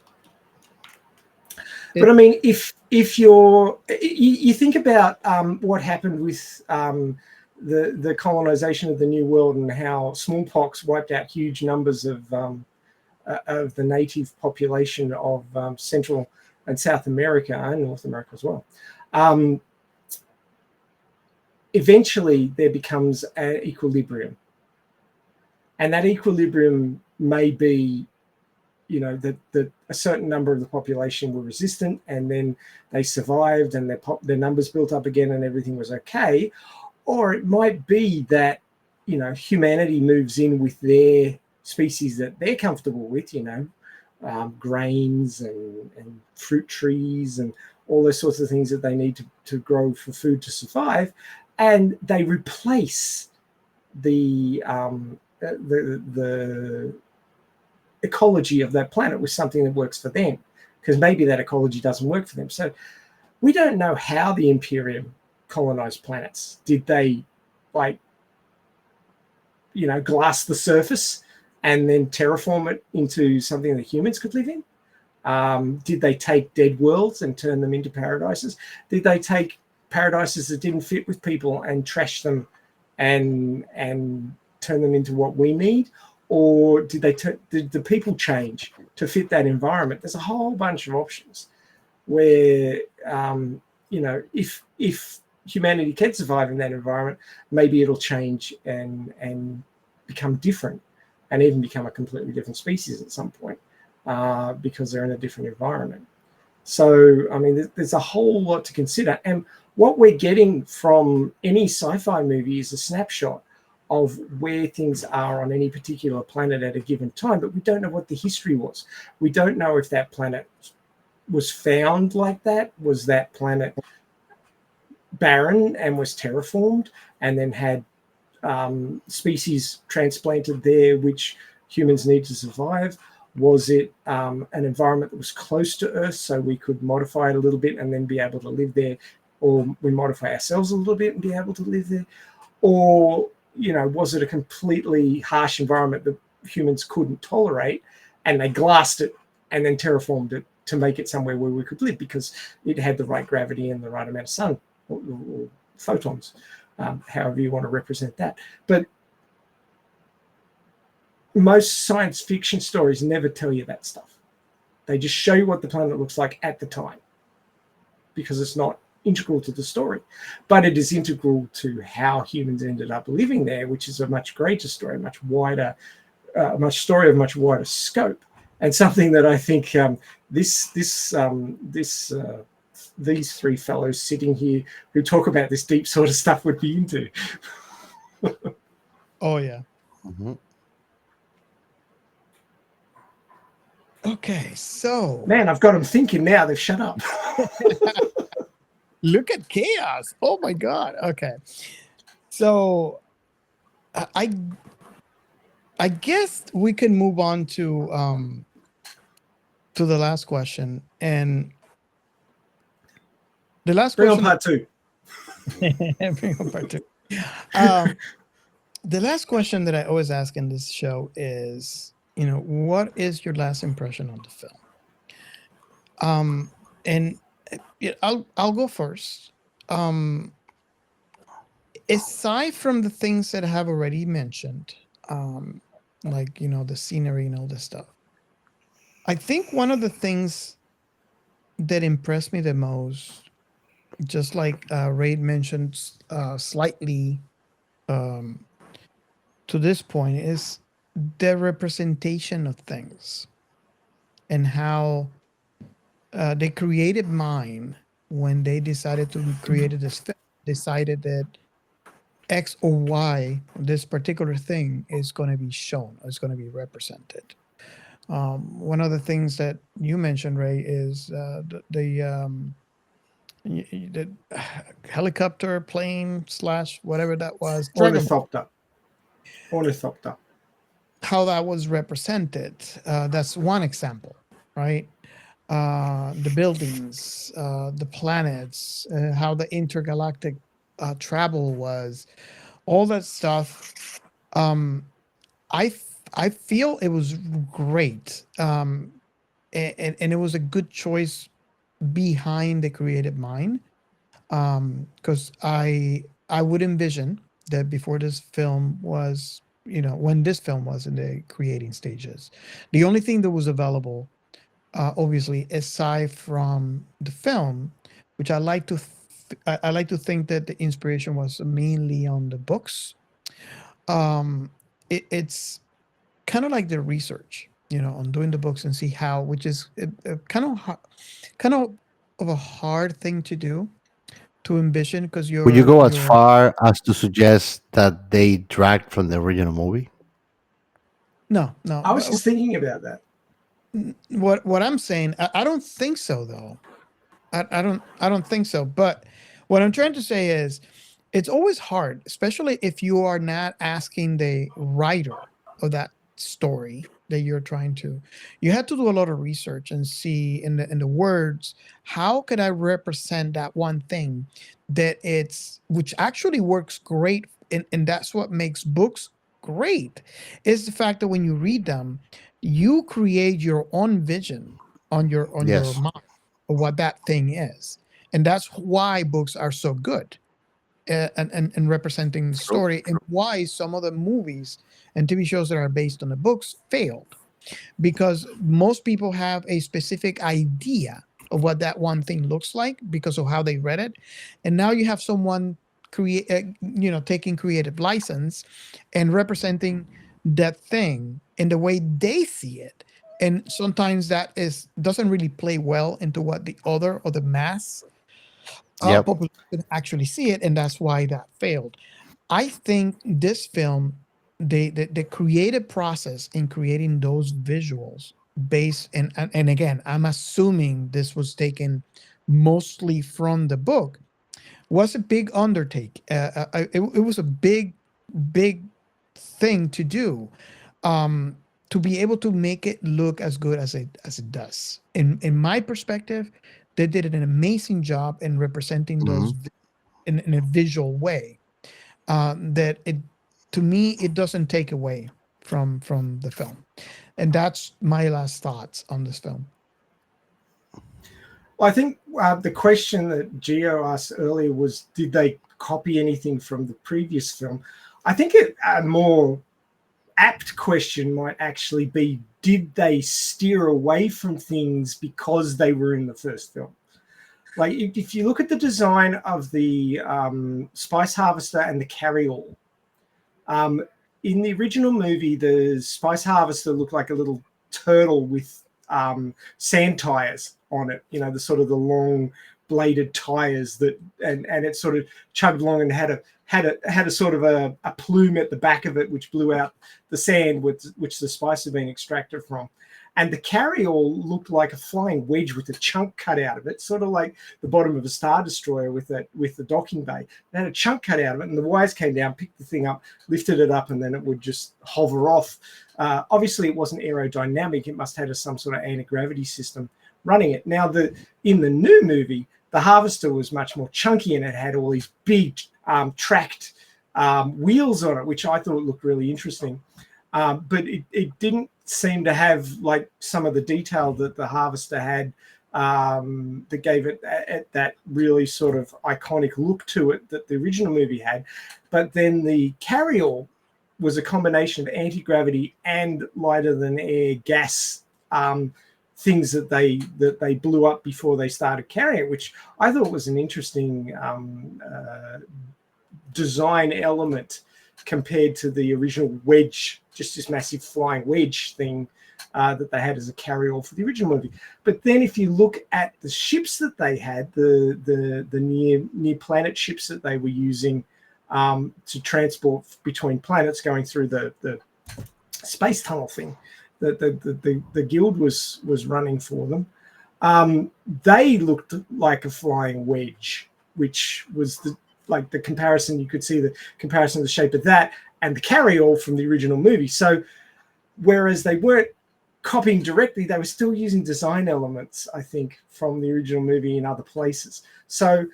But I mean, if you think about what happened with the colonization of the New World and how smallpox wiped out huge numbers of the native population of Central and South America and North America as well. Eventually, there becomes an equilibrium, and that equilibrium may be, that a certain number of the population were resistant, and then they survived, and their numbers built up again, and everything was okay. Or it might be that, humanity moves in with their species that they're comfortable with, grains and fruit trees and all those sorts of things that they need to grow for food to survive, and they replace the ecology of that planet with something that works for them, because maybe that ecology doesn't work for them. So we don't know how the Imperium colonized planets. Did they glass the surface and then terraform it into something that humans could live in? Did they take dead worlds and turn them into paradises? Did they take paradises that didn't fit with people and trash them and turn them into what we need? Or did the people change to fit that environment? There's a whole bunch of options where, if humanity can survive in that environment, maybe it'll change and become different, and even become a completely different species at some point, because they're in a different environment. So, I mean, there's a whole lot to consider. And what we're getting from any sci-fi movie is a snapshot of where things are on any particular planet at a given time, but we don't know what the history was. We don't know if that planet was found like that. Was that planet barren and was terraformed and then had species transplanted there which humans need to survive? Was it an environment that was close to Earth, so we could modify it a little bit and then be able to live there? Or we modify ourselves a little bit and be able to live there? Or, was it a completely harsh environment that humans couldn't tolerate, and they glassed it and then terraformed it to make it somewhere where we could live because it had the right gravity and the right amount of sun or photons, however you want to represent that. But most science fiction stories never tell you that stuff. They just show you what the planet looks like at the time, because it's not integral to the story, but it is integral to how humans ended up living there, which is a much greater story, much wider, much wider scope, and something that I think these three fellows sitting here who talk about this deep sort of stuff would be into. Oh yeah. Mm-hmm. Okay, so Man, I've got them thinking now. They've shut up. look at chaos. Oh my god. Okay, so I guess we can move on to the last question, and the last Bring on question. part two. Bring on part two. The last question that I always ask in this show is, what is your last impression on the film? And I'll go first. Aside from the things that I have already mentioned, like the scenery and all this stuff, I think one of the things that impressed me the most, just like Ray mentioned slightly to this point, is the representation of things and how the creative mind, when they decided to create this film, decided that X or Y, this particular thing, is going to be shown, is going to be represented. One of the things that you mentioned, Ray, is the helicopter, plane / whatever that was, Ornithopter. how that was represented. That's one example, right? The buildings, the planets, how the intergalactic travel was. all that stuff. I feel it was great, and it was a good choice behind the creative mind, because I would envision that before this film was, when this film was in the creating stages, the only thing that was available, obviously, aside from the film, which I like to think that the inspiration was mainly on the books. It's kind of like the research, on doing the books and see how, which is kind of a hard thing to do, to envision, because Would you go as you're far as to suggest that they dragged from the original movie? no, no. I was just thinking about that. What I'm saying, I don't think so, though. I don't think so. But what I'm trying to say is, it's always hard, especially if you are not asking the writer of that story that you're trying to. You had to do a lot of research and see in the words, how could I represent that one thing that which actually works great, and that's what makes books great, is the fact that when you read them, you create your own vision on your Yes. mind of what that thing is, and that's why books are so good, and representing the True. story, and why some of the movies and TV shows that are based on the books failed, because most people have a specific idea of what that one thing looks like because of how they read it, and now you have someone taking creative license and representing that thing in the way they see it, and sometimes that doesn't really play well into what the other or the mass Yep. population actually see it, and that's why that failed. I think this film, the creative process in creating those visuals based, and again, I'm assuming this was taken mostly from the book, was a big undertake. It was a big thing to do, to be able to make it look as good as it does. In my perspective, they did an amazing job in representing Mhm. those in a visual way, that it, to me, it doesn't take away from the film, and that's my last thoughts on this film. Well, I think the question that Gio asked earlier was, did they copy anything from the previous film? I think a more apt question might actually be, did they steer away from things because they were in the first film? Like, if you look at the design of the spice harvester and the carryall, in the original movie, the spice harvester looked like a little turtle with sand tires on it. The sort of the long bladed tires that, and it sort of chugged along and had a sort of a plume at the back of it, which blew out the sand which the spice had been extracted from. And the carryall looked like a flying wedge with a chunk cut out of it, sort of like the bottom of a Star Destroyer with the docking bay. It had a chunk cut out of it, and the wires came down, picked the thing up, lifted it up, and then it would just hover off. Obviously, it wasn't aerodynamic. It must have had some sort of anti-gravity system running it. Now, in the new movie, the harvester was much more chunky, and it had all these big tracked wheels on it, which I thought looked really interesting. But it didn't seem to have like some of the detail that the harvester had, that gave it that really sort of iconic look to it that the original movie had. But then the carryall was a combination of anti-gravity and lighter than air gas things that they blew up before they started carrying it, which I thought was an interesting design element compared to the original wedge, just this massive flying wedge thing that they had as a carryall for the original movie. But then if you look at the ships that they had, the near planet ships that they were using to transport between planets going through the space tunnel thing that the guild was running for them, they looked like a flying wedge, which was the comparison. You could see the comparison of the shape of that and the carryall from the original movie. So whereas they weren't copying directly, they were still using design elements, I think, from the original movie in other places. So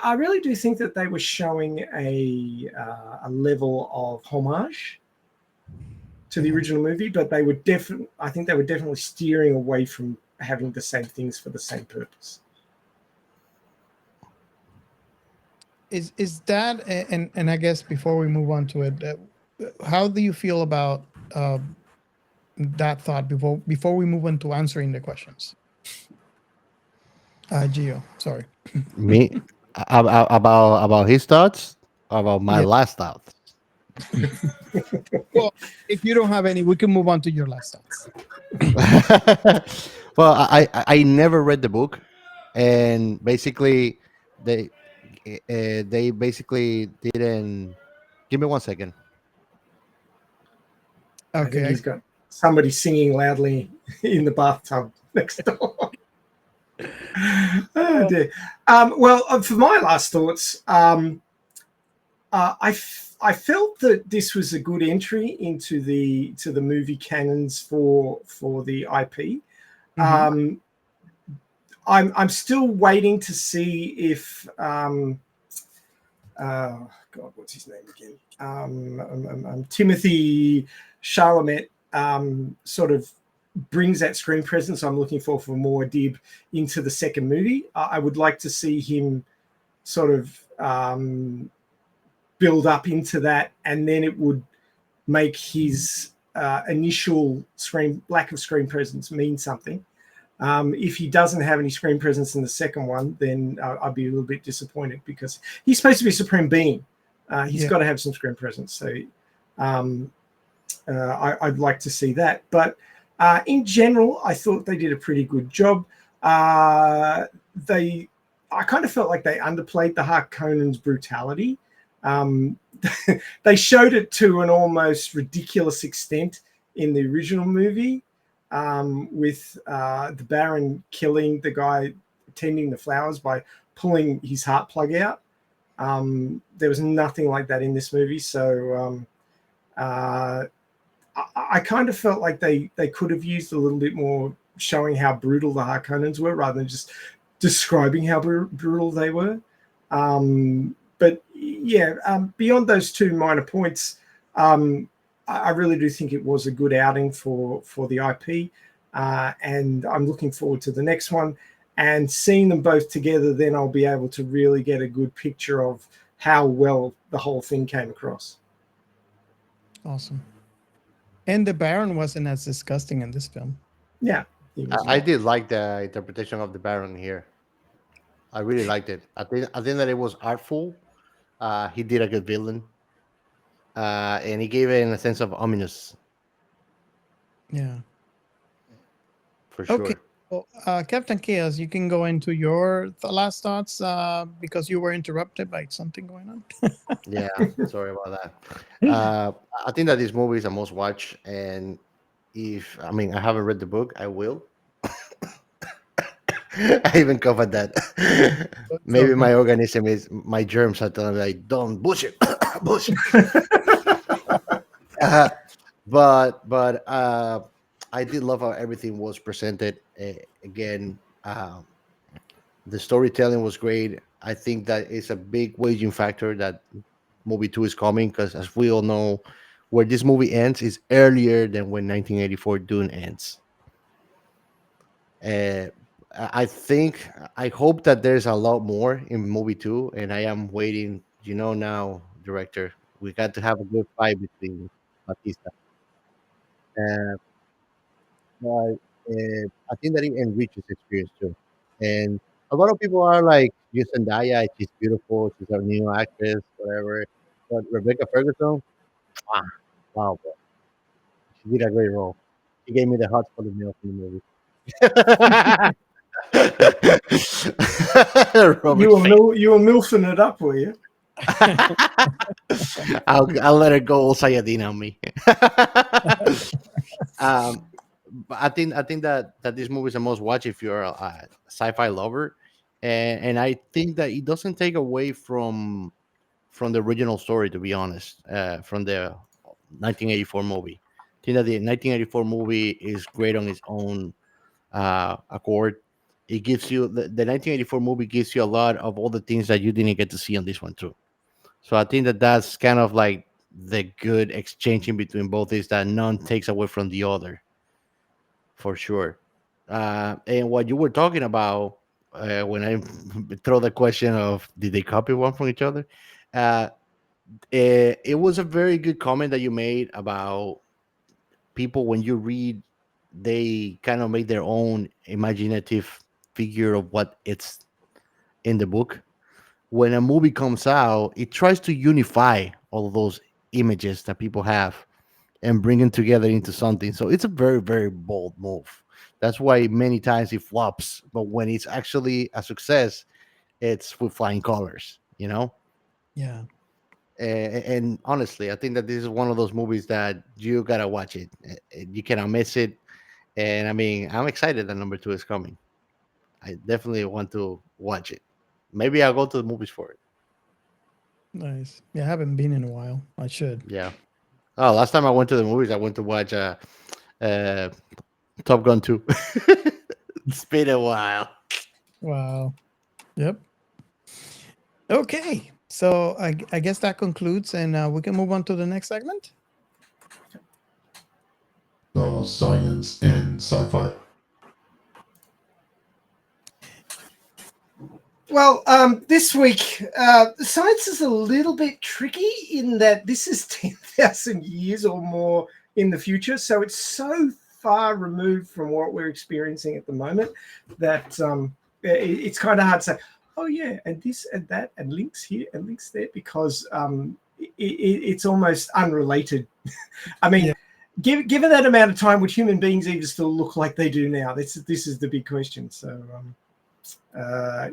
I really do think that they were showing a level of homage to the original movie, but they were I think they were definitely steering away from having the same things for the same purpose. Is that and I guess before we move on to it, how do you feel about that thought before we move on to answering the questions? Gio, sorry. Me about his thoughts, about my Yeah. last thoughts. Well, if you don't have any, we can move on to your last thoughts. Well, I never read the book, and basically they basically didn't. Give me 1 second. I think Okay. he's got somebody singing loudly in the bathtub next door. Oh dear. Well, for my last thoughts, I felt that this was a good entry into the movie canons for the IP. I'm still waiting to see if God, what's his name again? Timothy Chalamet sort of brings that screen presence I'm looking for more Dib into the second movie. I would like to see him sort of build up into that, and then it would make his initial lack of screen presence mean something. If he doesn't have any screen presence in the second one, then I'd be a little bit disappointed, because he's supposed to be a supreme being. He's got to have some screen presence. So I'd like to see that. But in general, I thought they did a pretty good job. I kind of felt like they underplayed the Harkonnen's brutality. They showed it to an almost ridiculous extent in the original movie, with the Baron killing the guy tending the flowers by pulling his heart plug out. There was nothing like that in this movie, so I kind of felt like they could have used a little bit more showing how brutal the Harkonnens were, rather than just describing how brutal they were. But yeah, beyond those two minor points, I really do think it was a good outing for the IP, and I'm looking forward to the next one. And seeing them both together, then I'll be able to really get a good picture of how well the whole thing came across. Awesome. And the Baron wasn't as disgusting in this film. Yeah, I did like the interpretation of the Baron here. I really liked it. I think that it was artful. He did a good villain, and he gave it in a sense of ominous, Yeah. for sure. Okay. Well, Captain Chaos, you can go into your last thoughts because you were interrupted by something going on. Yeah, sorry about that. I think that this movie is a must watch, and I haven't read the book, I will. I even covered that. Maybe my organism my germs are telling me like, don't bullshit, bullshit. But I did love how everything was presented. Again, the storytelling was great. I think that it's a big waging factor that movie 2 is coming, because as we all know, where this movie ends is earlier than when 1984 Dune ends. I hope that there's a lot more in movie 2, and I am waiting. Now, director, we got to have a good fight between Batista. Uh, but I think that it enriches the experience too. And a lot of people are like, "You Zendaya, she's beautiful, she's a new actress, whatever." But Rebecca Ferguson, ah, wow, bro. She did a great role. She gave me the hot for the meal from the movie. Robert You were milfing it up, were you? I'll let her go all Sayyadina on me. But I think that this movie is a must watch if you're a sci-fi lover, and I think that it doesn't take away from the original story. To be honest, from the 1984 movie, I think that the 1984 movie is great on its own accord. it gives you the 1984 movie gives you a lot of all the things that you didn't get to see on this one too. So I think that that's kind of like the good exchange in between both is that none takes away from the other for sure. And what you were talking about when I throw the question of did they copy one from each other, uh, it was a very good comment that you made about people when you read, they kind of make their own imaginative figure of what it's in the book. When a movie comes out, it tries to unify all of those images that people have and bring them together into something. So it's a very, very bold move. That's why many times it flops. But when it's actually a success, it's with flying colors, you know? Yeah. And honestly, I think that this is one of those movies that you gotta watch it. You cannot miss it. And I mean, I'm excited that number two is coming. I definitely want to watch it. Maybe I'll go to the movies for it. Nice. Yeah, I haven't been in a while. I should. Yeah. Oh, last time I went to the movies, I went to watch uh, Top Gun 2. It's been a while. Wow. Yep. Okay. So I guess that concludes, and we can move on to the next segment. The science in sci-fi. Well, this week, science is a little bit tricky in that this is 10,000 years or more in the future. So it's so far removed from what we're experiencing at the moment that it's kind of hard to say, oh, yeah, and this and that and links here and links there, because it's almost unrelated. I mean, given that amount of time, would human beings even still look like they do now? This is the big question. So, but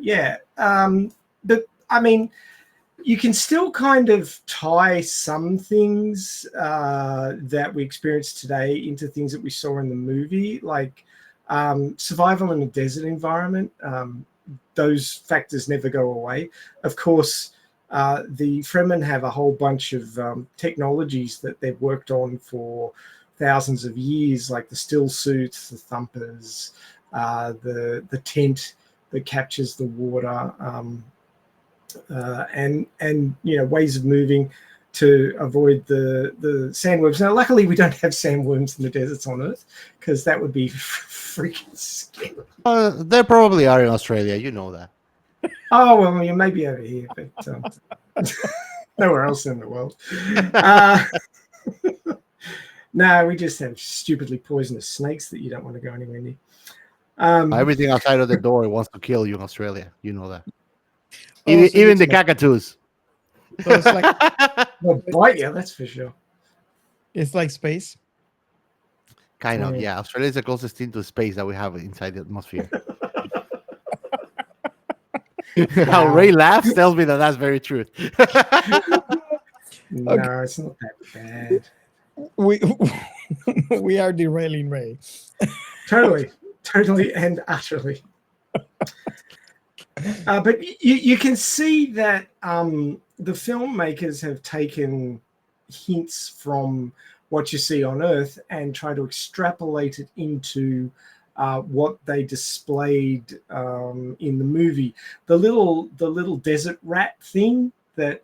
I mean, you can still kind of tie some things that we experience today into things that we saw in the movie, like survival in a desert environment. Those factors never go away. Of course, the Fremen have a whole bunch of technologies that they've worked on for thousands of years, like the still suits, the thumpers, the tent that captures the water, and ways of moving to avoid the sandworms. Now, luckily, we don't have sandworms in the deserts on Earth, because that would be freaking scary. They probably are in Australia. You know that. Oh, well, maybe over here, but nowhere else in the world. No, we just have stupidly poisonous snakes that you don't want to go anywhere near. Everything outside of the door wants to kill you in Australia. You know that. Oh, so Even the it's like- cockatoos. So it's like Well, bite you, that's for sure. it's like space. Kind of, yeah. Australia is the closest thing to space that we have inside the atmosphere. How Ray laughs tells me that that's very true. No, it's not that bad. We we are derailing Ray. Totally and utterly. But you can see that the filmmakers have taken hints from what you see on Earth and try to extrapolate it into what they displayed in the movie. The little desert rat thing that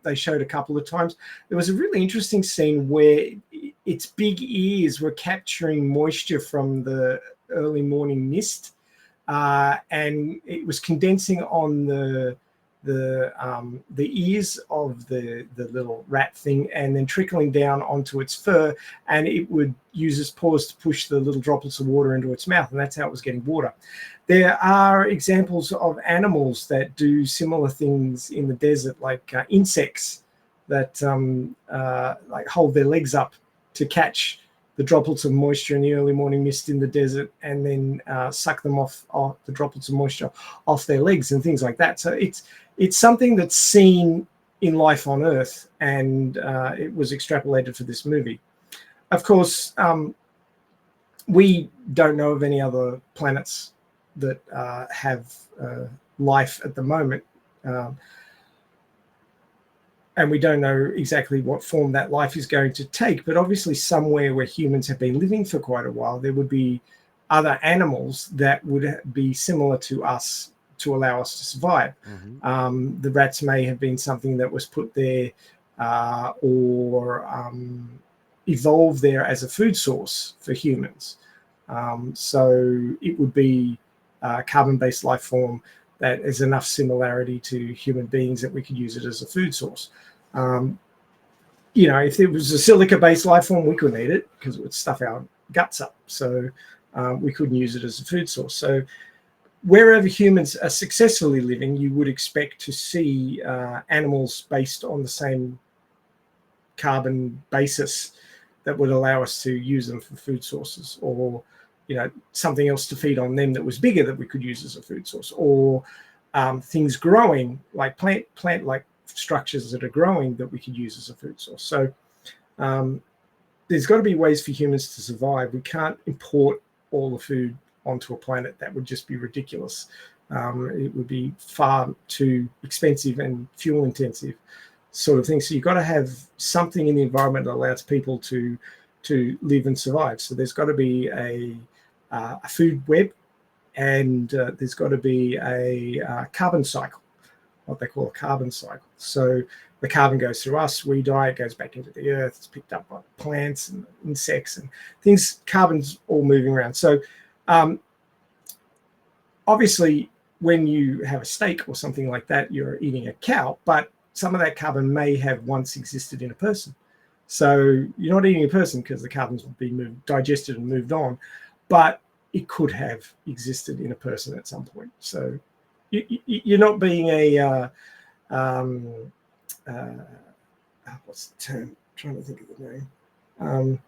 they showed a couple of times. There was a really interesting scene where its big ears were capturing moisture from the early morning mist, and it was condensing on the ears of the little rat thing, and then trickling down onto its fur, and it would use its paws to push the little droplets of water into its mouth, and that's how it was getting water. There are examples of animals that do similar things in the desert, like insects that like hold their legs up to catch the droplets of moisture in the early morning mist in the desert, and then suck them off the droplets of moisture off their legs and things like that. So it's something that's seen in life on Earth, and it was extrapolated for this movie. Of course, we don't know of any other planets that have life at the moment. And we don't know exactly what form that life is going to take, but obviously somewhere where humans have been living for quite a while, there would be other animals that would be similar to us to allow us to survive. The rats may have been something that was put there or evolved there as a food source for humans. So it would be a carbon-based life form that is enough similarity to human beings that we could use it as a food source. If it was a silica-based life form, we couldn't eat it because it would stuff our guts up. So we couldn't use it as a food source. So wherever humans are successfully living, you would expect to see animals based on the same carbon basis that would allow us to use them for food sources, or something else to feed on them that was bigger that we could use as a food source, or things growing like plant-like structures that are growing that we could use as a food source. So there's got to be ways for humans to survive. We can't import all the food onto a planet. That would just be ridiculous. It would be far too expensive and fuel intensive sort of thing. So you've got to have something in the environment that allows people to live and survive. So there's got to be a food web, and there's got to be a carbon cycle, what they call a carbon cycle. So the carbon goes through us, we die, it goes back into the earth, it's picked up by plants and insects and things. Carbon's all moving around. So obviously when you have a steak or something like that, you're eating a cow, but some of that carbon may have once existed in a person. So you're not eating a person because the carbon's been digested and moved on, but it could have existed in a person at some point. So you're not being a what's the term? I'm trying to think of the name.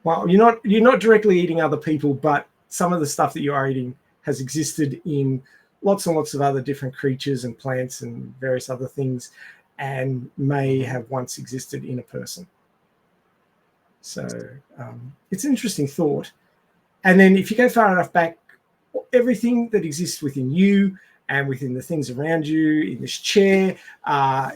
Well, you're not directly eating other people, but some of the stuff that you are eating has existed in lots and lots of other different creatures and plants and various other things, and may have once existed in a person. So it's an interesting thought. And then if you go far enough back, everything that exists within you and within the things around you, in this chair,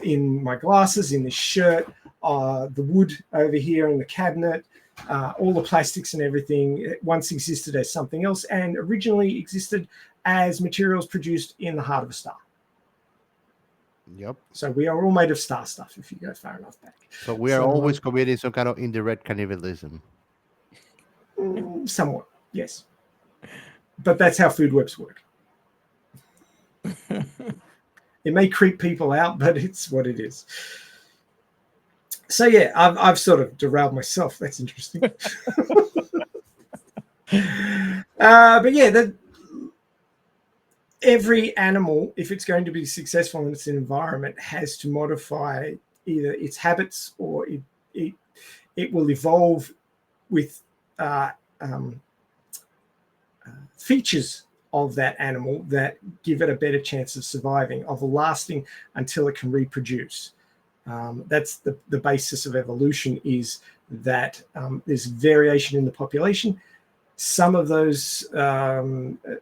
in my glasses, in this shirt, the wood over here in the cabinet, all the plastics and everything, it once existed as something else and originally existed as materials produced in the heart of a star. Yep. So we are all made of star stuff if you go far enough back. So we are always committing some kind of indirect cannibalism. Somewhat, yes. But that's how food webs work. It may creep people out, but it's what it is. So yeah, I've sort of derailed myself. That's interesting. But yeah, every animal, if it's going to be successful in its environment, has to modify either its habits or it will evolve with features of that animal that give it a better chance of surviving, of lasting until it can reproduce. That's the basis of evolution, is that there's variation in the population. Some of those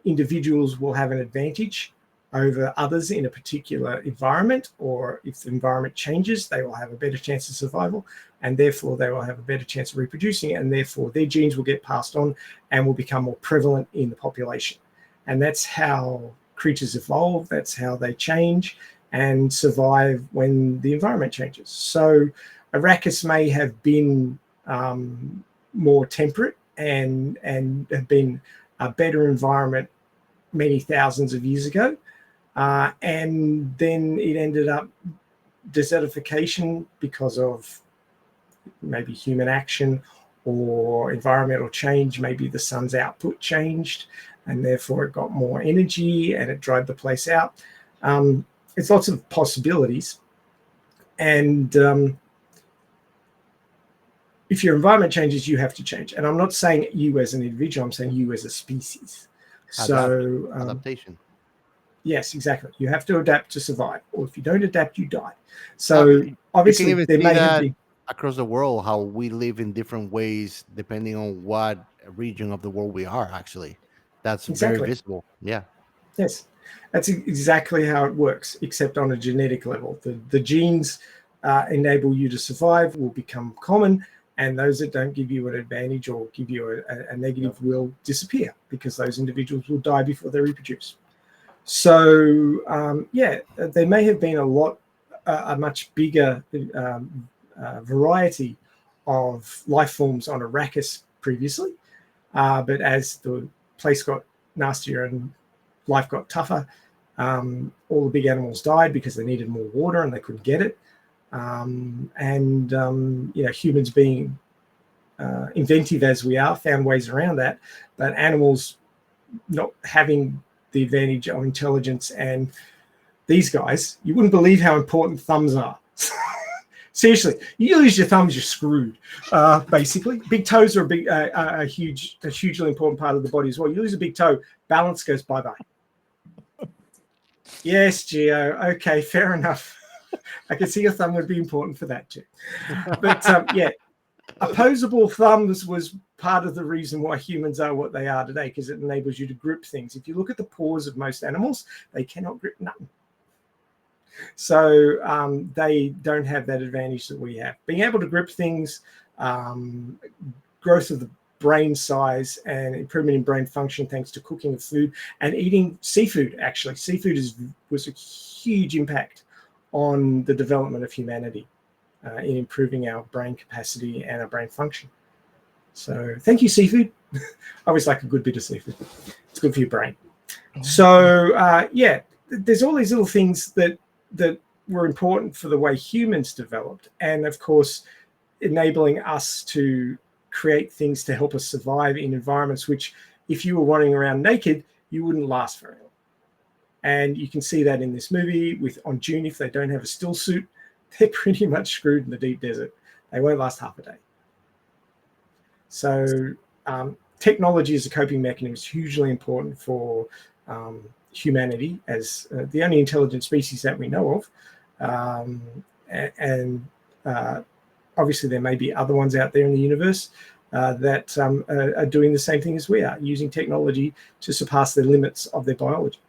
individuals will have an advantage over others in a particular environment, or if the environment changes, they will have a better chance of survival, and therefore they will have a better chance of reproducing, and therefore their genes will get passed on and will become more prevalent in the population. And that's how creatures evolve, that's how they change and survive when the environment changes. So Arrakis may have been more temperate and have been a better environment many thousands of years ago. And then it ended up desertification because of maybe human action or environmental change. Maybe the sun's output changed and therefore it got more energy and it dried the place out. It's lots of possibilities. And if your environment changes, you have to change. And I'm not saying you as an individual, I'm saying you as a species. So adaptation. Yes, exactly. You have to adapt to survive, or if you don't adapt, you die. So obviously, there may have been across the world how we live in different ways depending on what region of the world we are. Actually, that's very visible. Yeah. Yes, that's exactly how it works, except on a genetic level. The genes enable you to survive will become common. And those that don't give you an advantage or give you a negative will disappear, because those individuals will die before they reproduce. So, there may have been a much bigger variety of life forms on Arrakis previously. But as the place got nastier and life got tougher, all the big animals died because they needed more water and they couldn't get it. Humans being inventive as we are, found ways around that. But animals not having the advantage of intelligence, and these guys, you wouldn't believe how important thumbs are. Seriously, you lose your thumbs, you're screwed. Basically, big toes are a hugely important part of the body as well. You lose a big toe, balance goes bye-bye. Yes, Geo. Okay, fair enough. I can see your thumb would be important for that too. But opposable thumbs was part of the reason why humans are what they are today, because it enables you to grip things. If you look at the paws of most animals, they cannot grip nothing. So they don't have that advantage that we have. Being able to grip things, growth of the brain size and improvement in brain function thanks to cooking of food and eating seafood. Actually, seafood was a huge impact on the development of humanity in improving our brain capacity and our brain function. So thank you, seafood. I always like a good bit of seafood. It's good for your brain. So there's all these little things that were important for the way humans developed, and of course enabling us to create things to help us survive in environments which, if you were running around naked, you wouldn't last very long. And you can see that in this movie on Dune. If they don't have a still suit, they're pretty much screwed in the deep desert. They won't last half a day. So technology as a coping mechanism is hugely important for humanity as the only intelligent species that we know of. Obviously there may be other ones out there in the universe that are doing the same thing as we are, using technology to surpass the limits of their biology.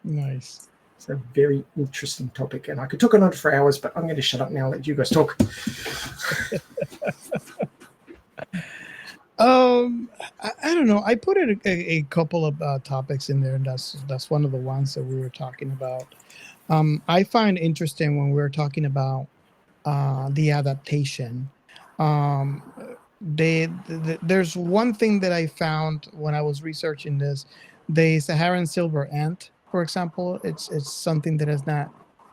Nice. It's a very interesting topic, and I could talk on it for hours, but I'm going to shut up now and let you guys talk. I don't know. I put a couple of topics in there, and that's one of the ones that we were talking about. I find interesting when we're talking about the adaptation. There's one thing that I found when I was researching this. The Saharan silver ant, for example, it's something that is not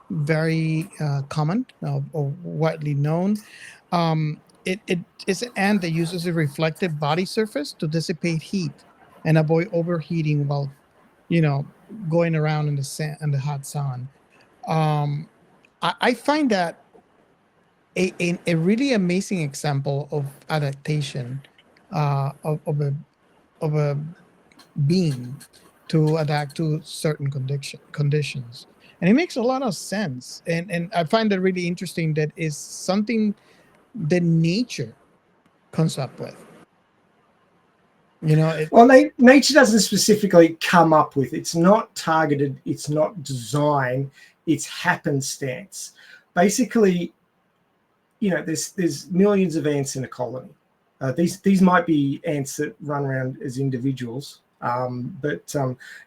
very common or widely known. It's an ant that uses a reflective body surface to dissipate heat and avoid overheating while, going around in the hot sun. I find that a really amazing example of adaptation of a being to adapt to certain conditions, and it makes a lot of sense. And I find that really interesting. That is something that nature comes up with. Nature doesn't specifically come up with. It's not targeted. It's not design. It's happenstance. Basically, there's millions of ants in a colony. These might be ants that run around as individuals, but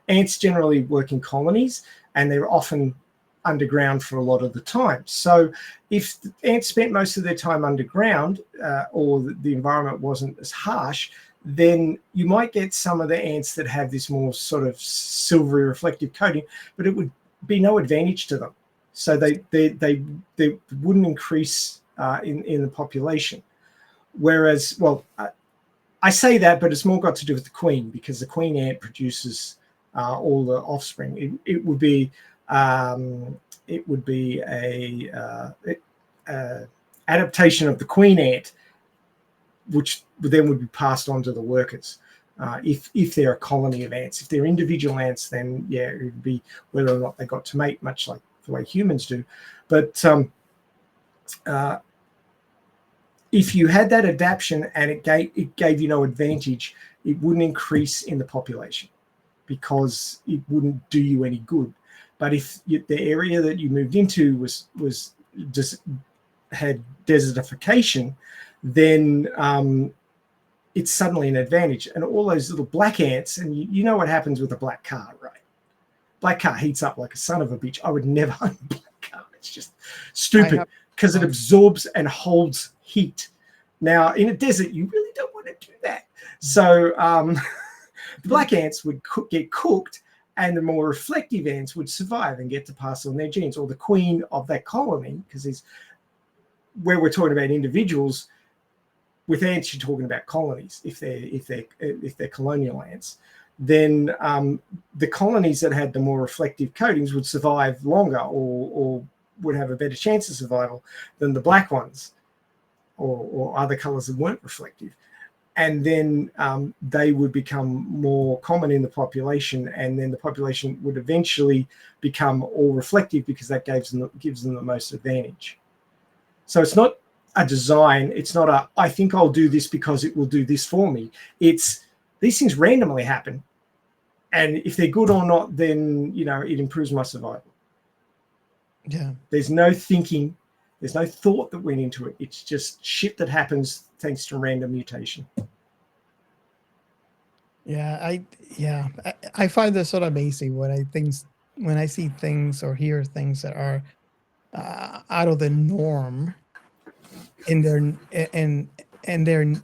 ants generally work in colonies, and they're often underground for a lot of the time. So if ants spent most of their time underground, or the environment wasn't as harsh, then you might get some of the ants that have this more sort of silvery reflective coating, but it would be no advantage to them. So they wouldn't increase in the population. Whereas, I say that, but it's more got to do with the queen, because the queen ant produces all the offspring. It would be a adaptation of the queen ant, which then would be passed on to the workers. If they're a colony of ants. If they're individual ants, then it would be whether or not they got to mate, much like the way humans do. But if you had that adaptation and it gave you no advantage, it wouldn't increase in the population because it wouldn't do you any good. But if the area that you moved into was just had desertification, then it's suddenly an advantage. And all those little black ants, and you know what happens with a black car, right? Black car heats up like a son of a bitch. I would never own a black car. It's just stupid because it absorbs and holds heat. Now, in a desert, you really don't want to do that. So the black ants would get cooked, and the more reflective ants would survive and get to pass on their genes, or the queen of that colony, because where we're talking about individuals. With ants, you're talking about colonies. If they're colonial ants, then the colonies that had the more reflective coatings would survive longer, or would have a better chance of survival than the black ones, or other colors that weren't reflective. And then they would become more common in the population, and then the population would eventually become all reflective because that gives them the most advantage. So it's not a design. It's not I think I'll do this because it will do this for me. It's these things randomly happen, and if they're good or not, then it improves my survival. Yeah. There's no thinking, there's no thought that went into it. It's just shit that happens thanks to random mutation. Yeah, I find this sort of amazing when I see things or hear things that are out of the norm in they're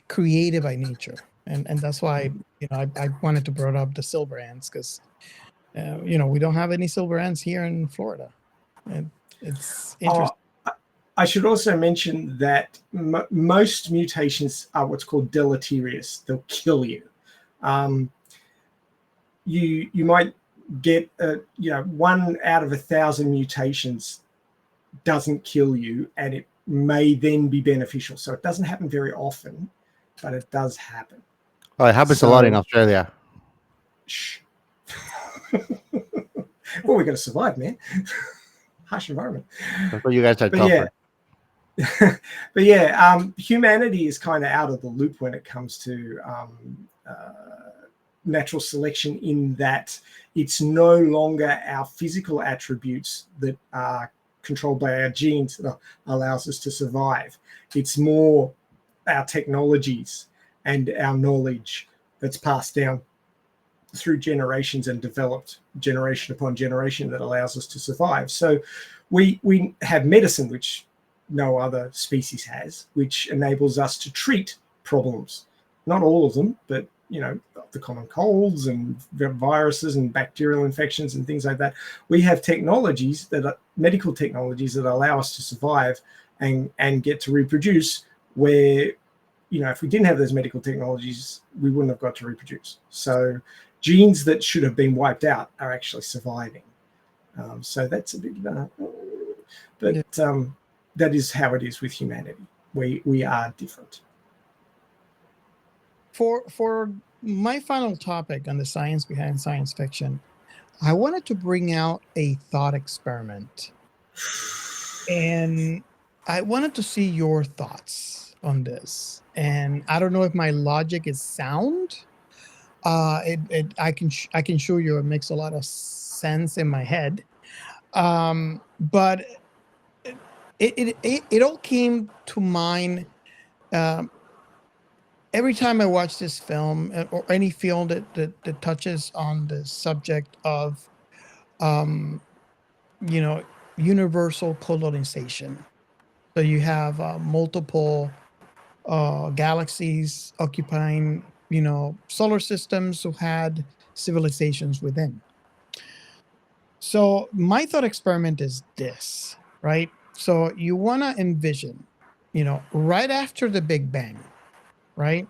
creative by nature, and that's why I wanted to bring up the silver ants, because we don't have any silver ants here in Florida, and it's interesting. I should also mention that most mutations are what's called deleterious. They'll kill you. You might get 1 out of 1,000 mutations doesn't kill you, and it may then be beneficial. So it doesn't happen very often, but it does happen. Oh, it happens a lot in Australia. Shh. Well, we got to survive, man. Harsh environment. That's what you guys are tougher. But yeah, humanity is kind of out of the loop when it comes to natural selection, in that it's no longer our physical attributes that are controlled by our genes that allows us to survive. It's more our technologies and our knowledge that's passed down through generations and developed generation upon generation that allows us to survive. So we have medicine, which no other species has, which enables us to treat problems. Not all of them, but the common colds and viruses and bacterial infections and things like that. We have technologies that are medical technologies that allow us to survive and get to reproduce, where if we didn't have those medical technologies, we wouldn't have got to reproduce. So genes that should have been wiped out are actually surviving. So that's a bit that is how it is with humanity. We are different. For my final topic on the science behind science fiction, I wanted to bring out a thought experiment, and I wanted to see your thoughts on this. And I don't know if my logic is sound. I can show you it makes a lot of sense in my head, but it all came to mind every time I watch this film, or any film that touches on the subject of universal colonization. So you have multiple galaxies occupying solar systems who had civilizations within. So my thought experiment is this, right? So you want to envision, right after the Big Bang, right?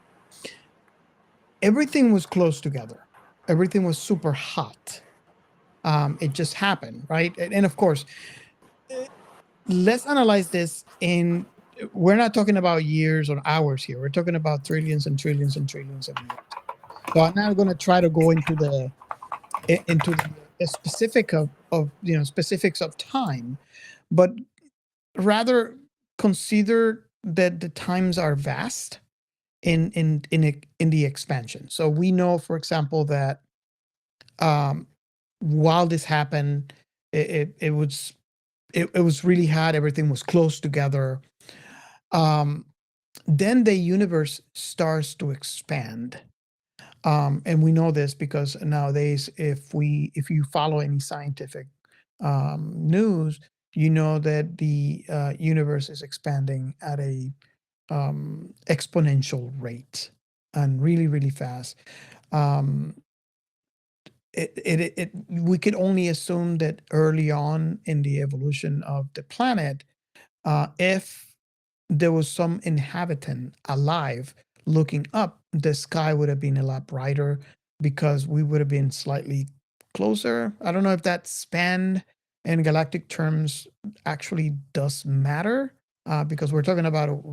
Everything was close together. Everything was super hot. It just happened, right? And of course, let's analyze this we're not talking about years or hours here. We're talking about trillions and trillions and trillions of years. So I'm not going to try to go into the specifics of time, but rather consider that the times are vast in the expansion. So we know, for example, that while this happened, it was it was really hot. Everything was close together. Um, then the universe starts to expand. And we know this because nowadays, if you follow any scientific news, you know that the universe is expanding at a exponential rate and really, really fast. Um, we could only assume that early on in the evolution of the planet, if there was some inhabitant alive looking up, the sky would have been a lot brighter because we would have been slightly closer. I don't know if that span in galactic terms actually does matter, because we're talking about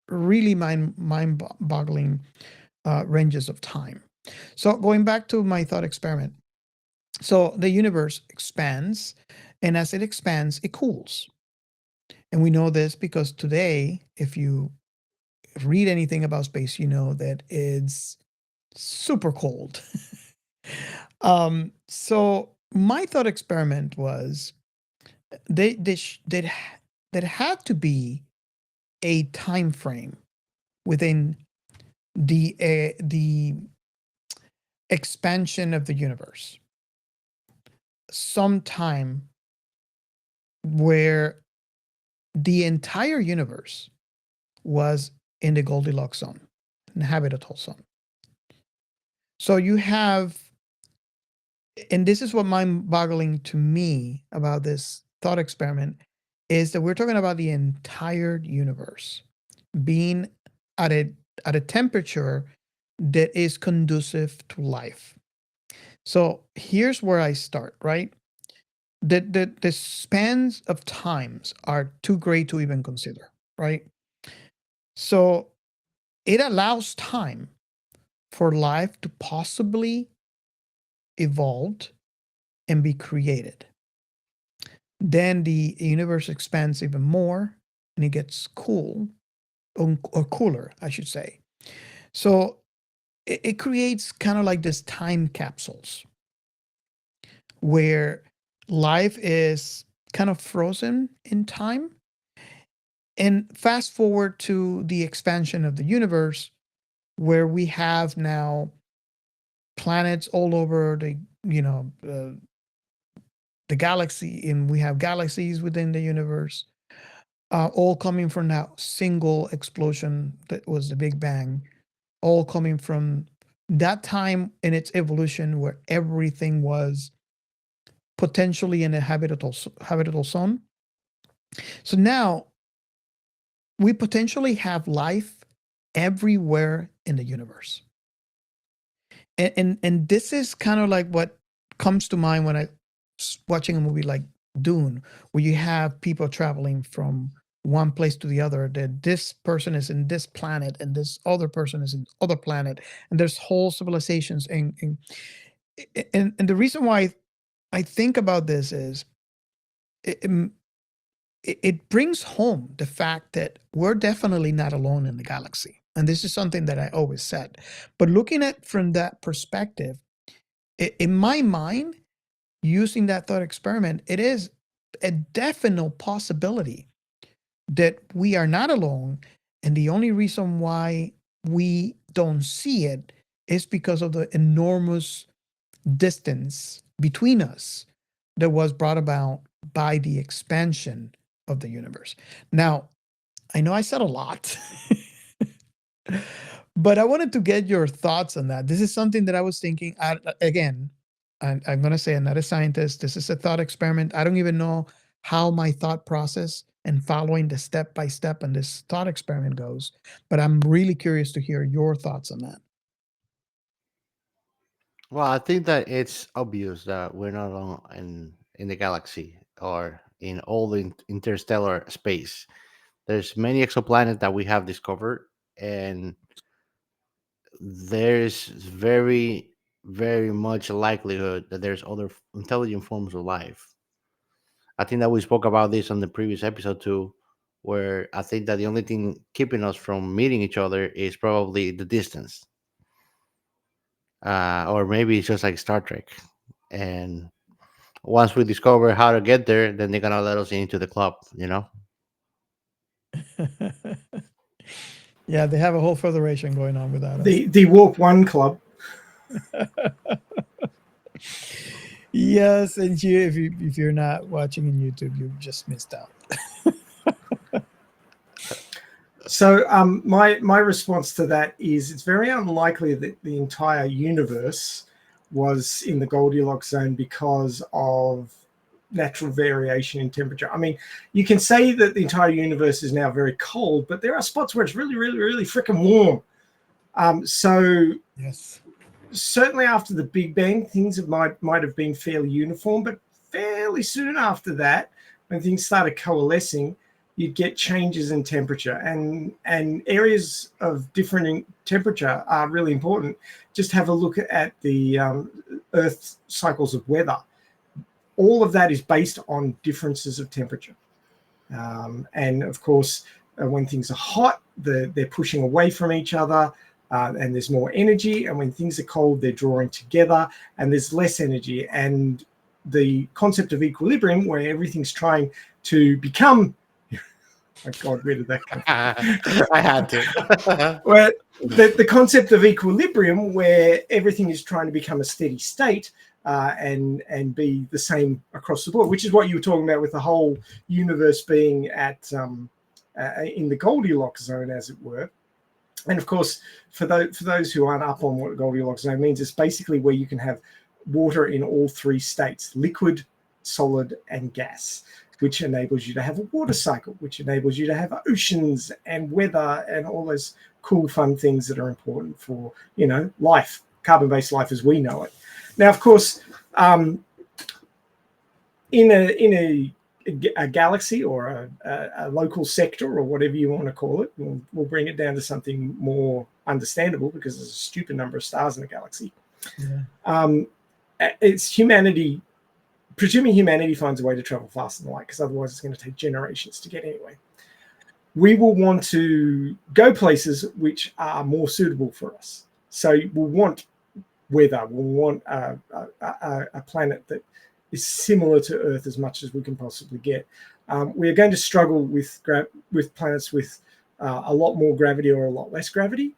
really mind-boggling ranges of time. So going back to my thought experiment. So the universe expands, and as it expands, it cools. And we know this because today, if you read anything about space, you know that it's super cold. So my thought experiment was that had to be a time frame within the expansion of the universe, some time where the entire universe was in the Goldilocks zone, habitable zone. So you have, and this is what mind-boggling to me about this thought experiment, is that we're talking about the entire universe being at a temperature that is conducive to life. So here's where I start, right? The spans of times are too great to even consider, right? So it allows time for life to possibly evolve and be created. Then the universe expands even more and it gets cool, or cooler, I should say. So it creates kind of like this time capsules where life is kind of frozen in time. And fast forward to the expansion of the universe, where we have now planets all over the galaxy, and we have galaxies within the universe, all coming from that single explosion that was the Big Bang, all coming from that time in its evolution where everything was potentially in a habitable zone. So now we potentially have life everywhere in the universe. And this is kind of like what comes to mind when I watching a movie like Dune, where you have people traveling from one place to the other, that this person is in this planet and this other person is in other planet, and there's whole civilizations. And the reason why I think about this is it, it brings home the fact that we're definitely not alone in the galaxy. And this is something that I always said. But looking at from that perspective, in my mind, using that thought experiment, it is a definite possibility that we are not alone. And the only reason why we don't see it is because of the enormous distance between us that was brought about by the expansion of the universe. Now, I know I said a lot, but I wanted to get your thoughts on that. This is something that I was thinking. Again, I'm going to say I'm not a scientist. This is a thought experiment. I don't even know how my thought process and following the step by step on this thought experiment goes, but I'm really curious to hear your thoughts on that. Well, I think that it's obvious that we're not alone in the galaxy or in all the interstellar space. There's many exoplanets that we have discovered, and there's very much likelihood that there's other intelligent forms of life. I think that we spoke about this on the previous episode too, where I think that the only thing keeping us from meeting each other is probably the distance, or maybe it's just like Star Trek, and once we discover how to get there, then they're gonna let us into the club. Yeah, they have a whole federation going on without us. The Warp One Club. Yes, and if you're not watching on YouTube, you just missed out. So my response to that is it's very unlikely that the entire universe was in the Goldilocks zone because of natural variation in temperature. I mean, you can say that the entire universe is now very cold, but there are spots where it's really, really, really freaking warm. So Yes. certainly after the Big Bang, things might have been fairly uniform, but fairly soon after that, when things started coalescing, you'd get changes in temperature, and areas of different temperature are really important. Just have a look at the Earth cycles of weather. All of that is based on differences of temperature. And of course, when things are hot, they're pushing away from each other, and there's more energy. And when things are cold, they're drawing together and there's less energy. And the concept of equilibrium, where everything's trying to become, oh God, where did that come from? I had to. Well, the concept of equilibrium, where everything is trying to become a steady state and be the same across the board, which is what you were talking about with the whole universe being at in the Goldilocks zone, as it were. And of course, for those who aren't up on what Goldilocks zone means, it's basically where you can have water in all three states: liquid, solid, and gas, which enables you to have a water cycle, which enables you to have oceans and weather and all those cool, fun things that are important for, life, carbon-based life as we know it. Now, of course, in a galaxy or a local sector or whatever you want to call it, we'll bring it down to something more understandable because there's a stupid number of stars in a galaxy. Yeah. It's humanity. Presuming humanity finds a way to travel faster than light, because otherwise it's going to take generations to get anyway. We will want to go places which are more suitable for us. So we'll want weather. We'll want a planet that is similar to Earth as much as we can possibly get. We are going to struggle with planets with a lot more gravity or a lot less gravity.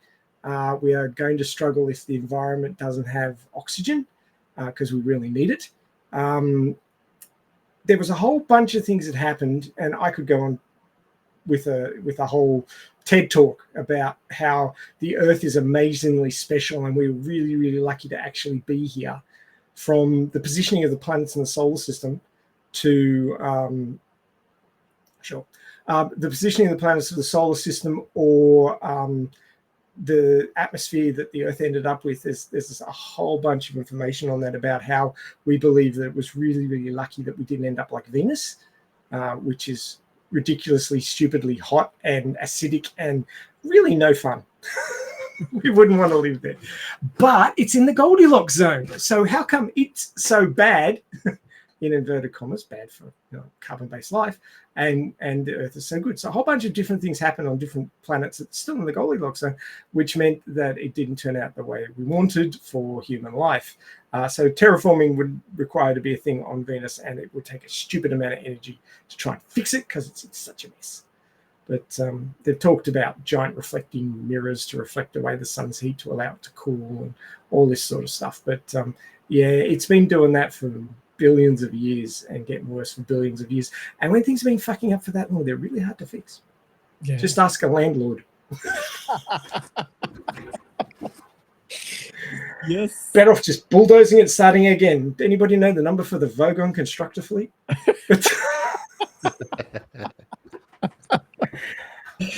We are going to struggle if the environment doesn't have oxygen, because we really need it. There was a whole bunch of things that happened, and I could go on with a whole TED talk about how the Earth is amazingly special, and we're really, really lucky to actually be here. From the positioning of the planets in the solar system to the positioning of the planets of the solar system, or the atmosphere that the Earth ended up with. There's a whole bunch of information on that about how we believe that it was really, really lucky that we didn't end up like Venus, which is ridiculously, stupidly hot and acidic and really no fun. We wouldn't want to live there. But it's in the Goldilocks zone. So how come it's so bad, in inverted commas, bad for carbon-based life, and the Earth is so good? So a whole bunch of different things happen on different planets that's still in the Goldilocks zone, which meant that it didn't turn out the way we wanted for human life. So terraforming would require to be a thing on Venus, and it would take a stupid amount of energy to try and fix it because it's such a mess. But they've talked about giant reflecting mirrors to reflect away the sun's heat to allow it to cool and all this sort of stuff. But it's been doing that for billions of years and getting worse for billions of years. And when things have been fucking up for that long, they're really hard to fix. Yeah. Just ask a landlord. Yes. Better off just bulldozing it, starting again. Anybody know the number for the Vogon constructor fleet?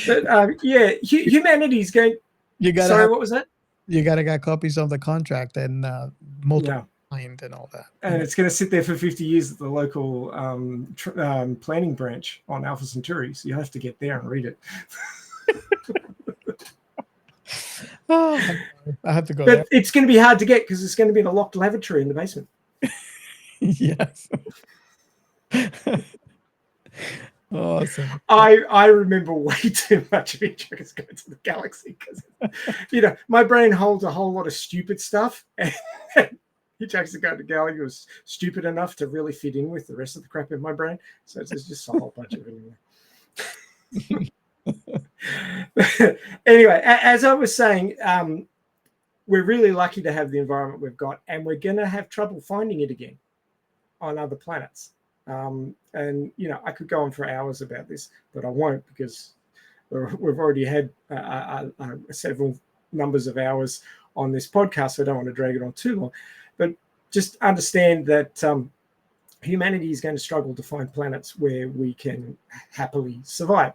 But humanity's going. What was that? You gotta get copies of the contract and multiple signed and all that. And it's going to sit there for 50 years at the local planning branch on Alpha Centauri. So you have to get there and read it. I have to go. But there. It's going to be hard to get because it's going to be in a locked lavatory in the basement. Yes. Awesome. I remember way too much of Hitchhiker's Guide to the Galaxy because, my brain holds a whole lot of stupid stuff. And Hitchhiker's Guide to the Galaxy was stupid enough to really fit in with the rest of the crap in my brain. So it's just a whole bunch of it anyway. Anyway, as I was saying, we're really lucky to have the environment we've got, and we're going to have trouble finding it again on other planets. And, I could go on for hours about this, but I won't, because we've already had several numbers of hours on this podcast, so I don't want to drag it on too long. But just understand that humanity is going to struggle to find planets where we can happily survive.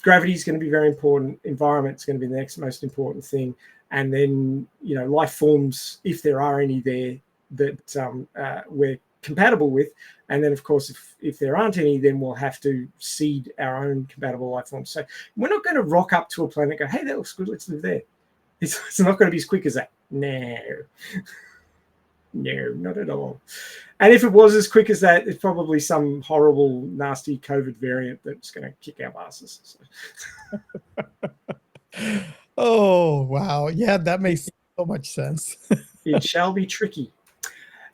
Gravity is going to be very important. Environment is going to be the next most important thing. And then, life forms, if there are any there, that we're compatible with. And then, of course, if there aren't any, then we'll have to seed our own compatible life forms. So we're not going to rock up to a planet and go, hey, that looks good, let's live there. It's not going to be as quick as that. No, not at all. And if it was as quick as that, it's probably some horrible, nasty COVID variant that's going to kick our asses. So. Oh, wow. Yeah, that makes so much sense. It shall be tricky.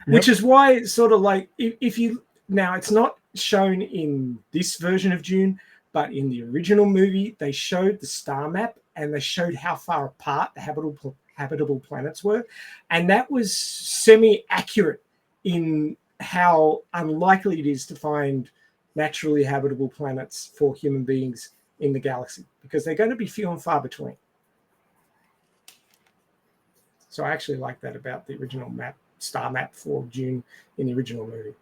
Which is why it's sort of like, if you, now it's not shown in this version of Dune, but in the original movie, they showed the star map and they showed how far apart the habitable planets were. And that was semi-accurate in how unlikely it is to find naturally habitable planets for human beings in the galaxy, because they're going to be few and far between. So I actually like that about the original star map for Dune in the original movie.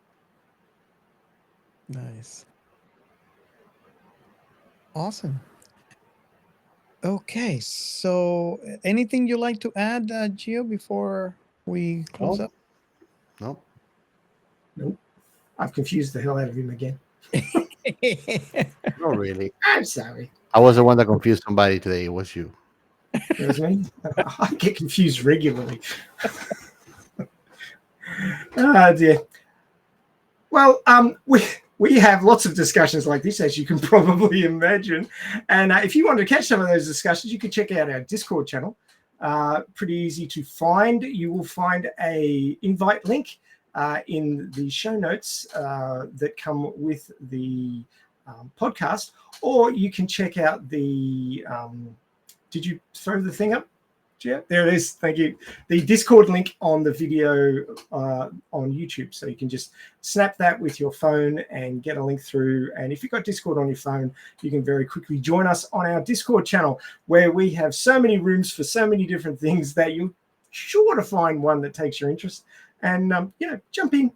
Nice. Awesome. Okay, so anything you like to add, Gio, before we close up? Nope. I've confused the hell out of him again. Not really. I'm sorry. I was the one that confused somebody today. It was you. It was me. I get confused regularly. Oh dear. Well, we have lots of discussions like this, as you can probably imagine. And if you want to catch some of those discussions, you can check out our Discord channel. Pretty easy to find. You will find a invite link in the show notes that come with the podcast, or you can check out the. Did you throw the thing up? Yeah, there it is. Thank you. The Discord link on the video on YouTube. So you can just snap that with your phone and get a link through. And if you've got Discord on your phone, you can very quickly join us on our Discord channel, where we have so many rooms for so many different things that you're sure to find one that takes your interest. And, jump in,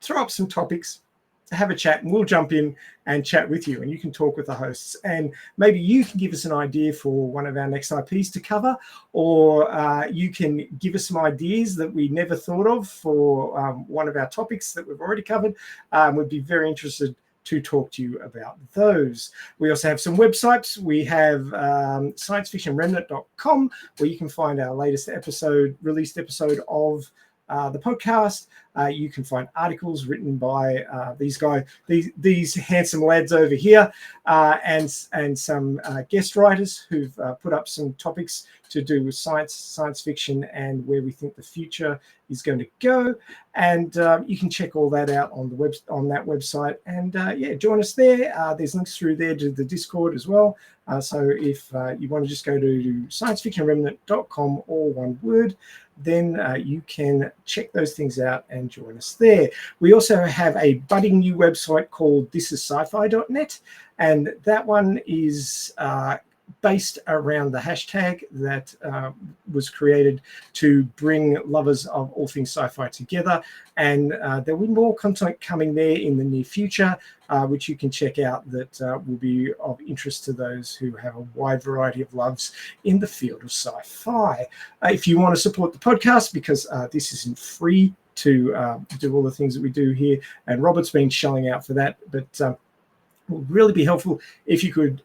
throw up some topics, have a chat, and we'll jump in and chat with you, and you can talk with the hosts, and maybe you can give us an idea for one of our next IPs to cover, or you can give us some ideas that we never thought of for one of our topics that we've already covered. We'd be very interested to talk to you about those. We also have some websites. We have sciencefictionremnant.com, where you can find our latest released episode of the podcast. You can find articles written by these guys, these handsome lads over here, and some guest writers who've put up some topics to do with science fiction, and where we think the future is going to go. And you can check all that out on that website. And join us there. There's links through there to the Discord as well. So if you want to just go to sciencefictionremnant.com, all one word, then you can check those things out and join us there. We also have a budding new website called thisisscifi.net, and that one is based around the hashtag that was created to bring lovers of all things sci-fi together. And there will be more content coming there in the near future, which you can check out, that will be of interest to those who have a wide variety of loves in the field of sci-fi. If you want to support the podcast, because this isn't free to do all the things that we do here, and Robert's been shelling out for that, but would really be helpful if you could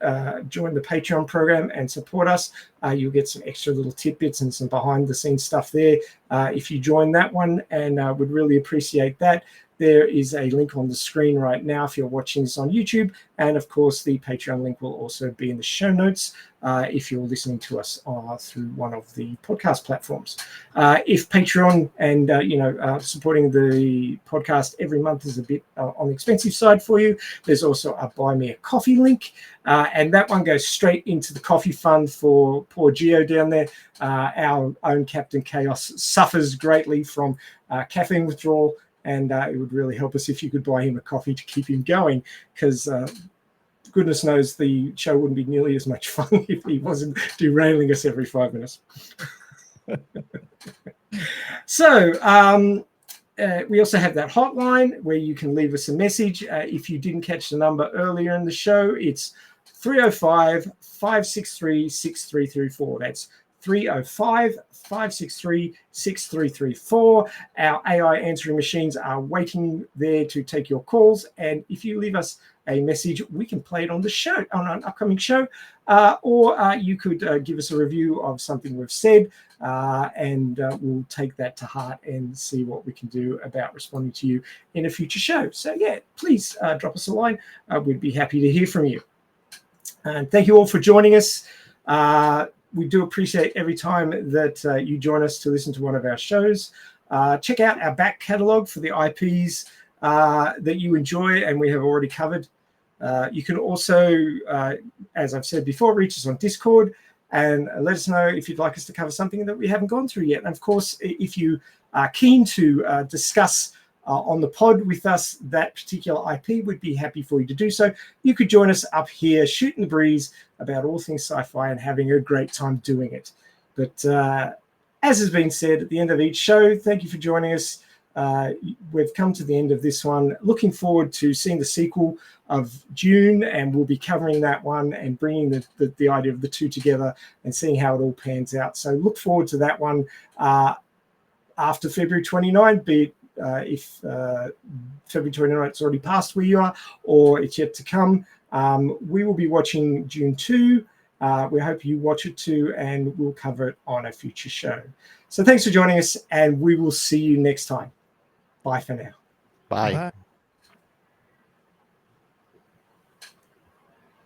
join the Patreon program and support us. You'll get some extra little tidbits and some behind the scenes stuff there if you join that one, and would really appreciate that. there is a link on the screen right now if you're watching this on YouTube. And of course, the Patreon link will also be in the show notes if you're listening to us through one of the podcast platforms. If Patreon and supporting the podcast every month is a bit on the expensive side for you, there's also a Buy Me a Coffee link, and that one goes straight into the coffee fund for poor Geo down there. Our own Captain Chaos suffers greatly from caffeine withdrawal, and it would really help us if you could buy him a coffee to keep him going, because goodness knows the show wouldn't be nearly as much fun if he wasn't derailing us every 5 minutes. So we also have that hotline where you can leave us a message. If you didn't catch the number earlier in the show, it's 305-563-6334. That's 305-563-6334. Our AI answering machines are waiting there to take your calls. And if you leave us a message, we can play it on the show, on an upcoming show, or you could give us a review of something we've said, and we'll take that to heart and see what we can do about responding to you in a future show. So yeah, please drop us a line. We'd be happy to hear from you. And thank you all for joining us. We do appreciate every time that you join us to listen to one of our shows. Check out our back catalogue for the IPs that you enjoy and we have already covered. You can also, as I've said before, reach us on Discord and let us know if you'd like us to cover something that we haven't gone through yet. And of course, if you are keen to discuss on the pod with us that particular IP, we'd be happy for you to do so. You could join us up here, shooting the breeze about all things sci-fi and having a great time doing it. But as has been said at the end of each show, thank you for joining us. We've come to the end of this one. Looking forward to seeing the sequel of Dune, and we'll be covering that one and bringing the idea of the two together and seeing how it all pans out. So look forward to that one after February 29, be it if February 29 it's already passed where you are, or it's yet to come. We will be watching Dune 2. We hope you watch it too, and we'll cover it on a future show. So thanks for joining us, and we will see you next time. Bye for now. Bye. Bye.